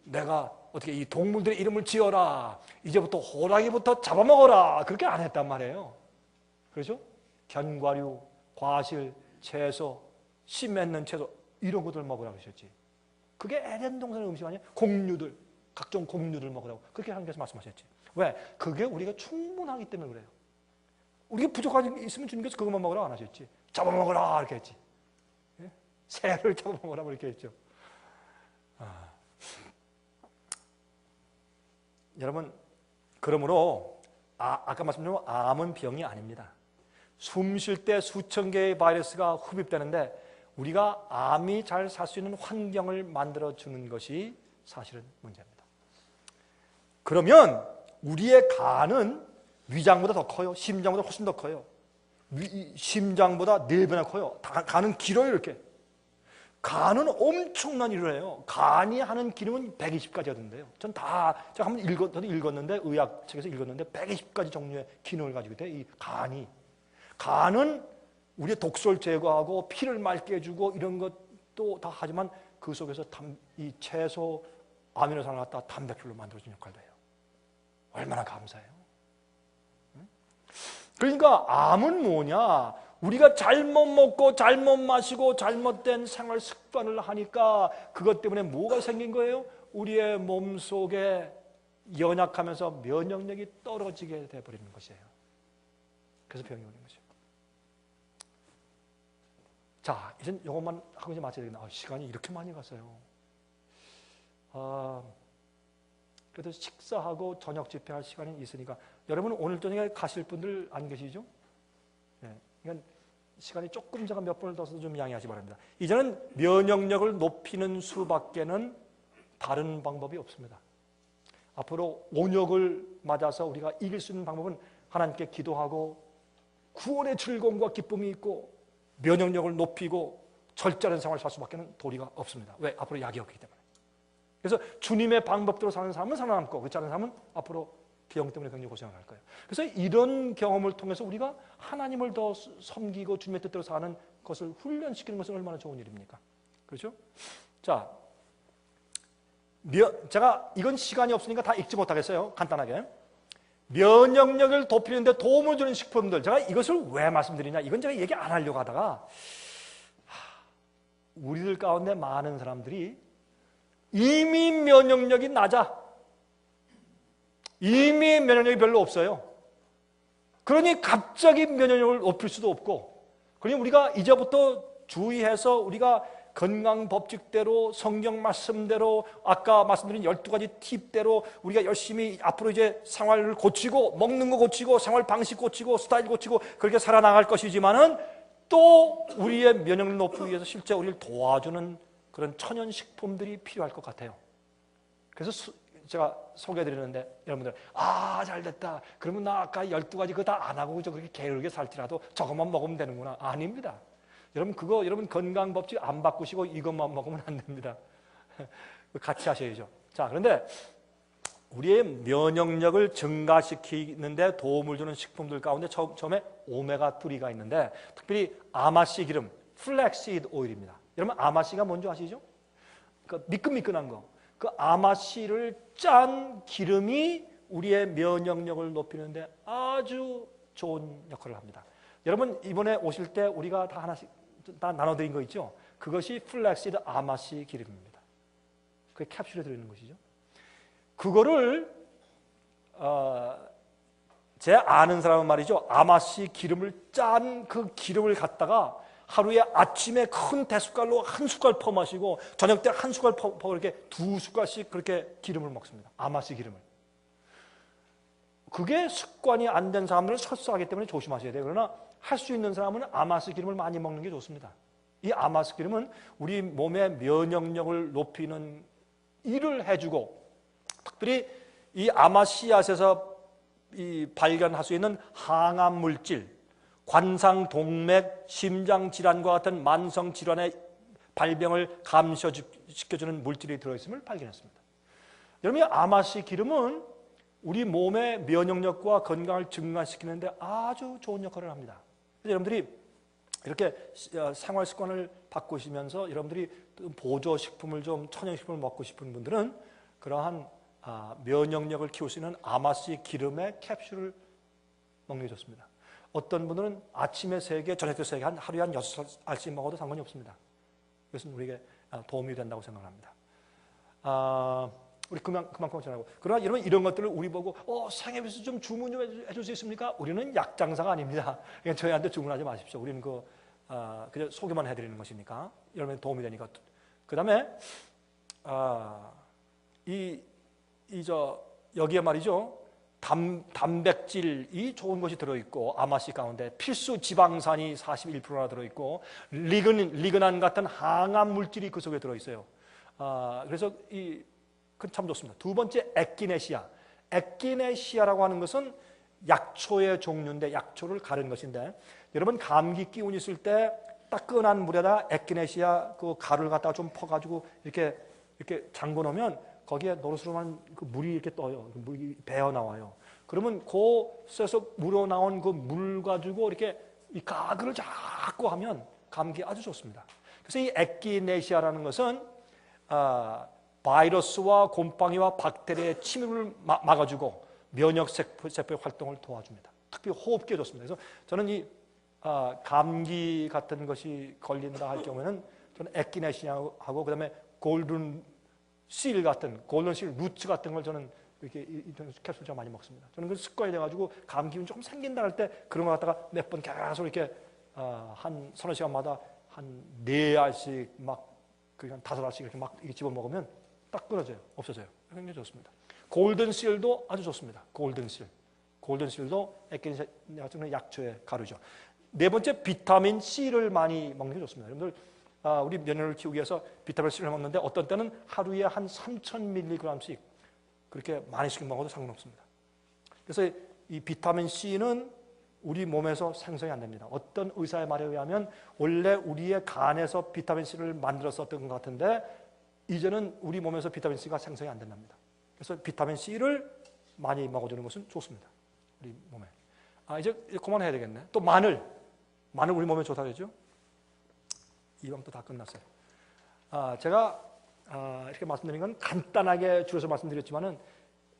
내가 어떻게 이 동물들의 이름을 지어라. 이제부터 호랑이부터 잡아먹어라. 그렇게 안 했단 말이에요. 그렇죠? 견과류, 과실, 채소, 씨 맺는 채소 이런 것들 먹으라고 하셨지. 그게 에덴 동산의 음식 아니에요? 곡류들, 각종 곡류들 먹으라고 그렇게 하나님께서 말씀하셨지. 왜? 그게 우리가 충분하기 때문에 그래요. 우리가 부족하게 있으면 주님께서 그것만 먹으라고 안 하셨지. 잡아먹으라 이렇게 했지. 새를 잡아먹으라고 이렇게 했죠. 여러분, 그러므로 아까 말씀드린 암은 병이 아닙니다. 숨 쉴 때 수천 개의 바이러스가 흡입되는데 우리가 암이 잘 살 수 있는 환경을 만들어주는 것이 사실은 문제입니다. 그러면 우리의 간은 위장보다 더 커요. 심장보다 훨씬 더 커요. 심장보다 4배나 커요. 간은 길어요 이렇게. 간은 엄청난 일을 해요. 간이 하는 기능은 120가지 하던데요. 제가 한번 저도 읽었는데, 의학책에서 읽었는데 120가지 종류의 기능을 가지고 있대요. 이 간이. 간은 우리의 독소를 제거하고 피를 맑게 해주고 이런 것도 다 하지만 그 속에서 이 채소 아미노산을 갖다 단백질로 만들어주는 역할도 해요. 얼마나 감사해요. 그러니까 암은 뭐냐? 우리가 잘못 먹고 잘못 마시고 잘못된 생활 습관을 하니까 그것 때문에 뭐가 생긴 거예요? 우리의 몸속에 연약하면서 면역력이 떨어지게 돼버리는 것이에요. 그래서 병이 오는 거죠. 자, 이제 이것만 하고 이제 마쳐야 되겠나. 시간이 이렇게 많이 갔어요. 그래도 식사하고 저녁 집회할 시간이 있으니까 여러분 오늘 저녁에 가실 분들 안 계시죠? 네. 그러니까 시간이 조금 제가 몇 번을 더 써서 좀 양해하시 바랍니다. 이제는 면역력을 높이는 수밖에는 다른 방법이 없습니다. 앞으로 온역을 맞아서 우리가 이길 수 있는 방법은 하나님께 기도하고 구원의 즐거움과 기쁨이 있고 면역력을 높이고 절제하는 생활을 살 수밖에 도리가 없습니다. 왜? 앞으로 약이 없기 때문에. 그래서 주님의 방법대로 사는 사람은 살아남고 그렇지 않은 사람은 앞으로 병 때문에 굉장히 고생을 할 거예요. 그래서 이런 경험을 통해서 우리가 하나님을 더 섬기고 주님의 뜻대로 사는 것을 훈련시키는 것은 얼마나 좋은 일입니까? 그렇죠? 자, 제가 이건 시간이 없으니까 다 읽지 못하겠어요. 간단하게. 면역력을 높이는 데 도움을 주는 식품들. 제가 이것을 왜 말씀드리냐. 이건 제가 얘기 안 하려고 하다가 우리들 가운데 많은 사람들이 이미 면역력이 낮아. 이미 면역력이 별로 없어요. 그러니 갑자기 면역력을 높일 수도 없고, 그러니 우리가 이제부터 주의해서 우리가 건강 법칙대로 성경 말씀대로 아까 말씀드린 12가지 팁대로 우리가 열심히 앞으로 이제 생활을 고치고 먹는 거 고치고 생활 방식 고치고 스타일 고치고 그렇게 살아나갈 것이지만은 또 우리의 면역력 높이기 위해서 실제 우리를 도와주는 그런 천연식품들이 필요할 것 같아요. 그래서 제가 소개해드리는데 여러분들 잘됐다. 그러면 나 아까 12가지 그거 다 안 하고 그렇게 게으르게 살지라도 저것만 먹으면 되는구나. 아닙니다. 여러분 건강 법칙 안 바꾸시고 이것만 먹으면 안 됩니다. 같이 하셔야죠. 자, 그런데 우리의 면역력을 증가시키는데 도움을 주는 식품들 가운데 처음에 오메가3가 있는데 특별히 아마씨 기름, 플렉시드 오일입니다. 여러분 아마씨가 뭔지 아시죠? 그 미끈미끈한 거. 그 아마씨를 짠 기름이 우리의 면역력을 높이는데 아주 좋은 역할을 합니다. 여러분 이번에 오실 때 우리가 다 하나씩 다 나눠드린 거 있죠? 그것이 플렉시드 아마씨 기름입니다. 그게 캡슐에 들어있는 것이죠. 그거를 제 아는 사람은 말이죠. 아마씨 기름을 짠 그 기름을 갖다가 하루에 아침에 큰 대숟갈로 한 숟갈 퍼마시고 저녁 때 한 숟갈 퍼 이렇게 두 숟갈씩 그렇게 기름을 먹습니다. 아마씨 기름을. 그게 습관이 안 된 사람들은 설사하기 때문에 조심하셔야 돼요. 그러나 할 수 있는 사람은 아마씨 기름을 많이 먹는 게 좋습니다. 이 아마씨 기름은 우리 몸의 면역력을 높이는 일을 해주고 특별히 이 아마씨앗에서 발견할 수 있는 항암 물질, 관상, 동맥, 심장 질환과 같은 만성 질환의 발병을 감소시켜주는 물질이 들어있음을 발견했습니다. 여러분, 이 아마씨 기름은 우리 몸의 면역력과 건강을 증가시키는데 아주 좋은 역할을 합니다. 그래서 여러분들이 이렇게 생활 습관을 바꾸시면서 여러분들이 보조식품을 좀 천연식품을 먹고 싶은 분들은 그러한 면역력을 키울 수 있는 아마씨 기름의 캡슐을 먹는 게 좋습니다. 어떤 분들은 아침에 3개, 저녁 때 3개, 하루에 한 6알씩 먹어도 상관이 없습니다. 이것은 우리에게 도움이 된다고 생각합니다. 우리 그만큼 전하고. 그러나 여러분 이런 것들을 우리 보고 상해비서 좀 주문 좀 해줄 수 있습니까? 우리는 약장사가 아닙니다. 그러니까 저희한테 주문하지 마십시오. 우리는 그냥 소개만 해드리는 것이니까 여러분의 도움이 되니까. 그 다음에 여기에 말이죠. 단백질이 좋은 것이 들어있고 아마씨 가운데 필수 지방산이 41%나 들어있고 리그난 같은 항암 물질이 그 속에 들어있어요. 그래서 그건 참 좋습니다. 두 번째 에키네시아. 에키네시아라고 하는 것은 약초의 종류인데 약초를 가른 것인데 여러분 감기 기운 있을 때 따끈한 물에다 에키네시아 그 가루를 갖다가 좀 퍼가지고 이렇게 잠궈 놓으면 거기에 노릇스름한 그 물이 이렇게 떠요. 물이 배어 나와요. 그러면 그 쇠에서 물어 나온 그 물 가지고 이렇게 이 가글을 자꾸 하면 감기에 아주 좋습니다. 그래서 이 에키네시아라는 것은 바이러스와 곰팡이와 박테리아의 침입을 막아주고 면역세포의 활동을 도와줍니다. 특히 호흡기에 좋습니다. 그래서 저는 이 감기 같은 것이 걸린다 할 경우에는 저는 에키네시아하고 그다음에 골든 실 루츠 같은 걸 저는 이렇게 캡슐 좀 많이 먹습니다. 저는 그 습관이 돼가지고 감기 기운 조금 생긴다 할 때 그런 거 갖다가 몇 번 계속 이렇게 한 서너 시간마다 한 4알씩 막 그냥 5알씩 이렇게 막 집어 먹으면 딱 끊어져요. 없어져요. 굉장히 좋습니다. 골든실도 아주 좋습니다. 골든실도 액기스 같은 약초의 가루죠. 네 번째, 비타민 C를 많이 먹는 게 좋습니다. 여러분들 우리 면역을 키우기 위해서 비타민 C를 먹는데 어떤 때는 하루에 한 3,000mg씩 그렇게 많이씩 먹어도 상관없습니다. 그래서 이 비타민 C는 우리 몸에서 생성이 안 됩니다. 어떤 의사의 말에 의하면 원래 우리의 간에서 비타민 C를 만들었었던 것 같은데 이제는 우리 몸에서 비타민 C가 생성이 안 된답니다. 그래서 비타민 C를 많이 먹어주는 것은 좋습니다. 우리 몸에. 이제 그만해야 되겠네. 또 마늘 우리 몸에 좋다 그랬죠? 이왕 또 다 끝났어요. 제가 이렇게 말씀드린 건 간단하게 줄여서 말씀드렸지만은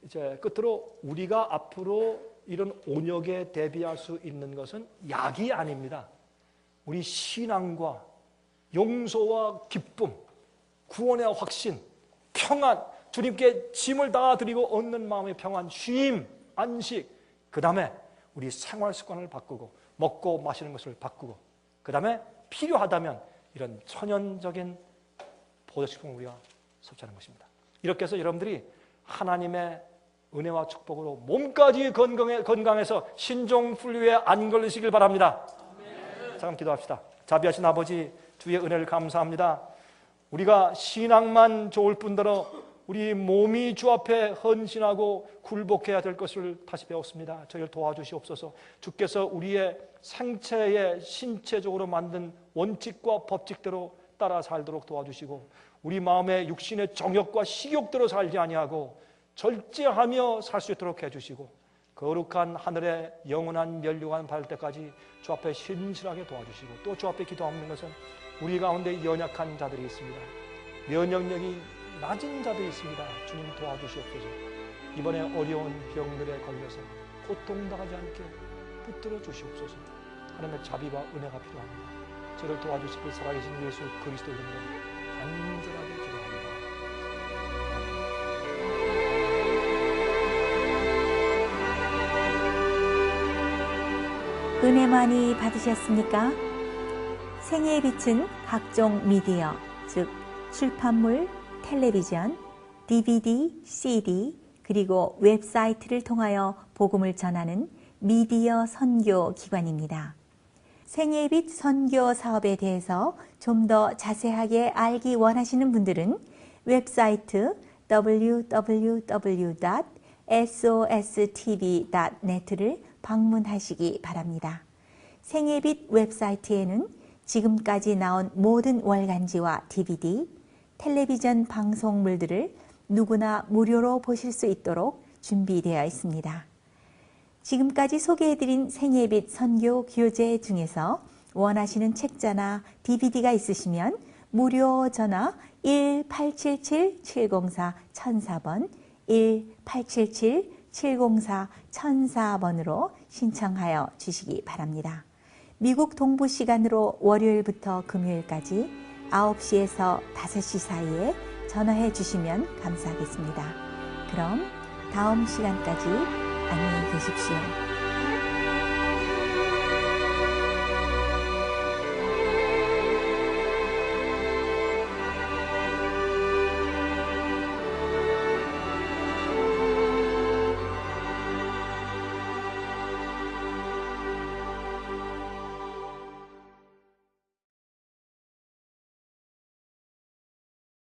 이제 끝으로 우리가 앞으로 이런 온역에 대비할 수 있는 것은 약이 아닙니다. 우리 신앙과 용서와 기쁨, 구원의 확신, 평안, 주님께 짐을 다 드리고 얻는 마음의 평안, 쉼, 안식, 그 다음에 우리 생활 습관을 바꾸고 먹고 마시는 것을 바꾸고 그 다음에 필요하다면 이런 천연적인 보조식품을 우리가 섭취하는 것입니다. 이렇게 해서 여러분들이 하나님의 은혜와 축복으로 몸까지 건강해서 신종플루에 안 걸리시길 바랍니다. 잠깐 기도합시다. 자비하신 아버지, 주의 은혜를 감사합니다. 우리가 신앙만 좋을 뿐더러 우리 몸이 주 앞에 헌신하고 굴복해야 될 것을 다시 배웠습니다. 저희를 도와주시옵소서. 주께서 우리의 생체에 신체적으로 만든 원칙과 법칙대로 따라 살도록 도와주시고 우리 마음의 육신의 정욕과 식욕대로 살지 아니하고 절제하며 살 수 있도록 해주시고 거룩한 하늘의 영원한 면류관 받을 때까지 주 앞에 신실하게 도와주시고 또 주 앞에 기도하는 것은 우리 가운데 연약한 자들이 있습니다. 면역력이 낮은 자들이 있습니다. 주님 도와주시옵소서. 이번에 어려운 병들에 걸려서 고통당하지 않게 붙들어 주시옵소서. 하나님의 자비와 은혜가 필요합니다. 저를 도와주시고 살아계신 예수 그리스도 이름으로 간절하게 기도합니다. 은혜 많이 받으셨습니까? 생애의 빛은 각종 미디어, 즉 출판물, 텔레비전, DVD, CD, 그리고 웹사이트를 통하여 복음을 전하는 미디어 선교 기관입니다. 생애의 빛 선교 사업에 대해서 좀 더 자세하게 알기 원하시는 분들은 웹사이트 www.sostv.net를 방문하시기 바랍니다. 생애의 빛 웹사이트에는 지금까지 나온 모든 월간지와 DVD, 텔레비전 방송물들을 누구나 무료로 보실 수 있도록 준비되어 있습니다. 지금까지 소개해드린 생애의 빛 선교 교재 중에서 원하시는 책자나 DVD가 있으시면 무료 전화 1877-704-1004번 1877-704-1004번으로 신청하여 주시기 바랍니다. 미국 동부 시간으로 월요일부터 금요일까지 9시에서 5시 사이에 전화해 주시면 감사하겠습니다. 그럼 다음 시간까지 안녕히 계십시오.